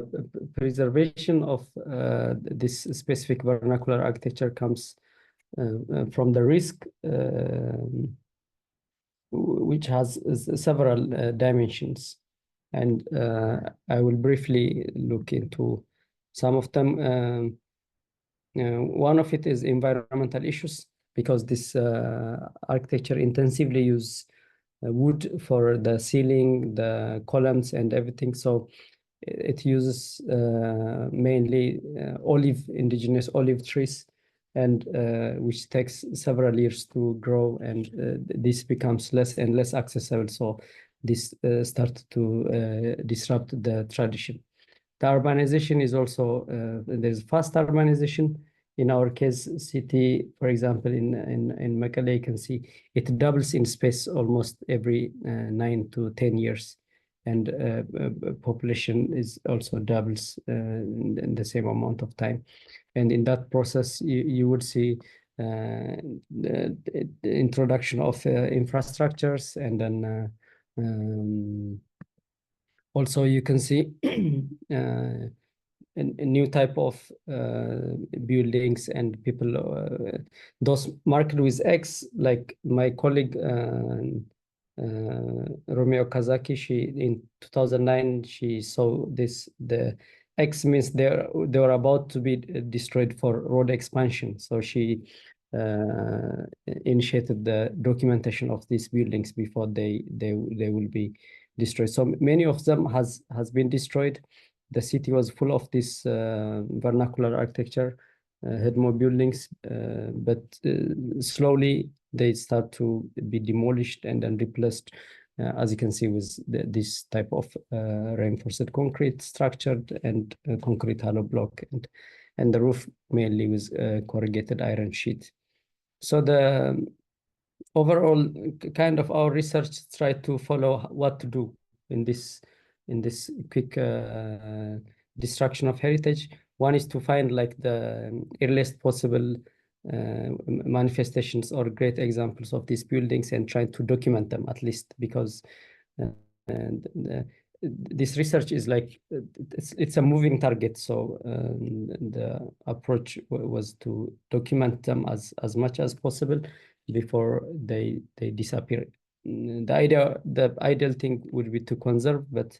preservation of this specific vernacular architecture comes from the risk, which has several dimensions. And I will briefly look into some of them. One of it is environmental issues, because this architecture intensively use wood for the ceiling, the columns, and everything. So it uses mainly indigenous olive trees, and which takes several years to grow, and this becomes less and less accessible. So this starts to disrupt the tradition. The urbanization is also, there's fast urbanization. In our case, city, for example, in Mekelle, you can see it doubles in space almost every 9 to 10 years. And population is also doubles in the same amount of time. And in that process, you would see the introduction of infrastructures, and then also you can see a new type of buildings and people, those marked with X, like my colleague Romeo Kazaki, she in 2009, she saw this, the X means they were about to be destroyed for road expansion. So she initiated the documentation of these buildings before they will be destroyed. So many of them has been destroyed. The city was full of this vernacular architecture, had more buildings, but slowly they start to be demolished and then replaced, as you can see, with this type of reinforced concrete structured and concrete hollow block, and the roof mainly with corrugated iron sheet. So the overall kind of our research tried to follow what to do in this quick destruction of heritage. One is to find like the earliest possible manifestations or great examples of these buildings and try to document them at least, because this research is like, it's a moving target. So the approach was to document them as much as possible before they disappear. The ideal thing would be to conserve, but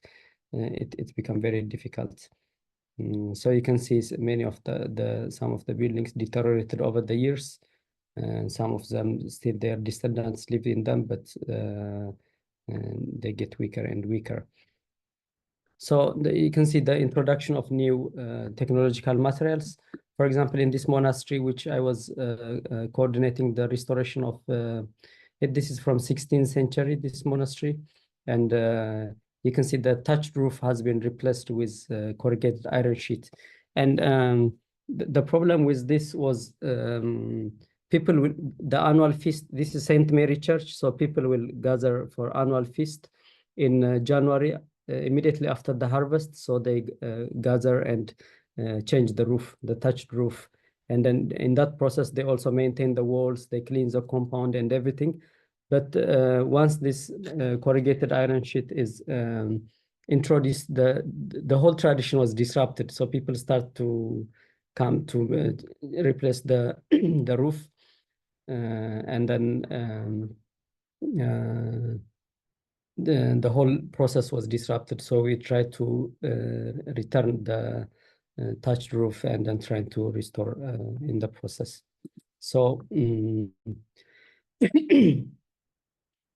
it's become very difficult. So you can see many of some of the buildings deteriorated over the years, and some of them still their descendants live in them, but they get weaker and weaker. So you can see the introduction of new technological materials. For example, in this monastery, which I was coordinating the restoration of, this is from 16th century, this monastery. And you can see the thatched roof has been replaced with corrugated iron sheet. And the problem with this was people will, the annual feast, this is St. Mary Church, so people will gather for annual feast in January, immediately after the harvest. So they gather and change the roof, the thatched roof. And then in that process, they also maintain the walls, they clean the compound and everything. But once this corrugated iron sheet is introduced, the whole tradition was disrupted. So people start to come to replace the the roof, and then the whole process was disrupted. So we tried to return the thatched roof and then trying to restore in the process. So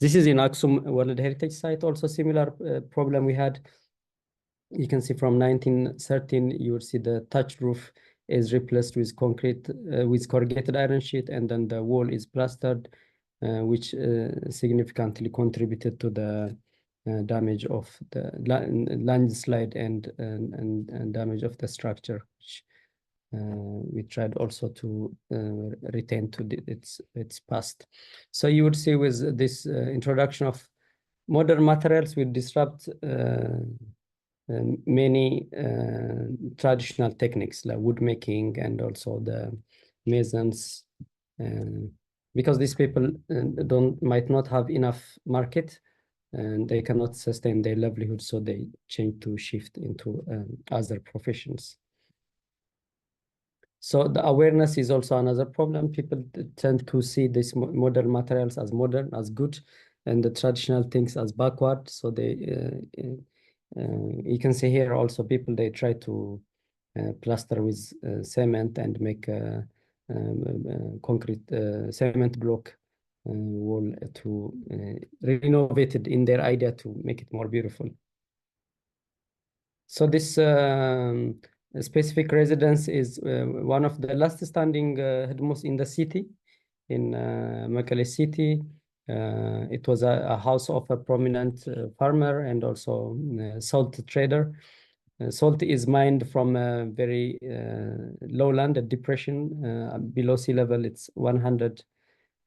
this is in Aksum World Heritage Site, also similar problem we had. You can see from 1913, you will see the thatched roof is replaced with concrete, with corrugated iron sheet, and then the wall is plastered, which significantly contributed to the damage of the landslide and damage of the structure, which we tried also to retain to its past. So you would see with this introduction of modern materials will disrupt many traditional techniques like wood making and also the masons, because these people might not have enough market and they cannot sustain their livelihood, so they change to shift into other professions. So the awareness is also another problem. People tend to see these modern materials as modern, as good, and the traditional things as backward. So they, you can see here also people, they try to plaster with cement and make a concrete cement block wall to renovate it in their idea to make it more beautiful. So this specific residence is one of the last standing headmos in the city, in Mekelle city. It was a house of a prominent farmer and also salt trader. Salt is mined from a very lowland, a depression below sea level. It's 100,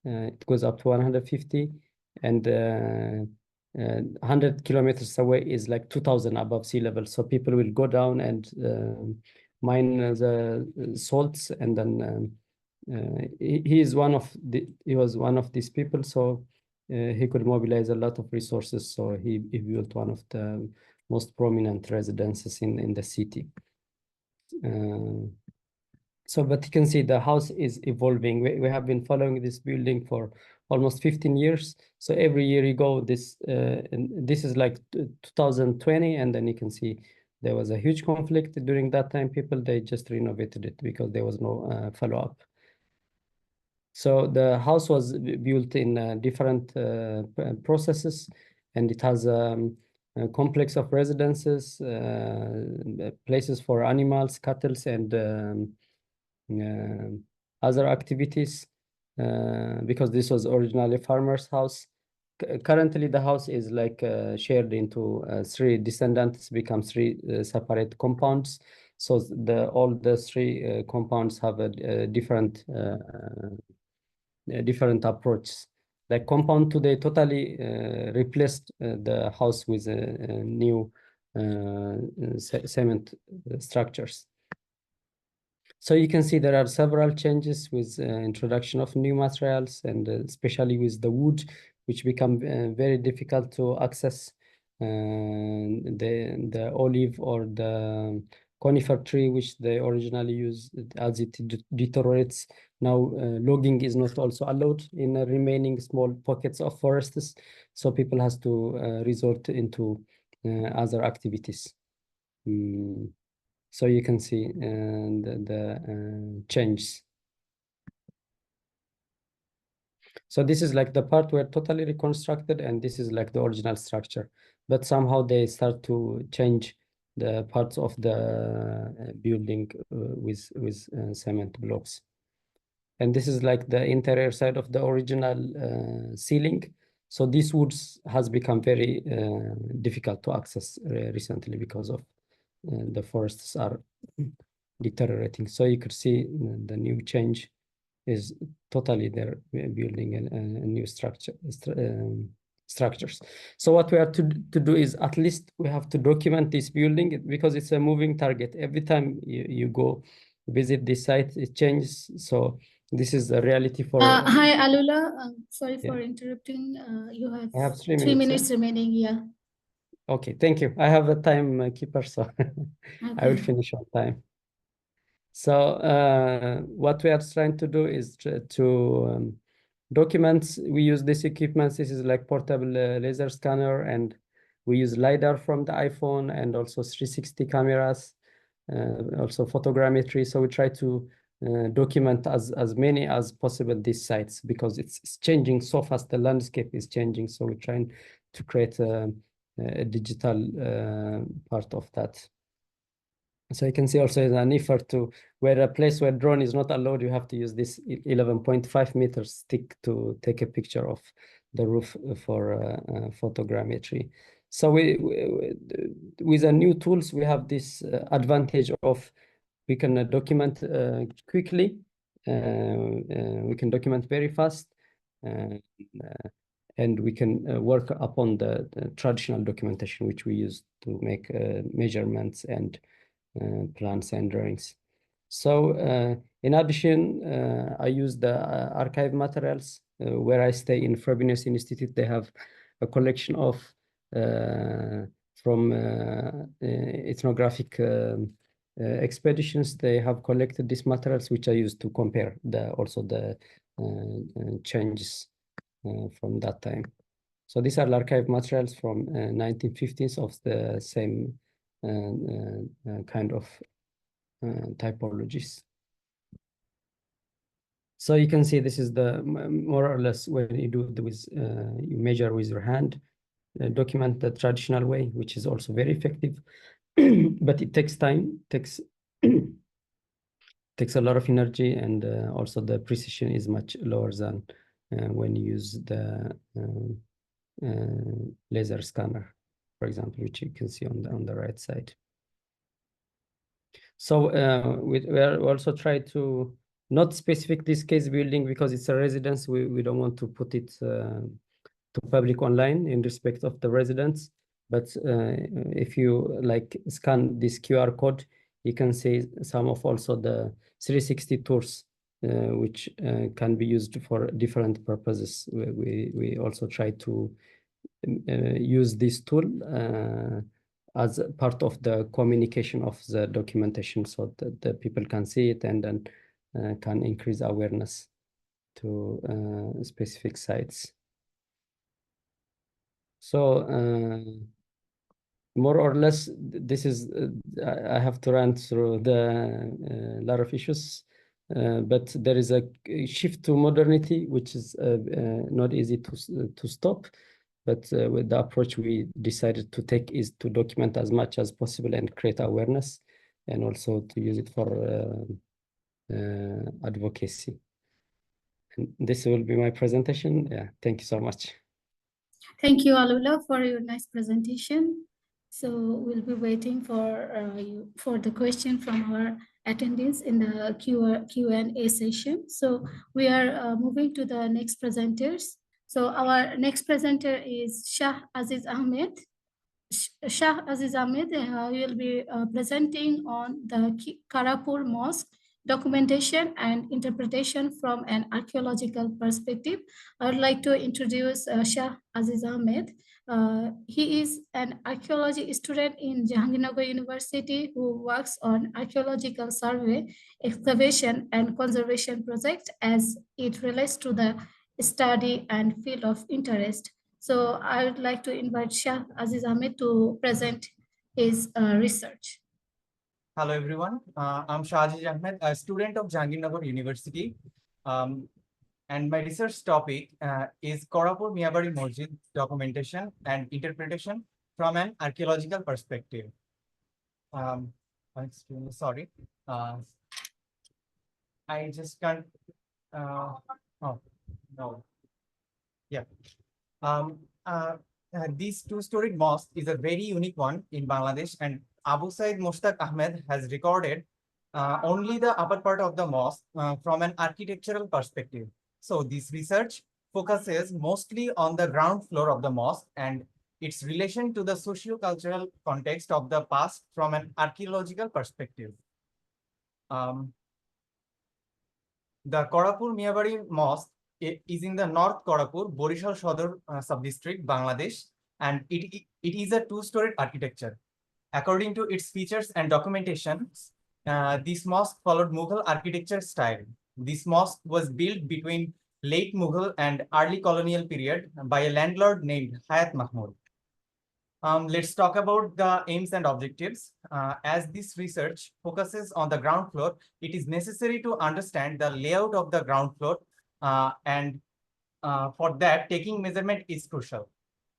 it goes up to 150, and 100 kilometers away is like 2,000 above sea level. So people will go down and mine the salts, and then he was one of these people. So he could mobilize a lot of resources. So he built one of the most prominent residences in the city. So, but you can see the house is evolving. We have been following this building for almost 15 years. So every year you go, and this is like 2020, and then you can see there was a huge conflict during that time. They just renovated it because there was no follow-up. So the house was built in different processes, and it has a complex of residences, places for animals, cattle, and other activities, because this was originally a farmer's house. Currently, the house is like shared into 3 descendants, become 3 separate compounds. So all the 3 compounds have a different approach. Like compound 2, they totally replaced the house with new cement structures. So you can see there are several changes with introduction of new materials, and especially with the wood, which become very difficult to access. The olive or the conifer tree, which they originally used, as it deteriorates. Now logging is not also allowed in the remaining small pockets of forests. So people has to resort into other activities. So you can see the change. So this is like the part where totally reconstructed, and this is like the original structure. But somehow they start to change the parts of the building with cement blocks. And this is like the interior side of the original ceiling. So these woods has become very difficult to access recently because of the forests are deteriorating. So you could see the new change is totally they're building a new structures. So what we have to do is at least we have to document this building, because it's a moving target. Every time you go visit this site, it changes. So this is the reality for. Hi, Alula. Sorry for interrupting. You have I have 3 minutes. 3 minutes remaining. Yeah. Okay, thank you. I have a timekeeper, so I will finish on time. So what we are trying to do is to document. We use this equipment. This is like portable laser scanner, and we use LiDAR from the iPhone, and also 360 cameras, also photogrammetry. So we try to document as many as possible these sites, because it's changing so fast. The landscape is changing. So we're trying to create a digital part of that. So you can see also an effort to where a place where drone is not allowed, you have to use this 11.5 meter stick to take a picture of the roof for photogrammetry. So with the new tools, we have this advantage of we can document quickly. We can document very fast, and we can work upon the traditional documentation which we use to make measurements and plans and drawings. So in addition, I use the archive materials where I stay in Firdaus Institute. They have a collection of from ethnographic expeditions. They have collected these materials, which I use to compare also the changes from that time. So these are archive materials from 1950s of the same kind of typologies. So you can see this is the more or less when you do with you measure with your hand, document the traditional way, which is also very effective, but it takes time, takes a lot of energy, and also the precision is much lower than when you use the laser scanner, for example, which you can see on the right side. So we also try to not specific this case building because it's a residence. We don't want to put it to public online in respect of the residents. But if you like scan this QR code, you can see some of also the 360 tours which can be used for different purposes. We also try to use this tool as part of the communication of the documentation so that the people can see it and then can increase awareness to specific sites. So more or less, this is, I have to run through the lot of issues, but there is a shift to modernity, which is not easy to stop. But with the approach we decided to take is to document as much as possible and create awareness, and also to use it for advocacy. And this will be my presentation. Yeah, thank you so much. Thank you, Alula, for your nice presentation. So we'll be waiting for the question from our attendees in the Q&A session. So we are moving to the next presenters. So our next presenter is Shah Aziz Ahmed. Shah Aziz Ahmed will be presenting on the Karapur Mosque documentation and interpretation from an archaeological perspective. I would like to introduce Shah Aziz Ahmed. He is an archaeology student in Jahangirnagar University who works on archaeological survey, excavation, and conservation projects as it relates to the study and field of interest. So I would like to invite Shah Aziz Ahmed to present his research. Hello, everyone. I'm Shah Aziz Ahmed, a student of Jahangirnagar University. And my research topic is Karapur Miyabari Masjid documentation and interpretation from an archaeological perspective. I'm extremely sorry. I just can't. Oh, no. Yeah. This two-storied mosque is a very unique one in Bangladesh, and Abu Said Mushtaq Ahmed has recorded only the upper part of the mosque from an architectural perspective. So this research focuses mostly on the ground floor of the mosque and its relation to the socio-cultural context of the past from an archaeological perspective. The Karapur Miyabari Mosque is in the North Karapur, Borishal Sodor sub-district, Bangladesh, and it is a two-storied architecture. According to its features and documentation, this mosque followed Mughal architecture style. This mosque was built between late Mughal and early colonial period by a landlord named Hayat Mahmud. Let's talk about the aims and objectives. As this research focuses on the ground floor, it is necessary to understand the layout of the ground floor, and for that, taking measurement is crucial.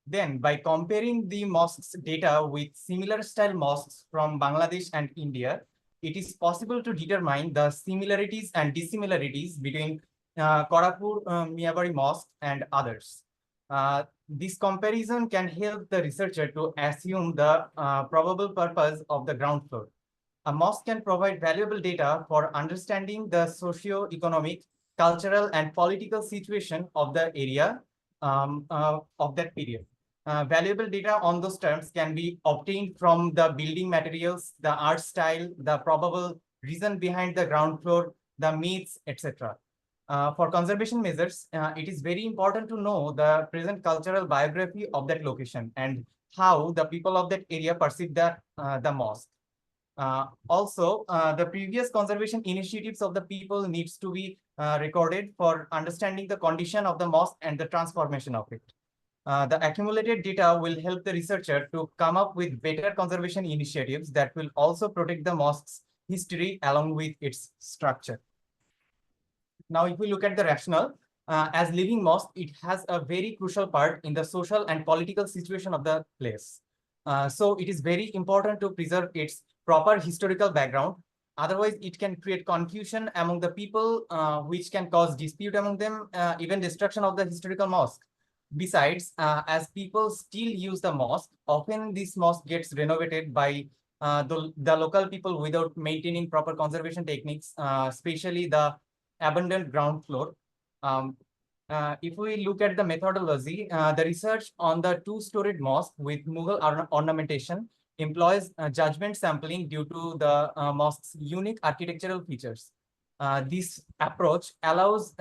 Then, by comparing the mosque's data with similar style mosques from Bangladesh and India, it is possible to determine the similarities and dissimilarities between Karapur Miyabari Mosque and others. This comparison can help the researcher to assume the probable purpose of the ground floor. A mosque can provide valuable data for understanding the socio-economic, cultural, and political situation of the area of that period. Valuable data on those terms can be obtained from the building materials, the art style, the probable reason behind the ground floor, the myths, etc. For conservation measures, it is very important to know the present cultural biography of that location and how the people of that area perceive the mosque. The previous conservation initiatives of the people needs to be recorded for understanding the condition of the mosque and the transformation of it. The accumulated data will help the researcher to come up with better conservation initiatives that will also protect the mosque's history along with its structure. Now, if we look at the rationale, as living mosque, it has a very crucial part in the social and political situation of the place. So it is very important to preserve its proper historical background. Otherwise, it can create confusion among the people, which can cause dispute among them, even destruction of the historical mosque. Besides, as people still use the mosque, often this mosque gets renovated by the local people without maintaining proper conservation techniques, especially the abundant ground floor. If we look at the methodology, the research on the two-storied mosque with Mughal ornamentation employs judgment sampling due to the mosque's unique architectural features. This approach allows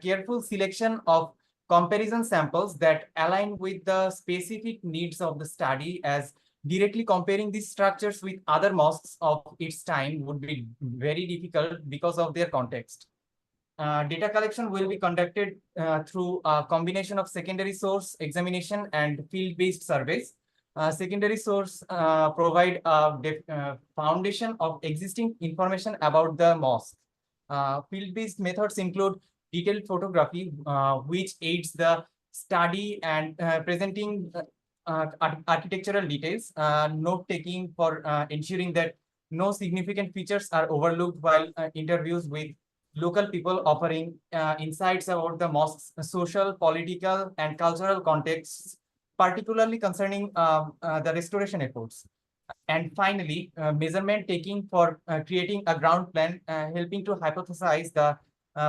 careful selection of comparison samples that align with the specific needs of the study, as directly comparing these structures with other mosques of its time would be very difficult because of their context. Data collection will be conducted through a combination of secondary source examination and field-based surveys. Secondary source provide a foundation of existing information about the mosque. Field-based methods include detailed photography, which aids the study and presenting architectural details, note-taking for ensuring that no significant features are overlooked, while interviews with local people offering insights about the mosque's social, political, and cultural contexts, particularly concerning the restoration efforts. And finally, measurement taking for creating a ground plan, helping to hypothesize the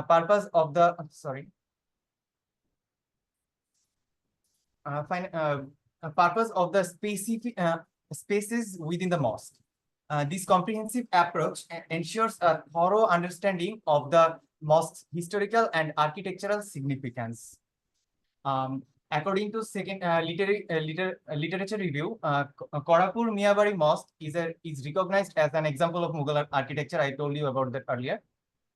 purpose of the, purpose of the specific spaces within the mosque. This comprehensive approach ensures a thorough understanding of the mosque's historical and architectural significance. According to second literature review, Korapur Miyabari Mosque is recognized as an example of Mughal architecture. I told you about that earlier.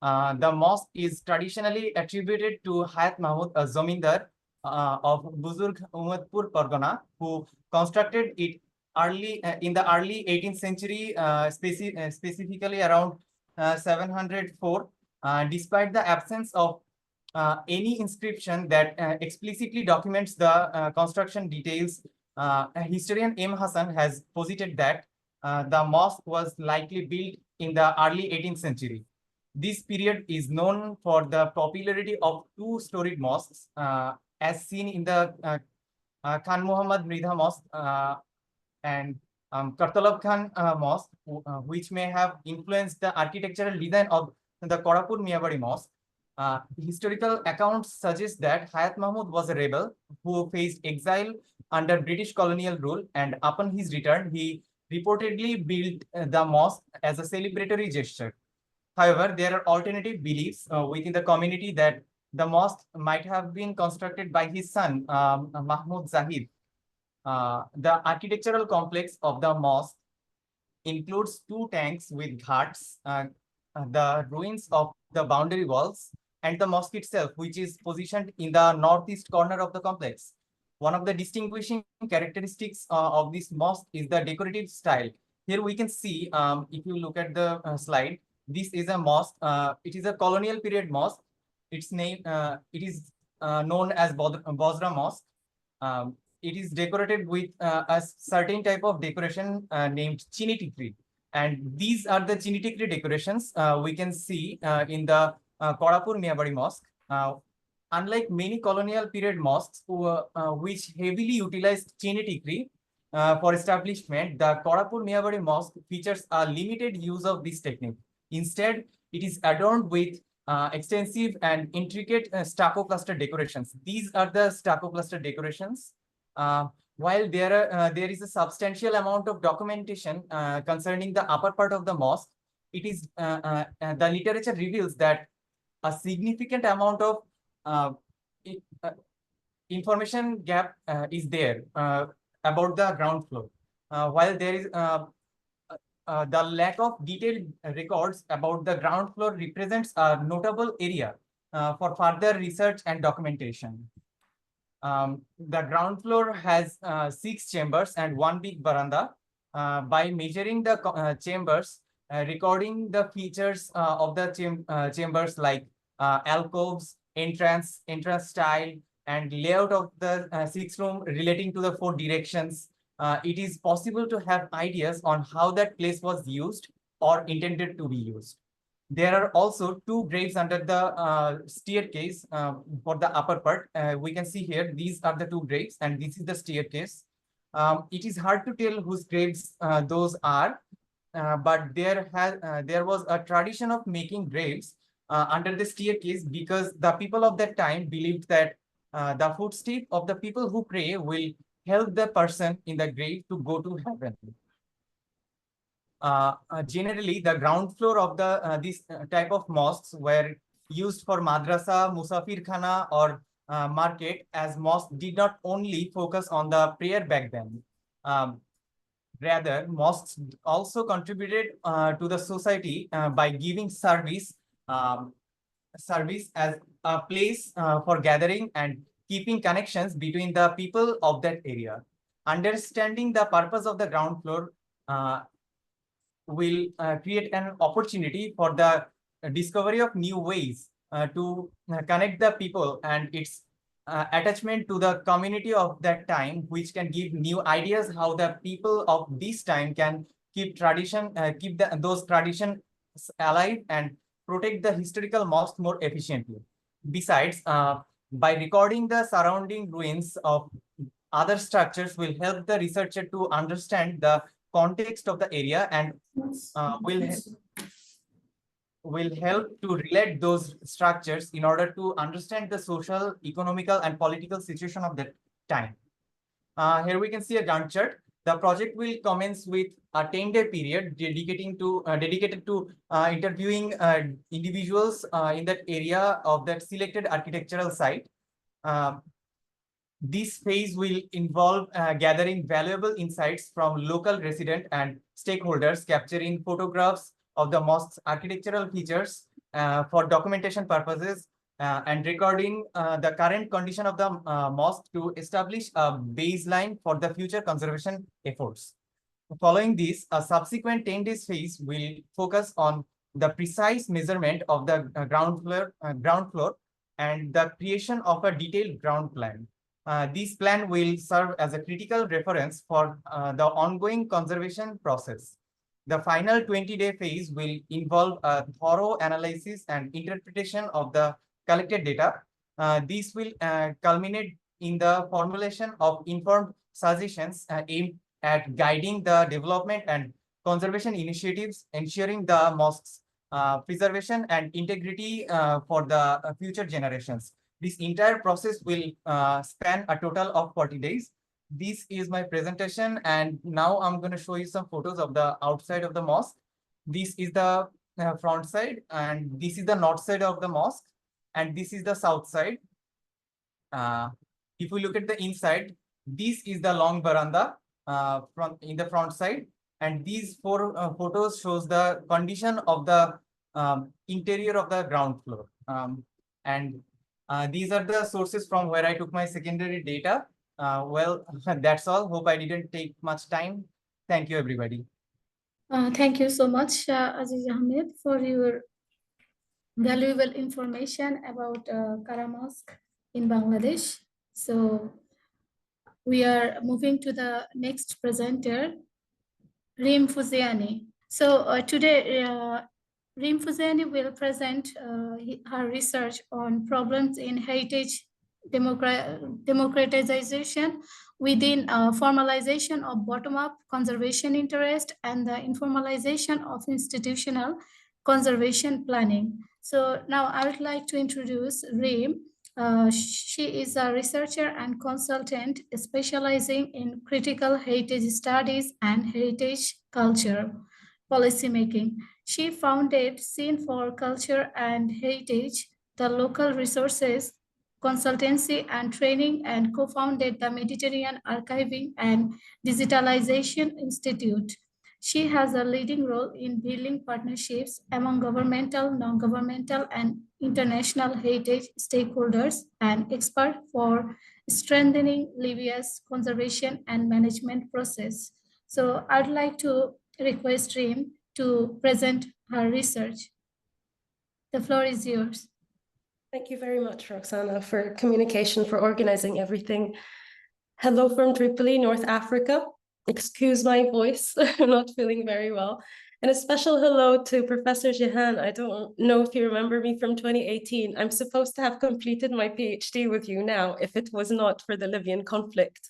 The mosque is traditionally attributed to Hayat Mahmud, a Zamindar of Buzurg Umadpur Pargana, who constructed it in the early 18th century, specifically around 704. Despite the absence of any inscription that explicitly documents the construction details, historian M. Hassan has posited that the mosque was likely built in the early 18th century. This period is known for the popularity of two-storied mosques, as seen in the Khan Muhammad Mridha Mosque and Kartalab Khan Mosque, which may have influenced the architectural design of the Korapur Miyabari Mosque. Historical accounts suggest that Hayat Mahmud was a rebel who faced exile under British colonial rule, and upon his return, he reportedly built the mosque as a celebratory gesture. However, there are alternative beliefs within the community that the mosque might have been constructed by his son, Mahmud Zahid. The architectural complex of the mosque includes two tanks with ghats, the ruins of the boundary walls, and the mosque itself, which is positioned in the northeast corner of the complex. One of the distinguishing characteristics of this mosque is the decorative style. Here we can see, if you look at the slide, this is a mosque. It is a colonial period mosque. Its name, it is known as Bozra Mosque. It is decorated with a certain type of decoration named chinitikri. And these are the chinitikri decorations we can see in the Korapur Miyabari Mosque. Unlike many colonial period mosques which heavily utilized chinitikri, for establishment, the Korapur Miyabari Mosque features a limited use of this technique. Instead, it is adorned with extensive and intricate stucco cluster decorations. These are the stucco cluster decorations. While there is a substantial amount of documentation concerning the upper part of the mosque, it is the literature reveals that a significant amount of information gap is there about the ground floor. While there is the lack of detailed records about the ground floor represents a notable area for further research and documentation. The ground floor has 6 chambers and 1 big veranda. By measuring the chambers, recording the features of the chambers like alcoves, entrance style, and layout of the 6th room relating to the 4 directions, it is possible to have ideas on how that place was used or intended to be used. There are also 2 graves under the staircase for the upper part. We can see here, these are the 2 graves and this is the staircase. It is hard to tell whose graves those are, but there was a tradition of making graves under the staircase because the people of that time believed that the footstep of the people who pray will help the person in the grave to go to heaven. Generally, the ground floor of the this type of mosques were used for madrasa, musafir khana, or market, as mosques did not only focus on the prayer back then. Rather, mosques also contributed to the society by giving service as a place for gathering and keeping connections between the people of that area. Understanding the purpose of the ground floor will create an opportunity for the discovery of new ways to connect the people and its attachment to the community of that time, which can give new ideas how the people of this time can keep tradition, those traditions alive and protect the historical mosque more efficiently. Besides, by recording the surrounding ruins of other structures will help the researcher to understand the context of the area and will help to relate those structures in order to understand the social, economical, and political situation of that time. Here we can see a Gantt chart. The project will commence with a 10-day period dedicated to interviewing individuals in that area of that selected architectural site. This phase will involve gathering valuable insights from local residents and stakeholders, capturing photographs of the mosque's architectural features for documentation purposes, and recording the current condition of the mosque to establish a baseline for the future conservation efforts. Following this, a subsequent 10 days phase will focus on the precise measurement of the ground floor and the creation of a detailed ground plan. This plan will serve as a critical reference for the ongoing conservation process. The final 20-day phase will involve a thorough analysis and interpretation of the collected data. This will culminate in the formulation of informed suggestions aimed at guiding the development and conservation initiatives, ensuring the mosque's preservation and integrity for the future generations. This entire process will span a total of 40 days. This is my presentation, and now I'm going to show you some photos of the outside of the mosque. This is the front side, and this is the north side of the mosque, and this is the south side. If we look at the inside, this is the long veranda in the front side, and these 4 photos shows the condition of the interior of the ground floor. These are the sources from where I took my secondary data. Well, that's all. Hope I didn't take much time. Thank you, everybody. Thank you so much, Aziz Ahmed, for your valuable information about Kara Mosque in Bangladesh. So we are moving to the next presenter, Reem Fuziani. So today, Reem Fuziani will present her research on problems in heritage democratization within formalization of bottom-up conservation interest and the informalization of institutional conservation planning. So now I would like to introduce Reem. She is a researcher and consultant specializing in critical heritage studies and heritage culture policymaking. She founded Scene for Culture and Heritage, the local resources consultancy and training, and co-founded the Mediterranean Archiving and Digitalization Institute. She has a leading role in building partnerships among governmental, non-governmental, and international heritage stakeholders and experts for strengthening Libya's conservation and management process. So I'd like to request Reem to present her research. The floor is yours. Thank you very much, Roaksana, for communication, for organizing everything. Hello from Tripoli, North Africa. Excuse my voice, I'm not feeling very well. And a special hello to Professor Jihan. I don't know if you remember me from 2018. I'm supposed to have completed my PhD with you now, if it was not for the Libyan conflict.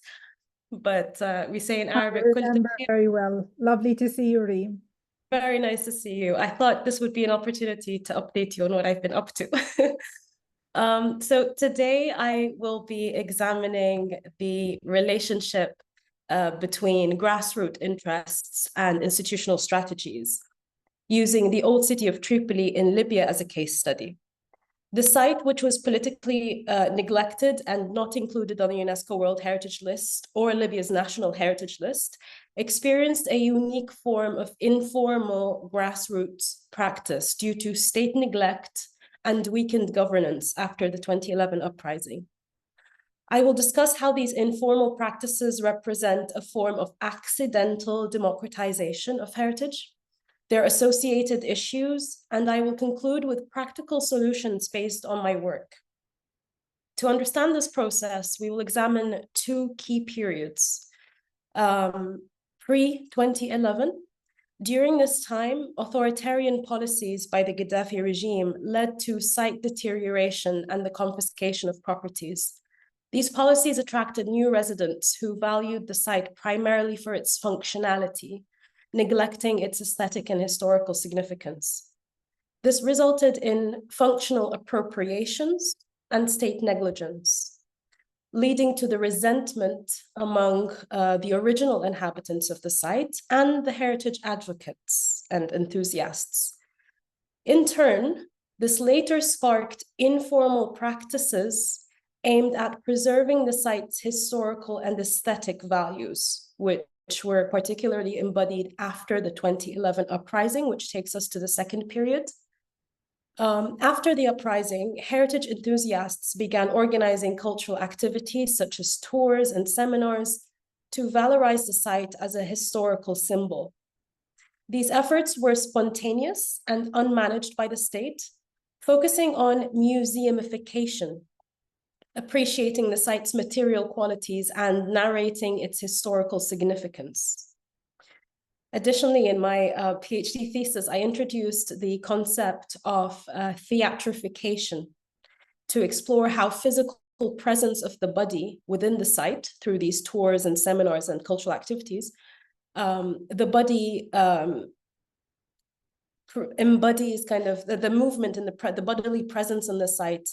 But we say in Arabic, I remember very well. Lovely to see you, Reem. Very nice to see you. I thought this would be an opportunity to update you on what I've been up to. So today I will be examining the relationship between grassroots interests and institutional strategies, using the old city of Tripoli in Libya as a case study. The site, which was politically neglected and not included on the UNESCO World Heritage List or Libya's National Heritage List, experienced a unique form of informal grassroots practice due to state neglect and weakened governance after the 2011 uprising. I will discuss how these informal practices represent a form of accidental democratization of heritage, their associated issues, and I will conclude with practical solutions based on my work. To understand this process, we will examine two key periods. Pre-2011, during this time, authoritarian policies by the Gaddafi regime led to site deterioration and the confiscation of properties. These policies attracted new residents who valued the site primarily for its functionality, neglecting its aesthetic and historical significance. This resulted in functional appropriations and state negligence, leading to the resentment among the original inhabitants of the site and the heritage advocates and enthusiasts. In turn, this later sparked informal practices aimed at preserving the site's historical and aesthetic values, which were particularly embodied after the 2011 uprising, which takes us to the second period. After the uprising, heritage enthusiasts began organizing cultural activities such as tours and seminars to valorize the site as a historical symbol. These efforts were spontaneous and unmanaged by the state, focusing on museumification, appreciating the site's material qualities and narrating its historical significance. Additionally, in my PhD thesis, I introduced the concept of theatrification to explore how physical presence of the body within the site through these tours and seminars and cultural activities, the body embodies kind of the movement and the bodily presence in the site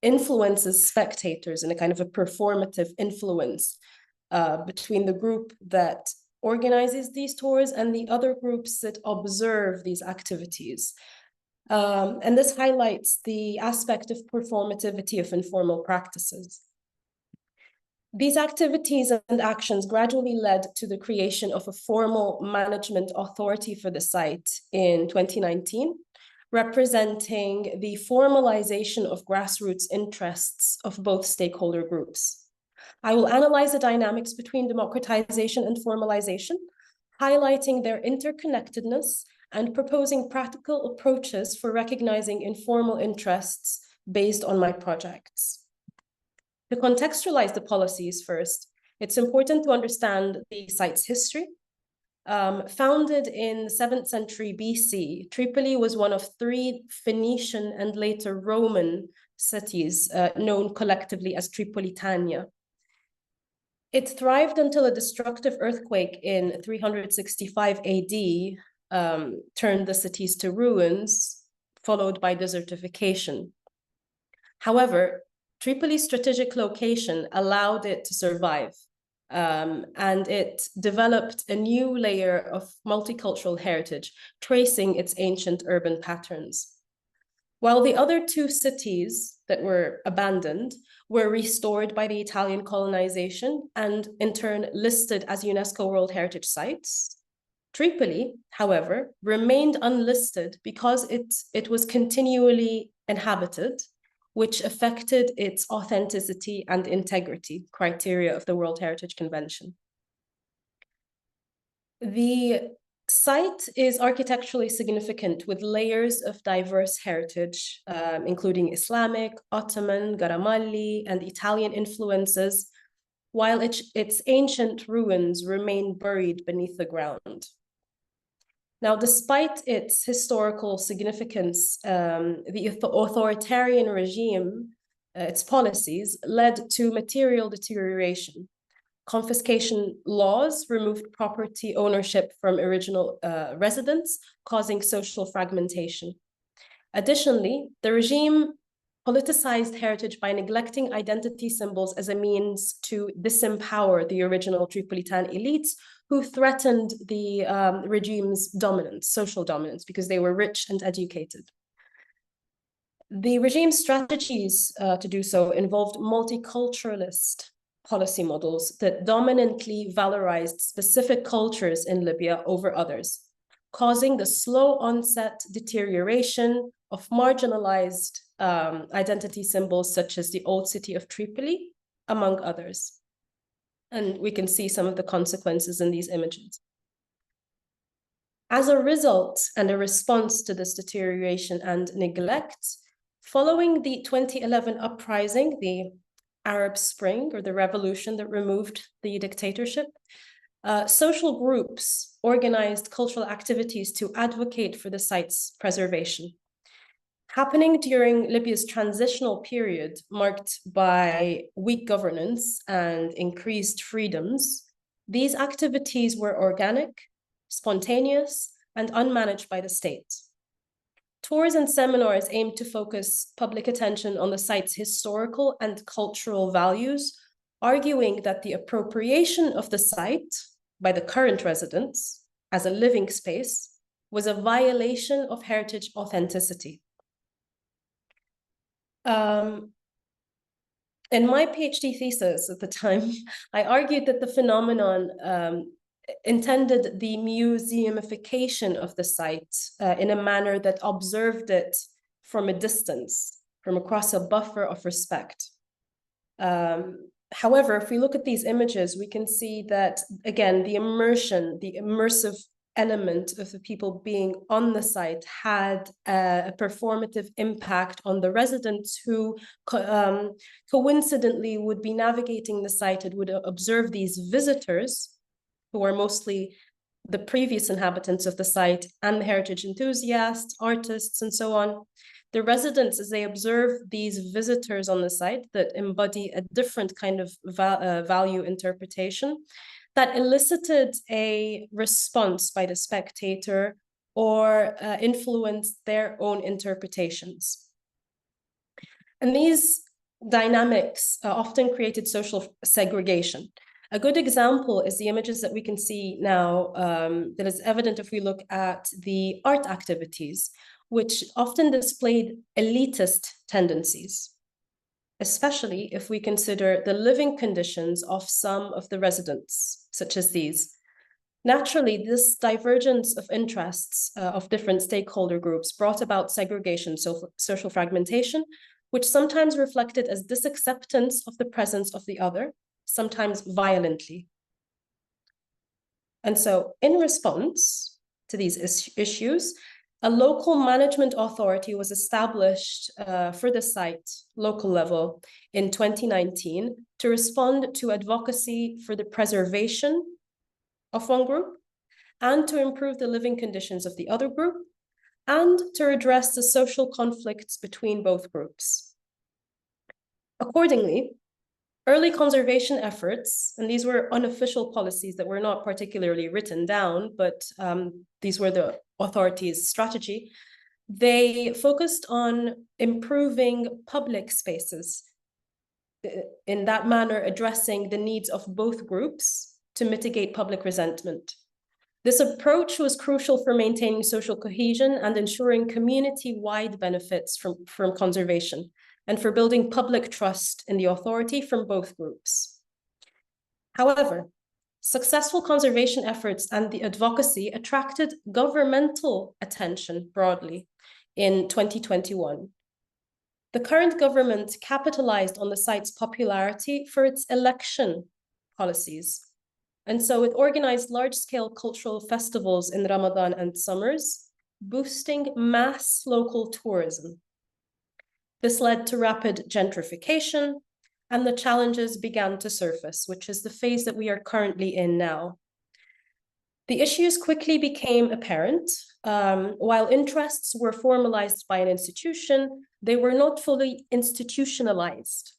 influences spectators in a kind of a performative influence between the group that organizes these tours and the other groups that observe these activities. And this highlights the aspect of performativity of informal practices. These activities and actions gradually led to the creation of a formal management authority for the site in 2019, representing the formalization of grassroots interests of both stakeholder groups. I will analyze the dynamics between democratization and formalization, highlighting their interconnectedness and proposing practical approaches for recognizing informal interests based on my projects. To contextualize the policies first, it's important to understand the site's history. Founded in the 7th century BC, Tripoli was one of 3 Phoenician and later Roman cities known collectively as Tripolitania. It thrived until a destructive earthquake in 365 AD turned the cities to ruins, followed by desertification. However, Tripoli's strategic location allowed it to survive, and it developed a new layer of multicultural heritage, tracing its ancient urban patterns. While the other 2 cities that were abandoned were restored by the Italian colonization and in turn listed as UNESCO World Heritage Sites, Tripoli, however, remained unlisted because it was continually inhabited, which affected its authenticity and integrity criteria of the World Heritage Convention. The site is architecturally significant with layers of diverse heritage, including Islamic, Ottoman, Garamalli, and Italian influences, while its ancient ruins remain buried beneath the ground. Now, despite its historical significance, the authoritarian regime, its policies, led to material deterioration. Confiscation laws removed property ownership from original residents, causing social fragmentation. Additionally, the regime politicized heritage by neglecting identity symbols as a means to disempower the original Tripolitan elites who threatened the regime's dominance, social dominance, because they were rich and educated. The regime's strategies to do so involved multiculturalist policy models that dominantly valorized specific cultures in Libya over others, causing the slow onset deterioration of marginalized identity symbols such as the old city of Tripoli, among others. And we can see some of the consequences in these images. As a result and a response to this deterioration and neglect, following the 2011 uprising, the Arab Spring, or the revolution that removed the dictatorship, social groups organized cultural activities to advocate for the site's preservation. Happening during Libya's transitional period, marked by weak governance and increased freedoms, these activities were organic, spontaneous, and unmanaged by the state. Tours and seminars aimed to focus public attention on the site's historical and cultural values, arguing that the appropriation of the site by the current residents as a living space was a violation of heritage authenticity. In my PhD thesis at the time, I argued that the phenomenon intended the museumification of the site in a manner that observed it from a distance, from across a buffer of respect. However, if we look at these images, we can see that, again, the immersion, the immersive element of the people being on the site had a performative impact on the residents who coincidentally would be navigating the site and would observe these visitors who are mostly the previous inhabitants of the site and the heritage enthusiasts, artists, and so on. The residents, as they observe these visitors on the site that embody a different kind of value interpretation, that elicited a response by the spectator or influenced their own interpretations. And these dynamics often created social segregation. A good example is the images that we can see now that is evident if we look at the art activities, which often displayed elitist tendencies, especially if we consider the living conditions of some of the residents, such as these. Naturally, this divergence of interests of different stakeholder groups brought about segregation, social fragmentation, which sometimes reflected as disacceptance of the presence of the other, sometimes violently. And so in response to these issues, a local management authority was established for the site, local level, in 2019 to respond to advocacy for the preservation of one group and to improve the living conditions of the other group, and to redress the social conflicts between both groups. Accordingly, early conservation efforts, and these were unofficial policies that were not particularly written down, but these were the authorities' strategy, they focused on improving public spaces, in that manner addressing the needs of both groups to mitigate public resentment. This approach was crucial for maintaining social cohesion and ensuring community-wide benefits from conservation, and for building public trust in the authority from both groups. However, successful conservation efforts and the advocacy attracted governmental attention broadly in 2021. The current government capitalized on the site's popularity for its election policies. And so it organized large-scale cultural festivals in Ramadan and summers, boosting mass local tourism. This led to rapid gentrification, and the challenges began to surface, which is the phase that we are currently in now. The issues quickly became apparent. While interests were formalized by an institution, they were not fully institutionalized.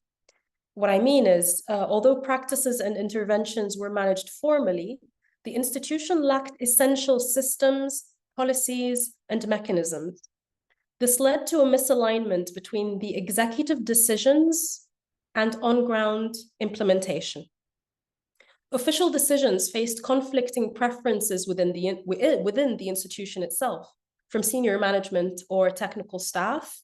What I mean is, although practices and interventions were managed formally, the institution lacked essential systems, policies, and mechanisms. This led to a misalignment between the executive decisions and on-ground implementation. Official decisions faced conflicting preferences within the institution itself, from senior management or technical staff,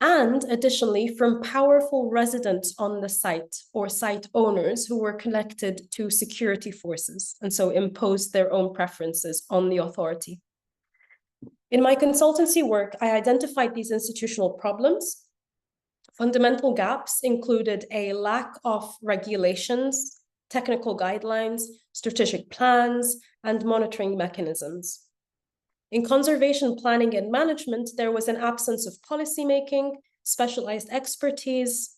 and additionally from powerful residents on the site or site owners who were connected to security forces, and so imposed their own preferences on the authority. In my consultancy work, I identified these institutional problems. Fundamental gaps included a lack of regulations, technical guidelines, strategic plans, and monitoring mechanisms. In conservation planning and management, there was an absence of policymaking, specialized expertise,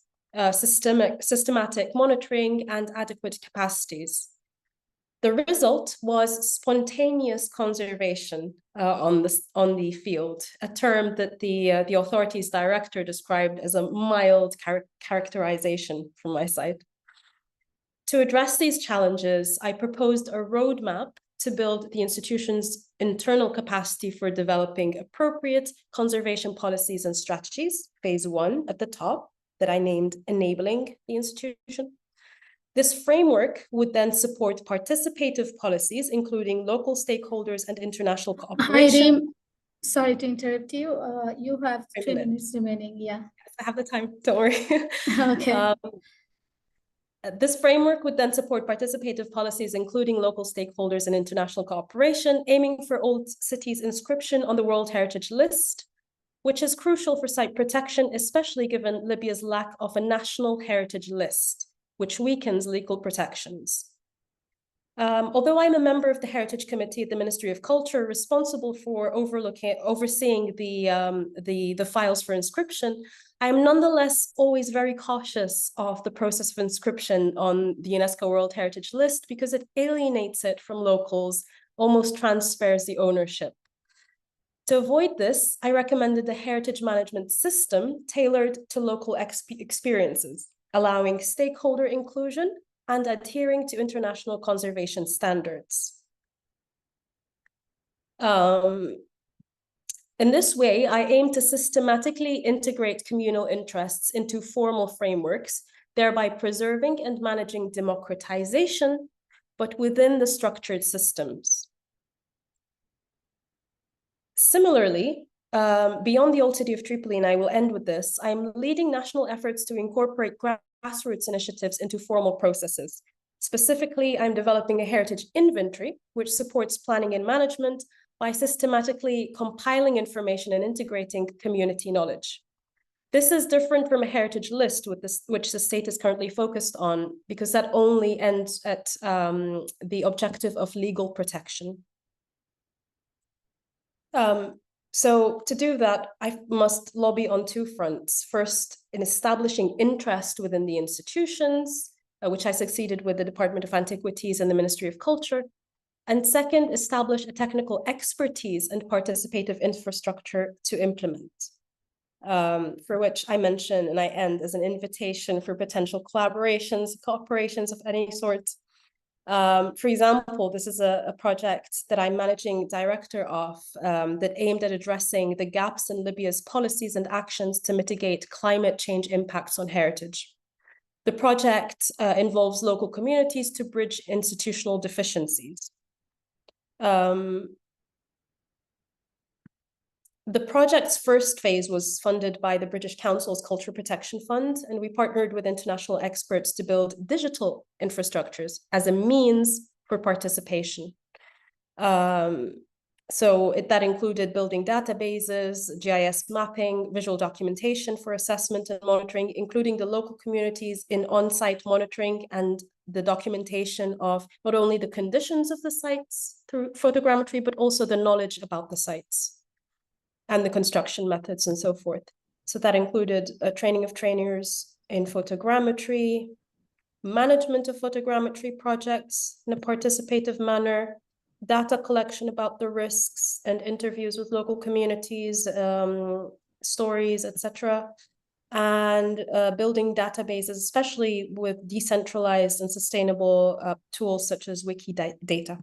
systematic monitoring, and adequate capacities. The result was spontaneous conservation on the field, a term that the authorities director described as a mild characterization from my side. To address these challenges, I proposed a roadmap to build the institution's internal capacity for developing appropriate conservation policies and strategies, phase 1 at the top, that I named Enabling the Institution. This framework would then support participative policies, including local stakeholders and international cooperation. Hi, Reem. Sorry to interrupt you. You have 3 minutes remaining, yeah. I have the time, don't worry. Okay. This framework would then support participative policies, including local stakeholders and international cooperation, aiming for Old City's inscription on the World Heritage List, which is crucial for site protection, especially given Libya's lack of a national heritage list, which weakens legal protections. Although I'm a member of the Heritage Committee at the Ministry of Culture, responsible for overseeing the files for inscription, I am nonetheless always very cautious of the process of inscription on the UNESCO World Heritage List because it alienates it from locals, almost transfers the ownership. To avoid this, I recommended a heritage management system tailored to local experiences, allowing stakeholder inclusion and adhering to international conservation standards. In this way, I aim to systematically integrate communal interests into formal frameworks, thereby preserving and managing democratization, but within the structured systems. Similarly, beyond the Old City of Tripoli, and I will end with this, I'm leading national efforts to incorporate grassroots initiatives into formal processes. Specifically, I'm developing a heritage inventory, which supports planning and management by systematically compiling information and integrating community knowledge. This is different from a heritage list, which the state is currently focused on, because that only ends at the objective of legal protection. So to do that, I must lobby on 2 fronts. First, in establishing interest within the institutions, which I succeeded with the Department of Antiquities and the Ministry of Culture. And second, establish a technical expertise and participative infrastructure to implement. For which I mention and I end as an invitation for potential collaborations, cooperations of any sort. For example, this is a project that I'm managing director of that aimed at addressing the gaps in Libya's policies and actions to mitigate climate change impacts on heritage. The project involves local communities to bridge institutional deficiencies. The project's first phase was funded by the British Council's Culture Protection Fund, and we partnered with international experts to build digital infrastructures as a means for participation. That included building databases, GIS mapping, visual documentation for assessment and monitoring, including the local communities in on-site monitoring and the documentation of not only the conditions of the sites through photogrammetry, but also the knowledge about the sites and the construction methods and so forth. So that included a training of trainers in photogrammetry, management of photogrammetry projects in a participative manner, data collection about the risks and interviews with local communities, stories, etc., and building databases, especially with decentralized and sustainable tools such as Wikidata.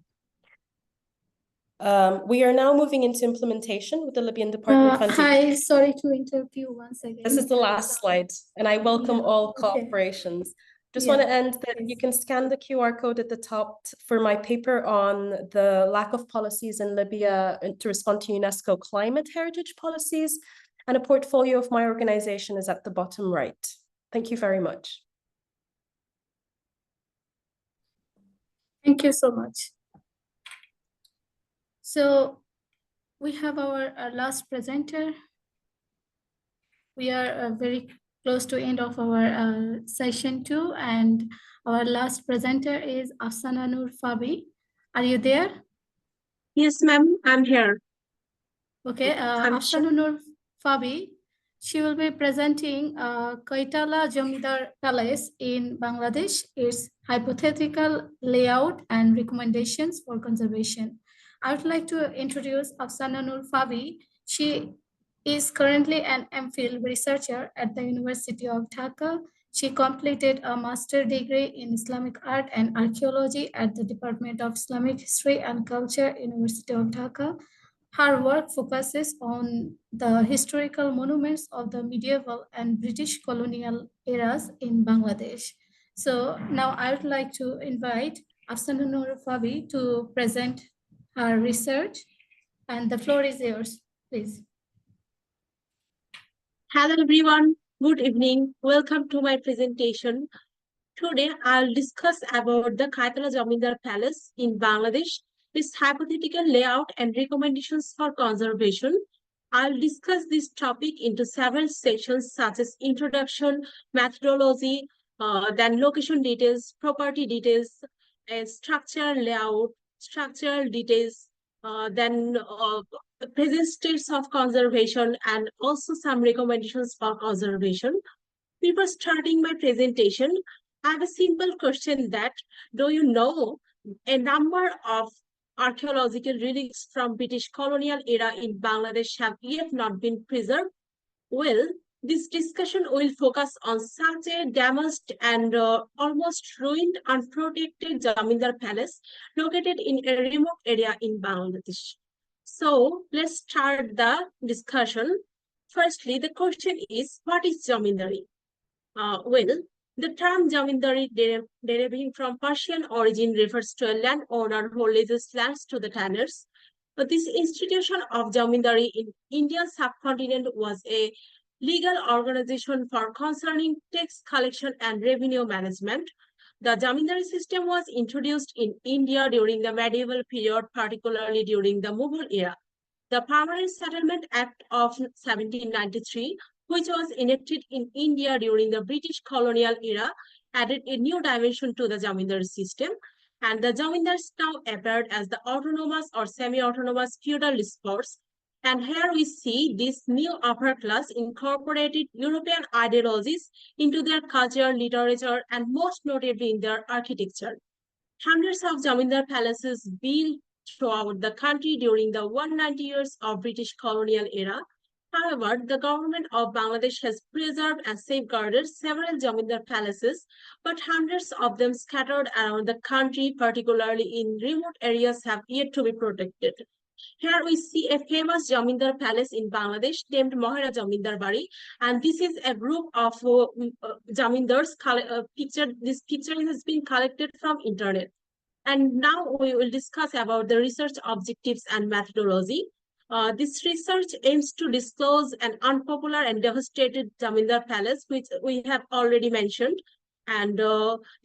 We are now moving into implementation with the Libyan Department of Hi, sorry to interrupt you once again. This is the last slide, and I welcome all cooperations. Just want to end that you can scan the QR code at the top for my paper on the lack of policies in Libya to respond to UNESCO climate heritage policies, and a portfolio of my organization is at the bottom right. Thank you very much. Thank you so much. So we have our last presenter. We are very close to end of our session 2, and our last presenter is Afsana Noor Fabi. Are you there? Yes, ma'am, I'm here. Okay, Afsana Noor Fabi, she will be presenting Kaitala Jamidar Palace in Bangladesh, its hypothetical layout and recommendations for conservation. I would like to introduce Afsana Noor Fabi. She is currently an MPhil researcher at the University of Dhaka. She completed a master's degree in Islamic art and archaeology at the Department of Islamic History and Culture, University of Dhaka. Her work focuses on the historical monuments of the medieval and British colonial eras in Bangladesh. So now I would like to invite Afsana Noor Fabi to present her research, and the floor is yours, please. Hello everyone, good evening. Welcome to my presentation. Today I'll discuss about the Kaitala Jamidar Palace in Bangladesh, its hypothetical layout and recommendations for conservation. I'll discuss this topic into several sections such as introduction, methodology, then location details, property details, structure layout, structural details, then present states of conservation, and also some recommendations for conservation. Before starting my presentation, I have a simple question that, do you know a number of archaeological relics from British colonial era in Bangladesh have yet not been preserved? Well, this discussion will focus on such a damaged and almost ruined unprotected Jamindar Palace located in a remote area in Bangladesh. So let's start the discussion. Firstly, the question is, what is Jamindari? Well, the term Jamindari deriving from Persian origin refers to a landowner who leases lands to the tanners. But this institution of Jamindari in Indian subcontinent was a legal organization for concerning tax collection and revenue management. The Jamindari system was introduced in India during the medieval period, particularly during the Mughal era. The Permanent Settlement Act of 1793, which was enacted in India during the British colonial era, added a new dimension to the Jamindari system, and the Jamindars now appeared as the autonomous or semi-autonomous feudal discourse. And here we see this new upper class incorporated European ideologies into their culture, literature, and most notably in their architecture. Hundreds of Jamindar palaces built throughout the country during the 190 years of British colonial era. However, the government of Bangladesh has preserved and safeguarded several Jamindar palaces, but hundreds of them scattered around the country, particularly in remote areas, have yet to be protected. Here we see a famous Jamindar palace in Bangladesh named Mohera Jamindar Bari, and this is a group of Jamindars. This picture has been collected from internet. And now we will discuss about the research objectives and methodology. This research aims to disclose an unpopular and devastated Jamindar palace, which we have already mentioned. And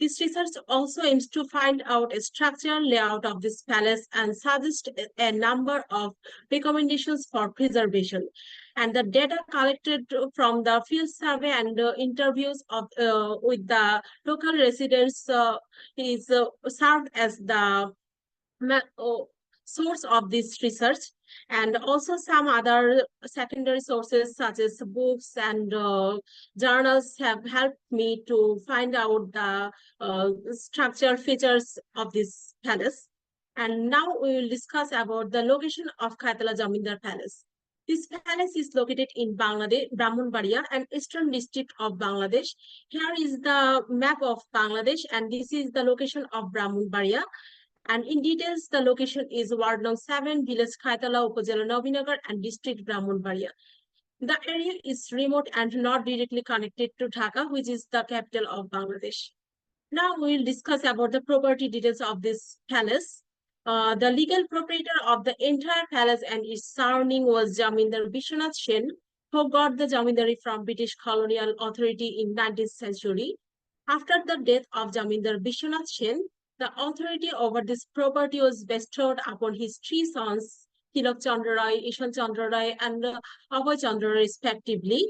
this research also aims to find out a structural layout of this palace and suggest a number of recommendations for preservation. And the data collected from the field survey and interviews of with the local residents is served as the source of this research, and also some other secondary sources such as books and journals have helped me to find out the structural features of this palace. And now we will discuss about the location of Kaitala Jamindar Palace. This palace is located in Bangladesh, Brahmanbaria, an eastern district of Bangladesh. Here is the map of Bangladesh, and this is the location of Brahmanbaria. And in details, the location is Ward No. 7, Village Kaitala, Upazila Nabinagar, and District Brahmanbaria. The area is remote and not directly connected to Dhaka, which is the capital of Bangladesh. Now we will discuss about the property details of this palace. The legal proprietor of the entire palace and its surrounding was Jamindar Bishwanath Sen, who got the Jamindari from British colonial authority in 19th century. After the death of Jamindar Bishwanath Sen, the authority over this property was bestowed upon his three sons, Tilak Chandra Rai, Ishan Chandra Rai, and Abhay Chandra Rai, respectively.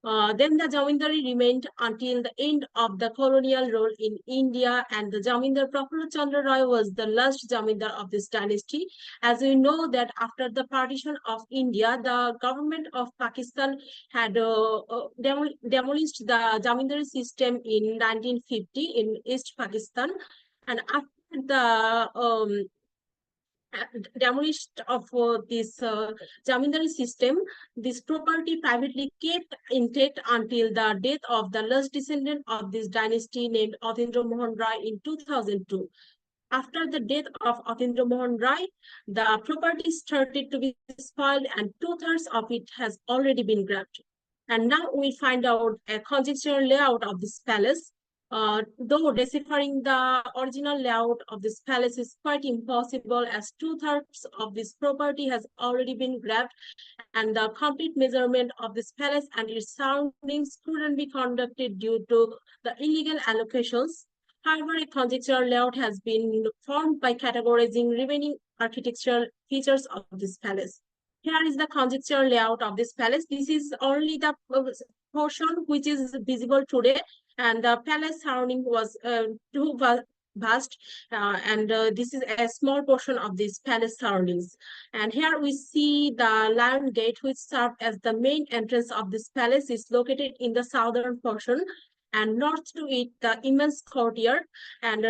Then the Jamindari remained until the end of the colonial rule in India, and the Jamindar Prafullo Chandra Rai was the last Jamindar of this dynasty. As we know that after the partition of India, the government of Pakistan had demolished the Jamindari system in 1950 in East Pakistan, and after the demolished of this Jamindari system, this property privately kept intact until the death of the last descendant of this dynasty named Atindra Mohan Rai in 2002. After the death of Atindra Mohan Rai, the property started to be spoiled and 2/3 of it has already been grabbed. And now we find out a conjectural layout of this palace. Though deciphering the original layout of this palace is quite impossible, as 2/3 of this property has already been grabbed, and the complete measurement of this palace and its surroundings couldn't be conducted due to the illegal allocations. However, a conjectural layout has been formed by categorizing remaining architectural features of this palace. Here is the conjectural layout of this palace. This is only the portion which is visible today, and the palace surrounding was too vast, and this is a small portion of this palace surroundings. And here we see the Lion Gate, which served as the main entrance of this palace, is located in the southern portion, and north to it the immense courtyard, and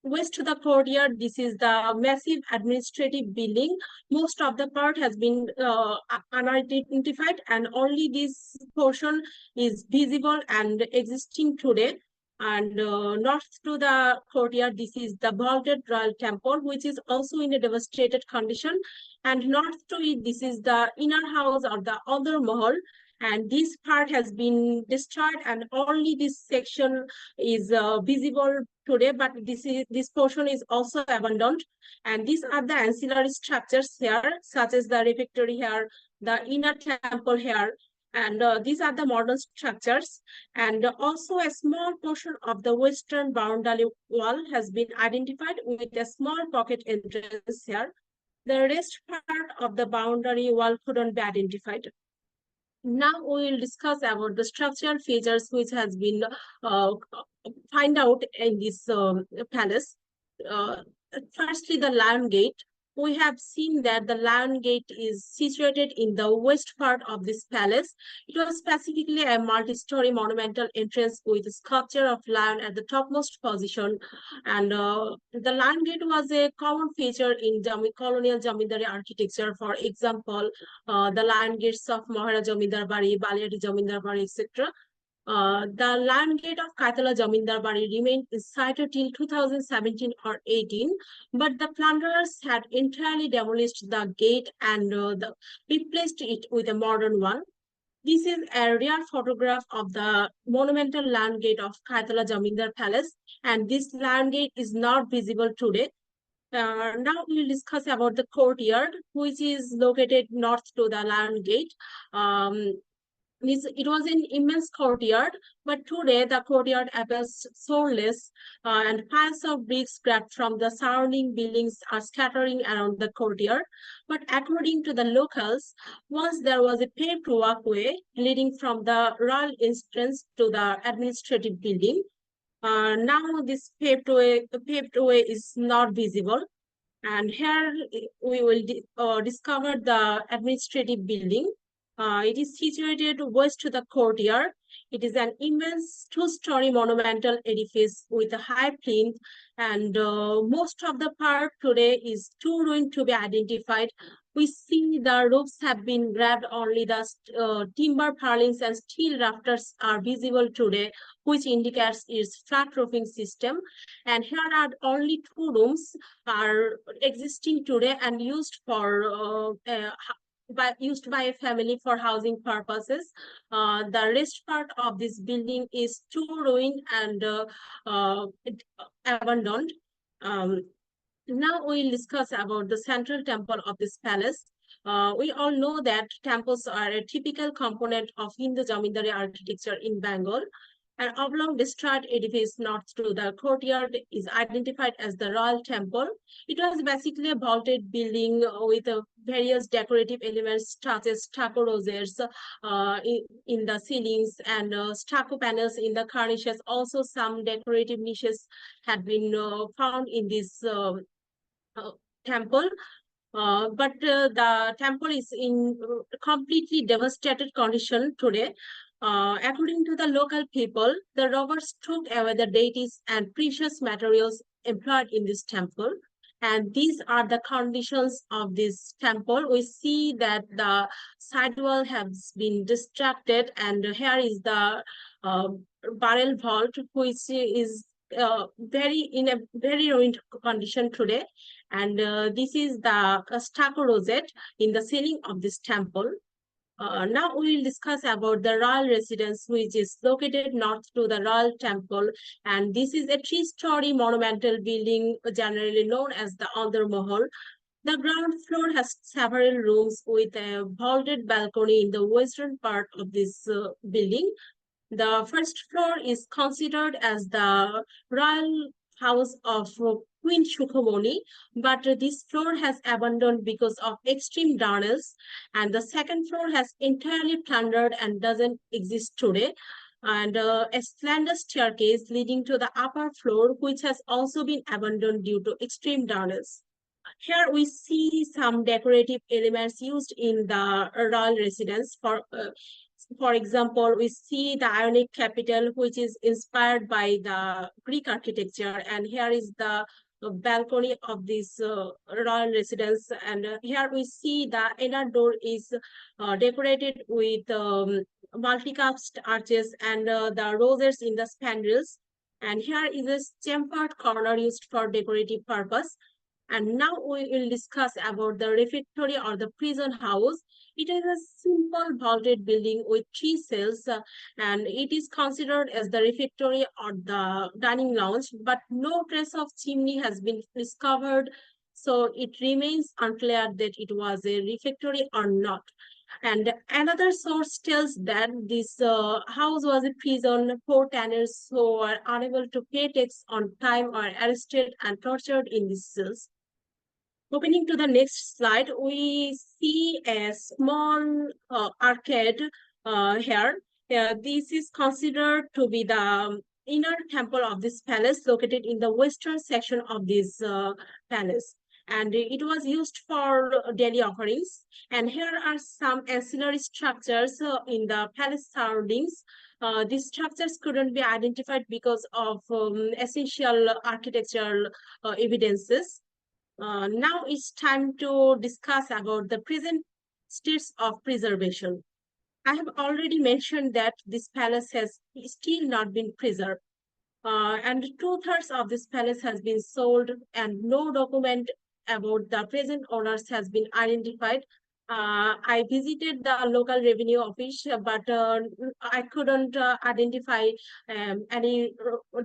west to the courtyard this is the massive administrative building. Most of the part has been unidentified, and only this portion is visible and existing today. And north to the courtyard, this is the vaulted royal temple, which is also in a devastated condition. And north to it, this is the inner house or the other mahal. And this part has been destroyed, and only this section is visible today, but this portion is also abandoned. And these are the ancillary structures here, such as the refectory here, the inner temple here, and these are the modern structures. And also a small portion of the western boundary wall has been identified with a small pocket entrance here. The rest part of the boundary wall couldn't be identified. Now we will discuss about the structural features which has been find out in this palace. Firstly, the Lion Gate. we have seen that the Lion Gate is situated in the west part of this palace. It was specifically a multi-story monumental entrance with a sculpture of lion at the topmost position. And the Lion Gate was a common feature in colonial Jamindari architecture. For example, the Lion Gates of Mahara Jamindar Bari, Baliati Jamindar Bari, etc. The Lion Gate of Kaitala Jamindar Bari remained sited till 2017 or 18, but the plunderers had entirely demolished the gate and replaced it with a modern one. This is a rare photograph of the monumental Lion Gate of Kaitala Jamindar Palace, and this Lion Gate is not visible today. Now we will discuss about the courtyard, which is located north to the Lion Gate. It was an immense courtyard, but today the courtyard appears soulless, and piles of bricks scrapped from the surrounding buildings are scattering around the courtyard. But according to the locals, once there was a paved walkway leading from the royal entrance to the administrative building. Now this paved way is not visible. And here we will discover the administrative building. It is situated west to the courtyard. It is an immense two-story monumental edifice with a high plinth, and most of the part today is too ruined to be identified. We see the roofs have been grabbed, only the timber purlins and steel rafters are visible today, which indicates its flat roofing system. And here are only 2 rooms are existing today and used for used by a family for housing purposes. The rest part of this building is too ruined and abandoned. Now we'll discuss about the central temple of this palace. We all know that temples are a typical component of Hindu Jamindari architecture in Bengal. An oblong destroyed edifice north to the courtyard is identified as the royal temple. It was basically a vaulted building with various decorative elements such as stucco roses in the ceilings and stucco panels in the cornices. Also, some decorative niches had been found in this temple. But the temple is in completely devastated condition today. According to the local people, the robbers took away the deities and precious materials employed in this temple. And these are the conditions of this temple. We see that the sidewall has been distracted, and here is the burial vault, which is in a very ruined condition today. And this is the stucco rosette in the ceiling of this temple. Now we will discuss about the royal residence, which is located north to the royal temple. And this is a 3-story monumental building, generally known as the Andhra Mahal. The ground floor has several rooms with a vaulted balcony in the western part of this building. The first floor is considered as the royal house of Queen Shukhamoni, but this floor has abandoned because of extreme darkness, and the second floor has entirely plundered and doesn't exist today. And a slender staircase leading to the upper floor, which has also been abandoned due to extreme darkness. Here we see some decorative elements used in the royal residence. For example, we see the Ionic capital, which is inspired by the Greek architecture. And here is the balcony of this royal residence. And here we see the inner door is decorated with multi-cast arches and the roses in the spandrels. And here is a chamfered corner used for decorative purpose. And now we will discuss about the refectory or the prison house. It is a simple vaulted building with 3 cells, and it is considered as the refectory or the dining lounge, but no trace of chimney has been discovered. So it remains unclear that it was a refectory or not. And another source tells that this house was a prison. 4 tenants who were unable to pay tax on time were arrested and tortured in these cells. Opening to the next slide, we see a small arcade here. This is considered to be the inner temple of this palace, located in the western section of this palace. and it was used for daily offerings. And here are some ancillary structures in the palace surroundings. These structures couldn't be identified because of essential architectural evidences. Now it's time to discuss about the present states of preservation. I have already mentioned that this palace has still not been preserved. And 2/3 of this palace has been sold, and no document about the present owners has been identified. I visited the local revenue office, but I couldn't identify any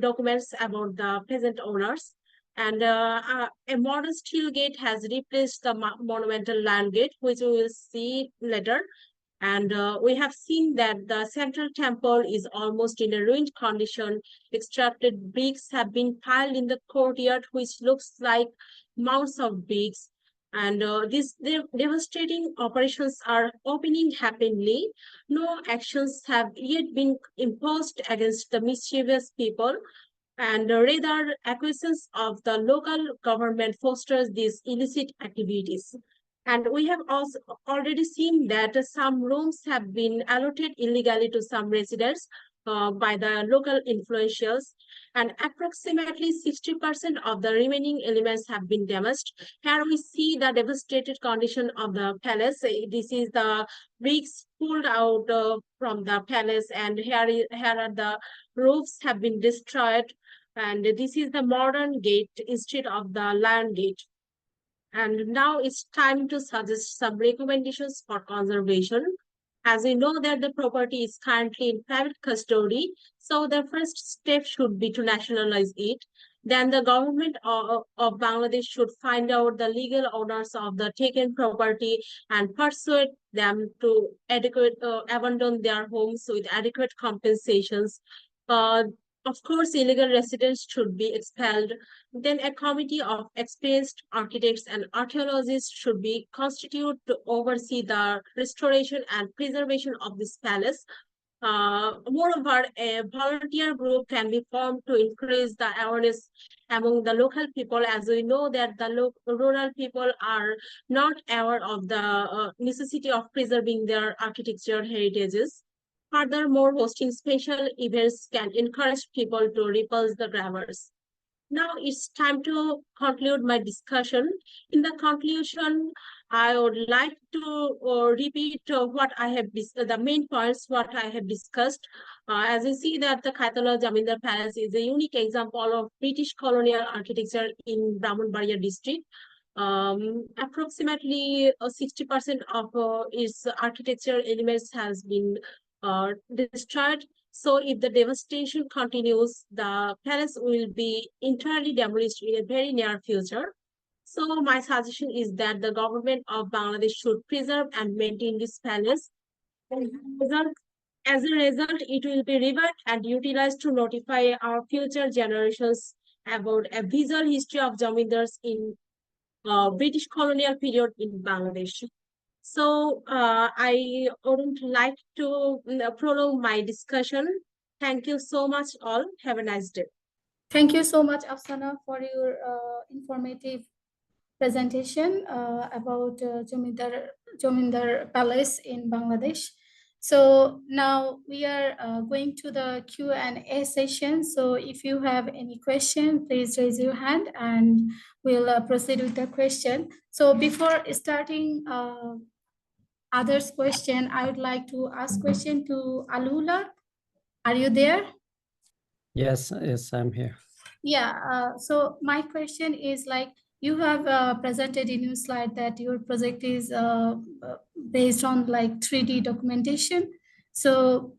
documents about the present owners. And a modern steel gate has replaced the monumental lion gate, which we will see later. And we have seen that the central temple is almost in a ruined condition. Extracted bricks have been piled in the courtyard, which looks like mounds of bricks. And these devastating operations are opening happily. No actions have yet been imposed against the mischievous people, and rather acquiescence of the local government fosters these illicit activities. And we have also already seen that some rooms have been allotted illegally to some residents by the local influentials, and approximately 60% of the remaining elements have been damaged. Here we see the devastated condition of the palace. This is the bricks pulled out from the palace, and here are the roofs have been destroyed. And this is the modern gate instead of the lion gate. And now it's time to suggest some recommendations for conservation. As we know that the property is currently in private custody, so the first step should be to nationalize it. Then the government of Bangladesh should find out the legal owners of the taken property and persuade them to abandon their homes with adequate compensations. Of course, illegal residents should be expelled. Then a committee of experienced architects and archaeologists should be constituted to oversee the restoration and preservation of this palace. Moreover, a volunteer group can be formed to increase the awareness among the local people, as we know that the rural people are not aware of the necessity of preserving their architectural heritages. Furthermore, hosting special events can encourage people to repulse the grabbers. Now it's time to conclude my discussion. In the conclusion, I would like to repeat what I have the main points what I have discussed. As you see that the Khaitala Jamindar Palace is a unique example of British colonial architecture in Brahmanbaria district. Approximately 60% of its architectural elements has been destroyed. So if the devastation continues, the palace will be entirely demolished in a very near future. So my suggestion is that the government of Bangladesh should preserve and maintain this palace. As a result, it will be revived and utilized to notify our future generations about a visual history of Jamindars in British colonial period in Bangladesh. So I wouldn't like to prolong my discussion. Thank you so much all. Have a nice day. Thank you so much, Afsana, for your informative presentation about Jamindar Palace in Bangladesh. So now we are going to the Q&A session. So if you have any question, please raise your hand and we'll proceed with the question. So before starting others' question, I would like to ask question to Alula. Are you there? Yes, I'm here. Yeah, so my question is like, you have presented in your slide that your project is based on like 3D documentation. So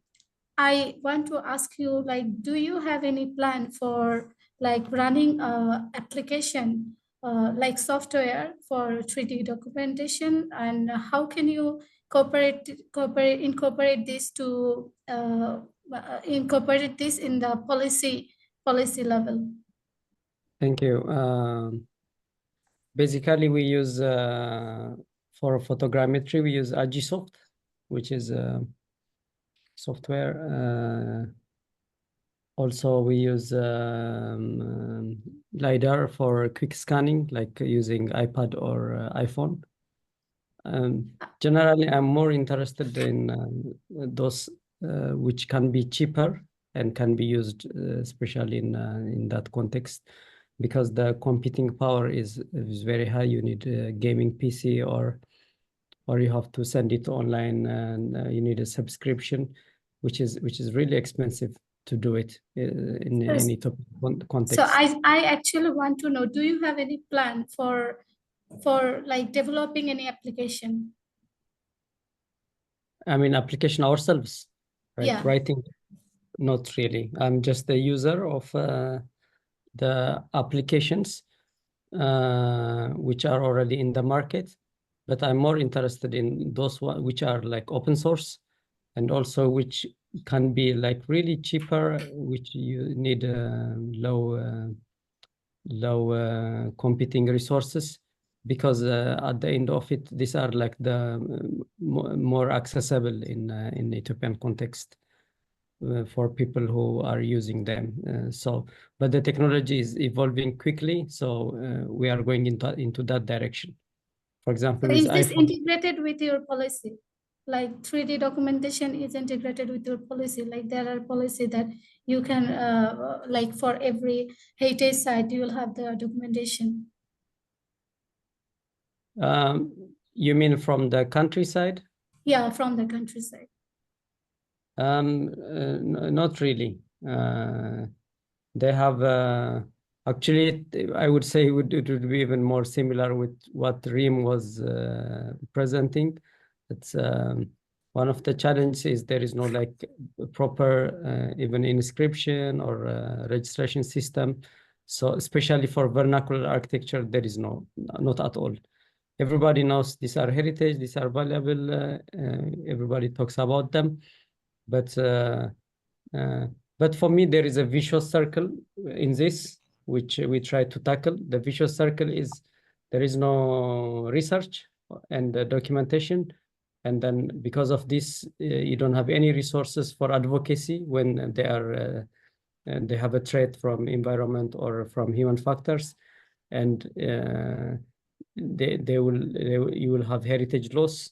I want to ask you, like, do you have any plan for like running a application like software for 3D documentation, and how can you incorporate this to incorporate this in the policy level? Thank you. Basically, we use for photogrammetry, we use Agisoft, which is software. Also, we use LiDAR for quick scanning, like using iPad or iPhone. Generally, I'm more interested in those which can be cheaper and can be used, especially in that context, because the computing power is very high. You need a gaming PC, or you have to send it online, and you need a subscription, which is really expensive to do it in Yes. any topic context. So I actually want to know, do you have any plan for like developing any application? I mean, application ourselves, right? Yeah. Writing, not really. I'm just a user of the applications which are already in the market, but I'm more interested in those which are like open source, and also which can be like really cheaper, which you need low computing resources, because at the end of it, these are like the more accessible in Ethiopian context for people who are using them. But the technology is evolving quickly, so we are going into that direction. For example, with Is this iPhone, integrated with your policy? Like 3D documentation is integrated with your policy. Like there are policy that you can, like for every heritage site, you will have the documentation. you mean from the countryside? Yeah, from the countryside. Not really. They have actually, I would say it would be even more similar with what Reem was presenting. It's one of the challenges is there is no like proper even inscription or registration system. So especially for vernacular architecture, there is not at all. Everybody knows these are heritage, these are valuable. Everybody talks about them, but for me, there is a vicious circle in this, which we try to tackle. The vicious circle is there is no research and documentation. And then because of this, you don't have any resources for advocacy when they are and they have a threat from environment or from human factors. And you will have heritage loss,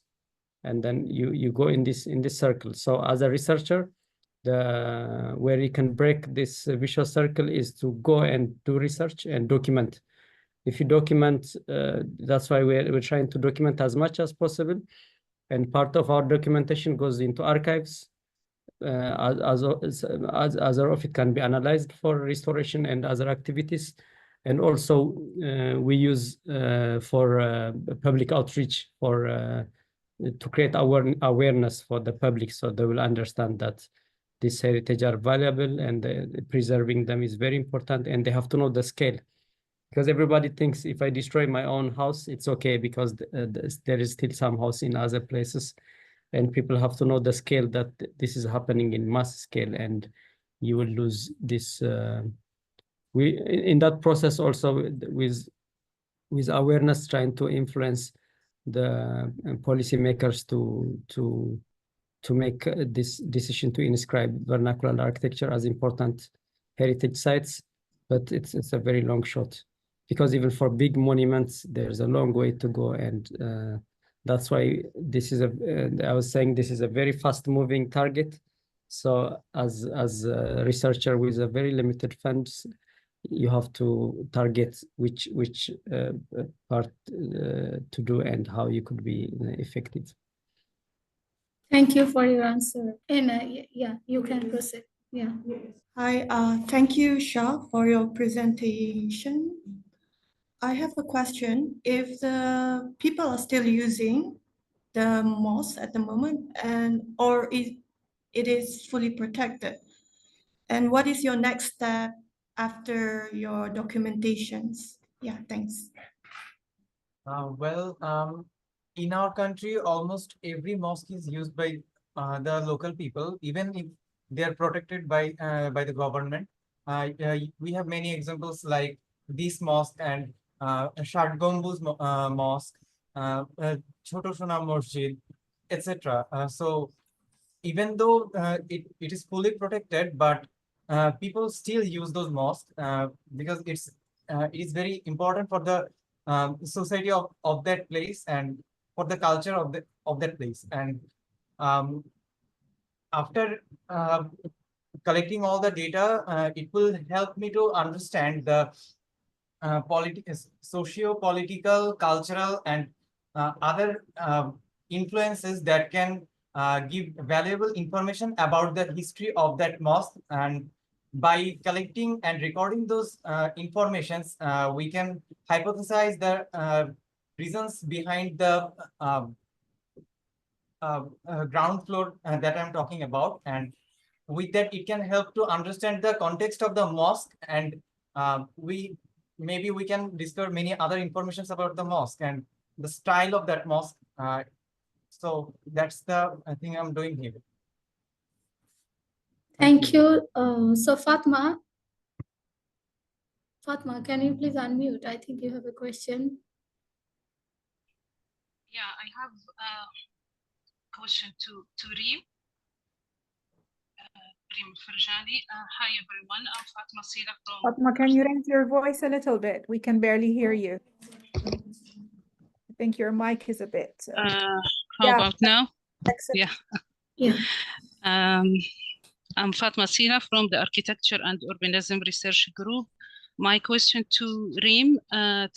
and then you go in this circle. So as a researcher, where you can break this vicious circle is to go and do research and document. If you document, that's why we're trying to document as much as possible, and part of our documentation goes into archives. As of it can be analyzed for restoration and other activities, and also we use for public outreach for to create awareness for the public, so they will understand that these heritage are valuable, and preserving them is very important, and they have to know the scale. Because everybody thinks if I destroy my own house, it's okay, because there is still some house in other places, and people have to know the scale that this is happening in mass scale, and you will lose this. We in that process also with awareness, trying to influence the policymakers to make this decision to inscribe vernacular architecture as important heritage sites, but it's a very long shot, because even for big monuments, there's a long way to go, and that's why this is I was saying this is a very fast-moving target. So as a researcher with a very limited funds, you have to target which part to do and how you could be effective. Thank you for your answer. And yeah, you can proceed. Yeah. Hi, thank you, Shah, for your presentation. I have a question. If the people are still using the mosque at the moment, or it is fully protected, and what is your next step after your documentations? Yeah, thanks. In our country, almost every mosque is used by the local people, even if they are protected by the government. We have many examples like this mosque and Shad Gambuz mosque, Choto Shona Masjid, etc. So even though it is fully protected, but people still use those mosques because it is very important for the society of that place and for the culture of that place. And after collecting all the data, it will help me to understand the socio-political, cultural, and other influences that can give valuable information about the history of that mosque. And by collecting and recording those informations, we can hypothesize the reasons behind the ground floor that I'm talking about. And with that, it can help to understand the context of the mosque, and maybe we can discover many other informations about the mosque and the style of that mosque. So that's the thing I'm doing here. Thank you. So Fatma, can you please unmute? I think you have a question. Yeah, I have a question to Reem. Reem Farjani. Hi everyone, I'm Fatma Sila from... Fatma, can you raise your voice a little bit? We can barely hear you. I think your mic is a bit... how about now? Excellent. Yeah. I'm Fatma Sila from the Architecture and Urbanism Research Group. My question to Reem,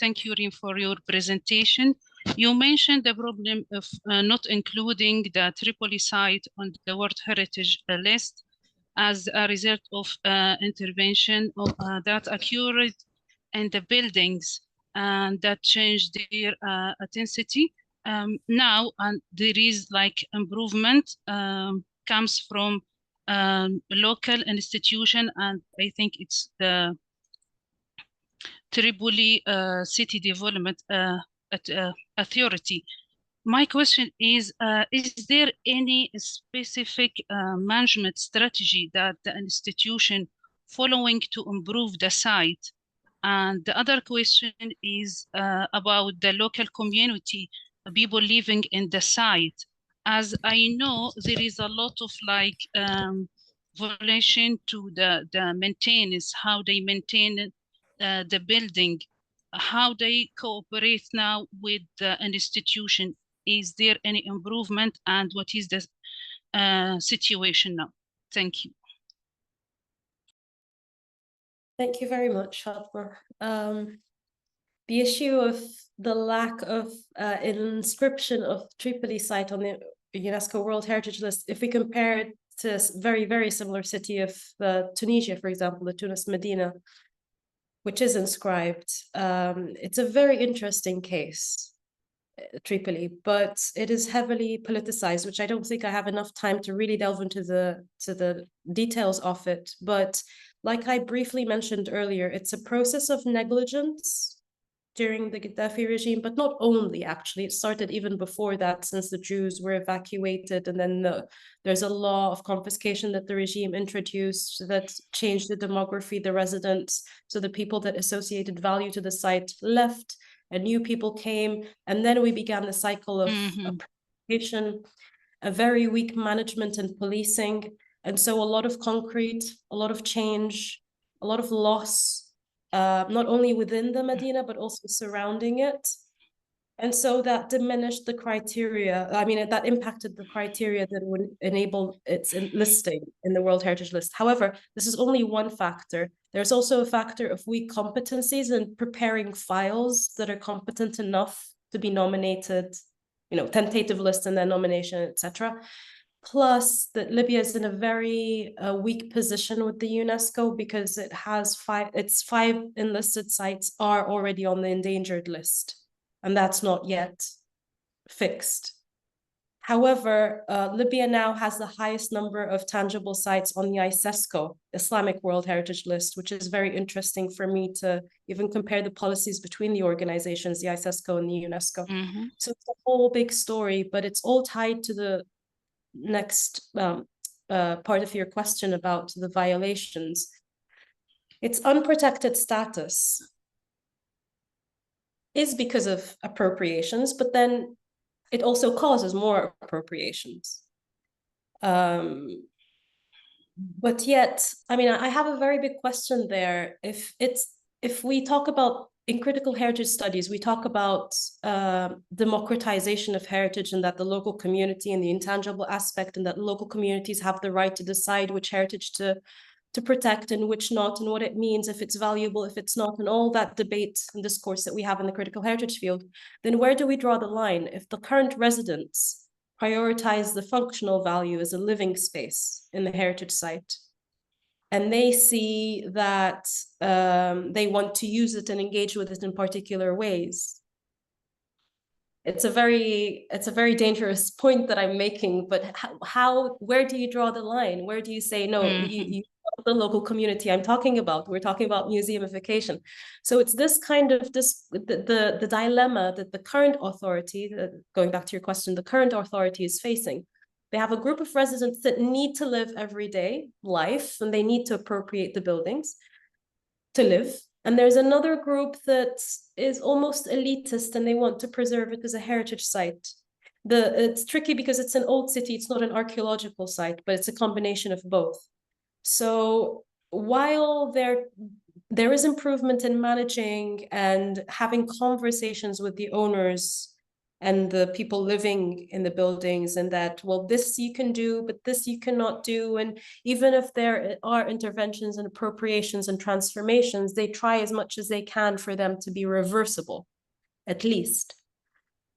thank you Reem for your presentation. You mentioned the problem of not including the Tripoli site on the World Heritage list as a result of intervention of, that occurred in the buildings and that changed their intensity. Now, and there is like improvement comes from local institution, and I think it's the Tripoli City Development Authority. My question is there any specific management strategy that the institution following to improve the site? And the other question is about the local community, people living in the site. As I know, there is a lot of like violation to the maintenance, how they maintain the building, how they cooperate now with the institution. Is there any improvement, and what is the situation now? Thank you. Thank you very much, Fatma. The issue of the lack of inscription of Tripoli site on the UNESCO World Heritage List, if we compare it to a very, very similar city of Tunisia, for example, the Tunis Medina, which is inscribed, it's a very interesting case, Tripoli, but it is heavily politicized, which I don't think I have enough time to really delve into the details of it. But like I briefly mentioned earlier, it's a process of negligence during the Gaddafi regime, but not only, actually. It started even before that, since the Jews were evacuated, and then there's a law of confiscation that the regime introduced that changed the demography, the residents, so the people that associated value to the site left, and new people came, and then we began the cycle of appropriation, a very weak management and policing, and so a lot of concrete, a lot of change, a lot of loss, not only within the Medina, but also surrounding it. And so that diminished the criteria. I mean, that impacted the criteria that would enable its listing in the World Heritage List. However, this is only one factor. There's also a factor of weak competencies in preparing files that are competent enough to be nominated, tentative list and then nomination, etc. Plus that Libya is in a very weak position with the UNESCO because it has its five enlisted sites are already on the endangered list, and that's not yet fixed. However, Libya now has the highest number of tangible sites on the ISESCO, Islamic World Heritage List, which is very interesting for me to even compare the policies between the organizations, the ISESCO and the UNESCO. So it's a whole big story, but it's all tied to the next part of your question about the violations. Its unprotected status is because of appropriations, but then it also causes more appropriations. But yet, I mean, I have a very big question there. If we talk about, in critical heritage studies, we talk about democratization of heritage, and that the local community and the intangible aspect, and that local communities have the right to decide which heritage to protect and which not, and what it means, if it's valuable, if it's not, and all that debate and discourse that we have in the critical heritage field, then where do we draw the line? If the current residents prioritize the functional value as a living space in the heritage site, and they see that they want to use it and engage with it in particular ways. It's a very dangerous point that I'm making, but where do you draw the line? Where do you say, no, you the local community I'm talking about, we're talking about museumification. So it's this kind of the dilemma that the current authority, going back to your question, the current authority is facing. They have a group of residents that need to live everyday life, and they need to appropriate the buildings to live. And there's another group that is almost elitist, and they want to preserve it as a heritage site. It's tricky because it's an old city, it's not an archaeological site, but it's a combination of both. So while there is improvement in managing and having conversations with the owners and the people living in the buildings, and that, well, this you can do, but this you cannot do. And even if there are interventions and appropriations and transformations, they try as much as they can for them to be reversible, at least.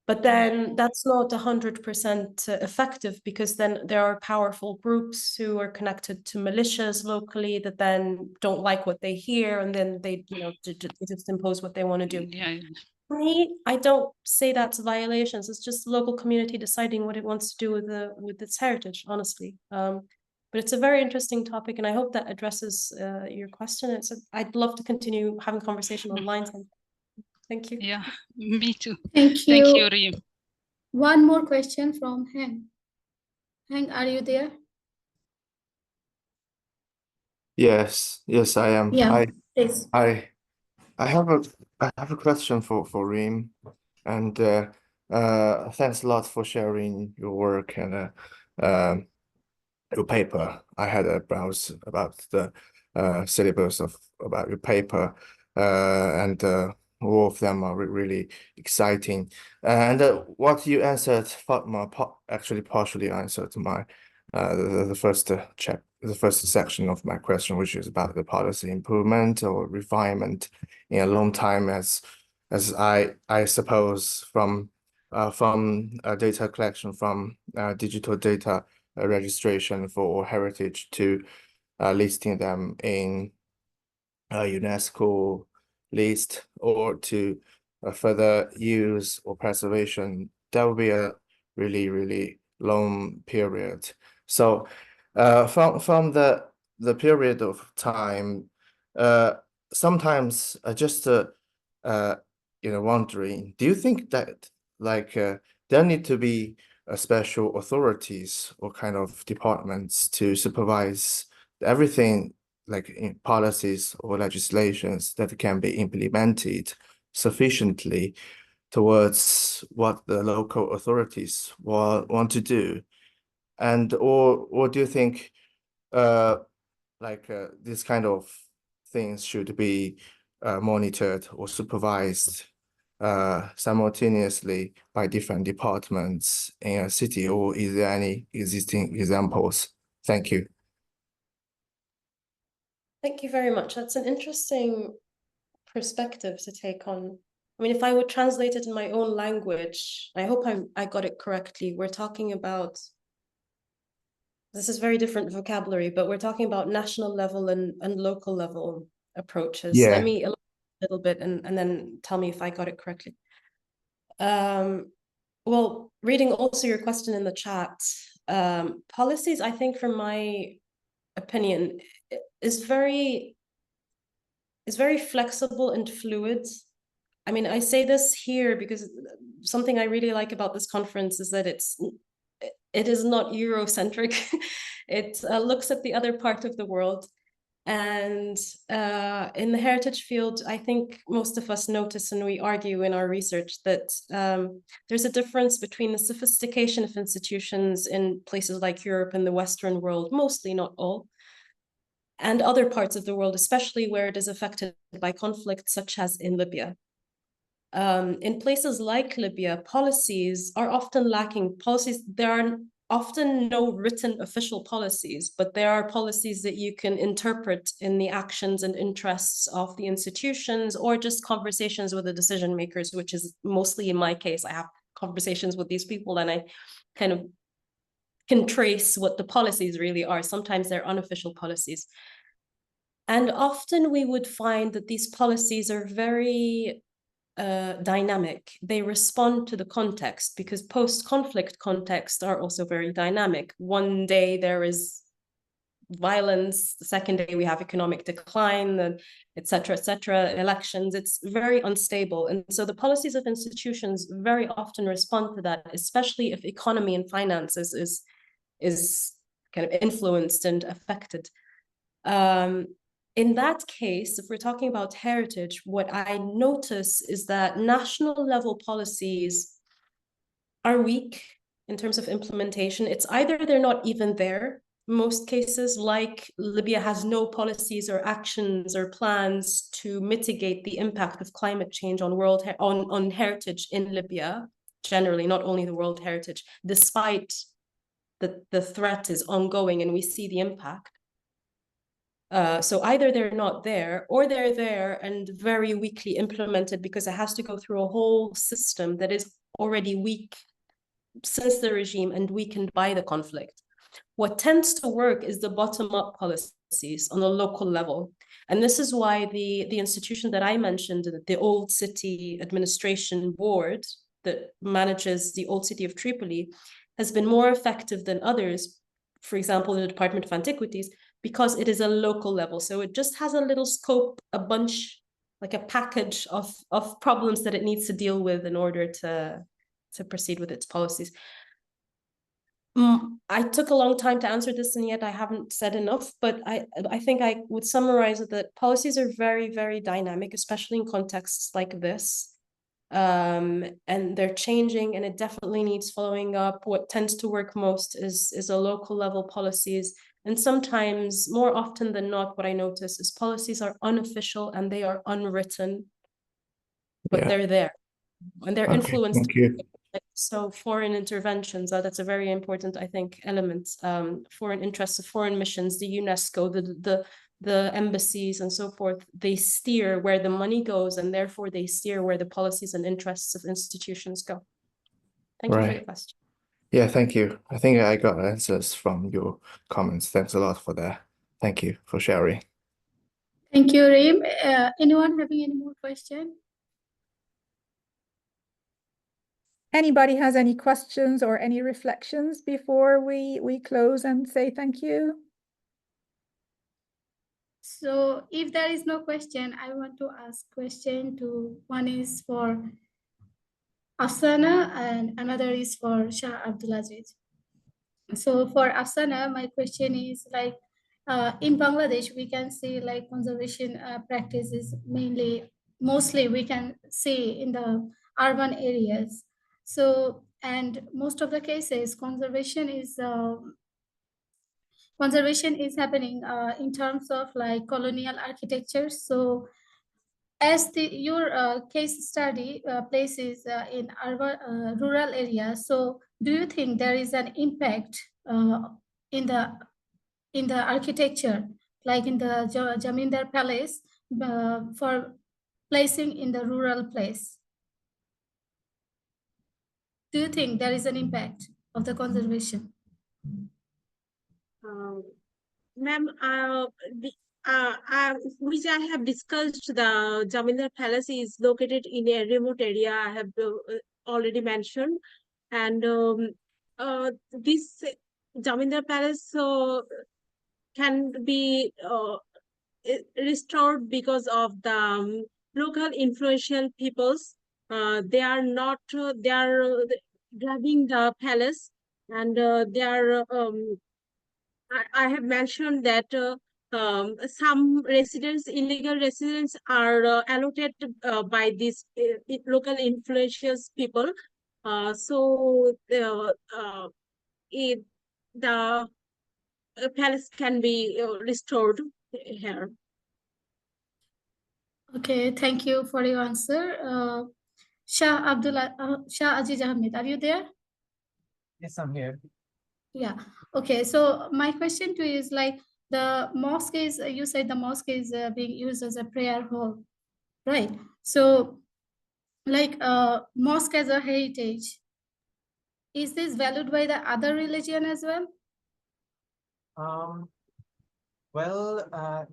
But then that's not 100% effective, because then there are powerful groups who are connected to militias locally that then don't like what they hear, and then they, just impose what they want to do. Yeah. For me, I don't say that's violations. It's just the local community deciding what it wants to do with its heritage, honestly. But it's a very interesting topic, and I hope that addresses your question. I'd love to continue having conversation online. Thank you. Yeah, me too. Thank you. Thank you, Reem. One more question from Heng. Heng, are you there? Yes, I am. Yeah, please. I have a question for Reem, and thanks a lot for sharing your work and your paper. I had a browse about the syllabus about your paper, and all of them are really exciting. And what you answered, actually partially answered my the first section of my question, which is about the policy improvement or refinement in a long time, as I suppose from data collection, from digital data registration for heritage to listing them in UNESCO list, or to further use or preservation, that will be a really long period. So from the period of time, sometimes I just wondering, do you think that there need to be special authorities or kind of departments to supervise everything, like in policies or legislations that can be implemented sufficiently towards what the local authorities want to do? And or do you think this kind of things should be monitored or supervised simultaneously by different departments in a city, or is there any existing examples? Thank you. Thank you very much. That's an interesting perspective to take on. I mean, if I would translate it in my own language, I hope I got it correctly. We're talking about, this is very different vocabulary, but we're talking about national level and local level approaches. Yeah. Let me elaborate a little bit and then tell me if I got it correctly. Well, reading also your question in the chat, policies, I think, from my opinion, is very flexible and fluid. I mean, I say this here because something I really like about this conference is that it is not Eurocentric. It looks at the other part of the world. And in the heritage field, I think most of us notice, and we argue in our research, that there's a difference between the sophistication of institutions in places like Europe and the Western world, mostly, not all, and other parts of the world, especially where it is affected by conflict, such as in Libya. In places like Libya, policies are often lacking. There are often no written official policies, but there are policies that you can interpret in the actions and interests of the institutions, or just conversations with the decision makers, which is mostly in my case. I have conversations with these people and I kind of can trace what the policies really are. Sometimes they're unofficial policies. And often we would find that these policies are very dynamic. They respond to the context, because post-conflict contexts are also very dynamic. One day there is violence, the second day we have economic decline, etc., elections. It's very unstable. And so the policies of institutions very often respond to that, especially if economy and finances is kind of influenced and affected. In that case, if we're talking about heritage, what I notice is that national level policies are weak in terms of implementation. It's either they're not even there. In most cases, like Libya has no policies or actions or plans to mitigate the impact of climate change on heritage in Libya, generally, not only the World Heritage, despite the threat is ongoing and we see the impact. So either they're not there, or they're there and very weakly implemented, because it has to go through a whole system that is already weak since the regime and weakened by the conflict. What tends to work is the bottom-up policies on a local level. And this is why the institution that I mentioned, the Old City Administration Board that manages the Old City of Tripoli, has been more effective than others, for example, the Department of Antiquities, because it is a local level. So it just has a little scope, a bunch, like a package of problems that it needs to deal with in order to proceed with its policies. I took a long time to answer this, and yet I haven't said enough, but I think I would summarize it that policies are very, very dynamic, especially in contexts like this. And they're changing, and it definitely needs following up. What tends to work most is a local level policies. And sometimes, more often than not, what I notice is policies are unofficial and they are unwritten, but they're there and they're influenced. Thank you. So foreign interventions, that's a very important, I think, element. Foreign interests of foreign missions, the UNESCO, the embassies and so forth, they steer where the money goes, and therefore they steer where the policies and interests of institutions go. Thank you for your question. Yeah, thank you. I think I got answers from your comments. Thanks a lot for that. Thank you for sharing. Thank you, Reem. Anyone having any more questions? Anybody has any questions or any reflections before we close and say thank you? So if there is no question, I want to ask question to, one is for Afsana and another is for Shah Abdulaziz. So for Afsana, my question is like, in Bangladesh, we can see like conservation practices mostly we can see in the urban areas. So, and most of the cases, conservation is happening in terms of like colonial architecture. So as your case study places in urban rural areas, so do you think there is an impact in the architecture, like in the Jamindar Palace, for placing in the rural place? Do you think there is an impact of the conservation? Ma'am, which I have discussed, the Jamindar Palace is located in a remote area, I have already mentioned. And this Jamindar Palace can be restored because of the local influential peoples. They are not, they are grabbing the palace, and they are, I have mentioned that some residents, illegal residents, are allocated by these local influential people. So the palace can be restored here. Okay, thank you for your answer. Shah Aziz Ahmed, are you there? Yes, I'm here. Yeah. Okay. So my question to you is like the mosque is, you said the mosque is being used as a prayer hall, right? So like mosque as a heritage, is this valued by the other religion as well? Well,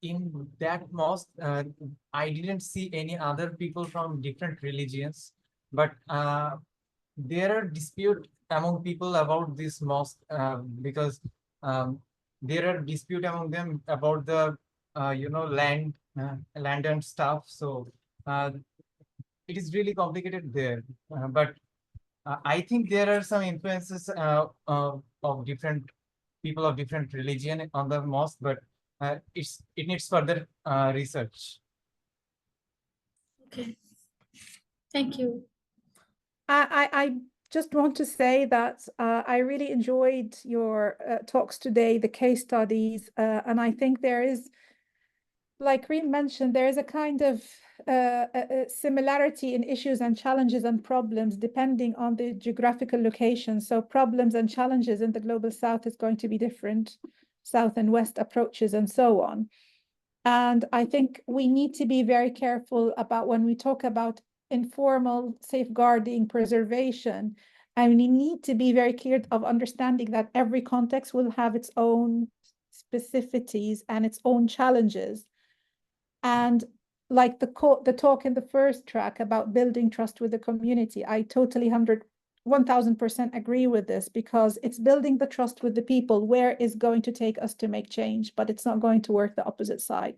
in that mosque, I didn't see any other people from different religions, but there are dispute among people about this mosque because there are dispute among them about the land and stuff. So it is really complicated there. But I think there are some influences of different people of different religion on the mosque, but it needs further research. Okay. Thank you. I just want to say that I really enjoyed your talks today, the case studies, and I think there is, like Reem mentioned, there is a kind of similarity in issues and challenges and problems depending on the geographical location. So problems and challenges in the Global South is going to be different, South and West approaches and so on. And I think we need to be very careful about when we talk about informal safeguarding, preservation, and we need to be very clear of understanding that every context will have its own specificities and its own challenges. And like the talk in the first track about building trust with the community, I totally 1000% agree with this, because it's building the trust with the people where is going to take us to make change, but it's not going to work the opposite side.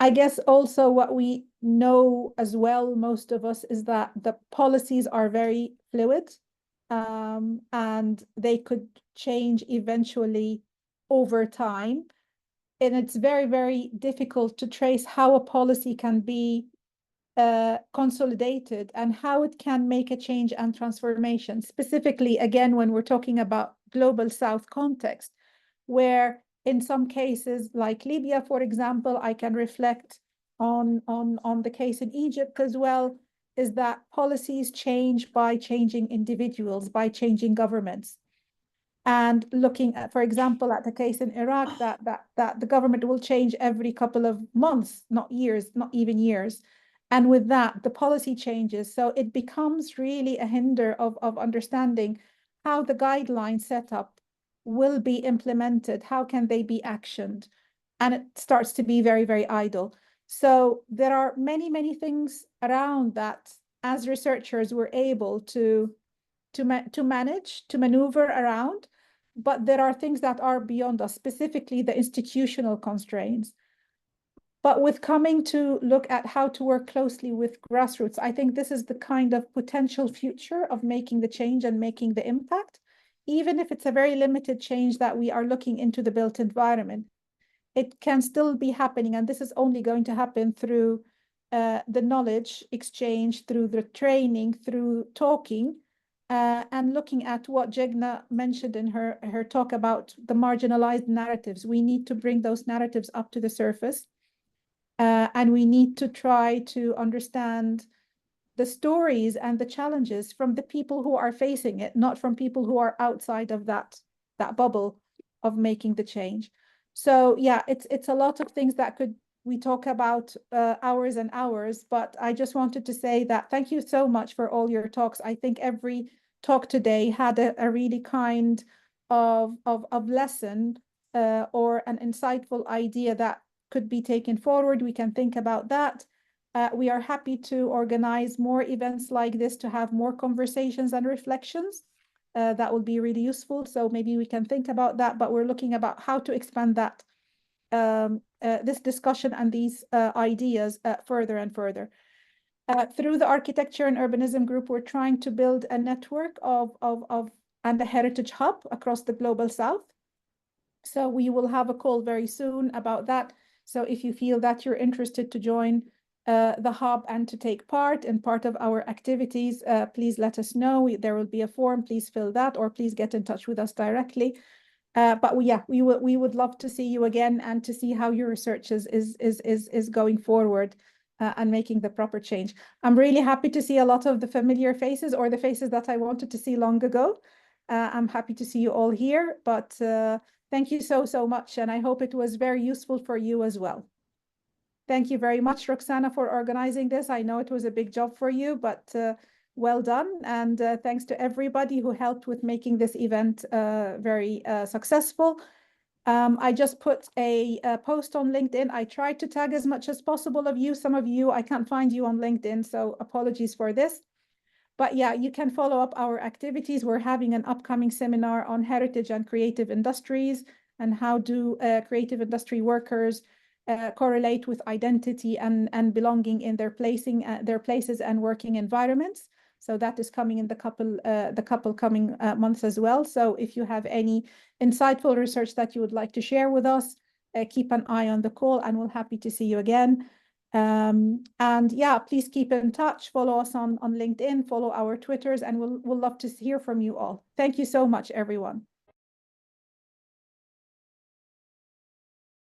I guess also what we know as well, most of us, is that the policies are very fluid, and they could change eventually over time. And it's very, very difficult to trace how a policy can be consolidated and how it can make a change and transformation. Specifically, again, when we're talking about Global South context, where in some cases, like Libya, for example, I can reflect on the case in Egypt as well, is that policies change by changing individuals, by changing governments. And looking at, for example, at the case in Iraq, that the government will change every couple of months, not years, not even years. And with that, the policy changes. So it becomes really a hinder of understanding how the guidelines set up will be implemented, how can they be actioned? And it starts to be very, very idle. So there are many, many things around that as researchers we're able to manage, to maneuver around, but there are things that are beyond us, specifically the institutional constraints. But with coming to look at how to work closely with grassroots, I think this is the kind of potential future of making the change and making the impact, even if it's a very limited change that we are looking into the built environment. It can still be happening, and this is only going to happen through the knowledge exchange, through the training, through talking, and looking at what Jigna mentioned in her talk about the marginalized narratives. We need to bring those narratives up to the surface, and we need to try to understand the stories and the challenges from the people who are facing it, not from people who are outside of that bubble of making the change. So yeah, it's a lot of things that we talk about hours and hours, but I just wanted to say that thank you so much for all your talks. I think every talk today had a really kind of lesson or an insightful idea that could be taken forward. We can think about that. We are happy to organize more events like this to have more conversations and reflections. That will be really useful. So maybe we can think about that, but we're looking about how to expand that, this discussion and these ideas further and further. Through the Architecture and Urbanism Group, we're trying to build a network and a heritage hub across the Global South. So we will have a call very soon about that. So if you feel that you're interested to join the hub and to take part in part of our activities, please let us know. There will be a form, please fill that, or please get in touch with us directly. But we would love to see you again and to see how your research is going forward and making the proper change. I'm really happy to see a lot of the familiar faces, or the faces that I wanted to see long ago. I'm happy to see you all here, but thank you so much, and I hope it was very useful for you as well. Thank you very much, Roaksana, for organizing this. I know it was a big job for you, but well done. And thanks to everybody who helped with making this event very successful. I just put a post on LinkedIn. I tried to tag as much as possible of you. Some of you, I can't find you on LinkedIn, so apologies for this. But yeah, you can follow up our activities. We're having an upcoming seminar on heritage and creative industries, and how do creative industry workers correlate with identity and belonging in their places and working environments. So that is coming in the couple coming months as well. So if you have any insightful research that you would like to share with us, keep an eye on the call, and we're happy to see you again. And yeah, please keep in touch, follow us on LinkedIn, follow our Twitters, and we'll love to hear from you all. Thank you so much, everyone.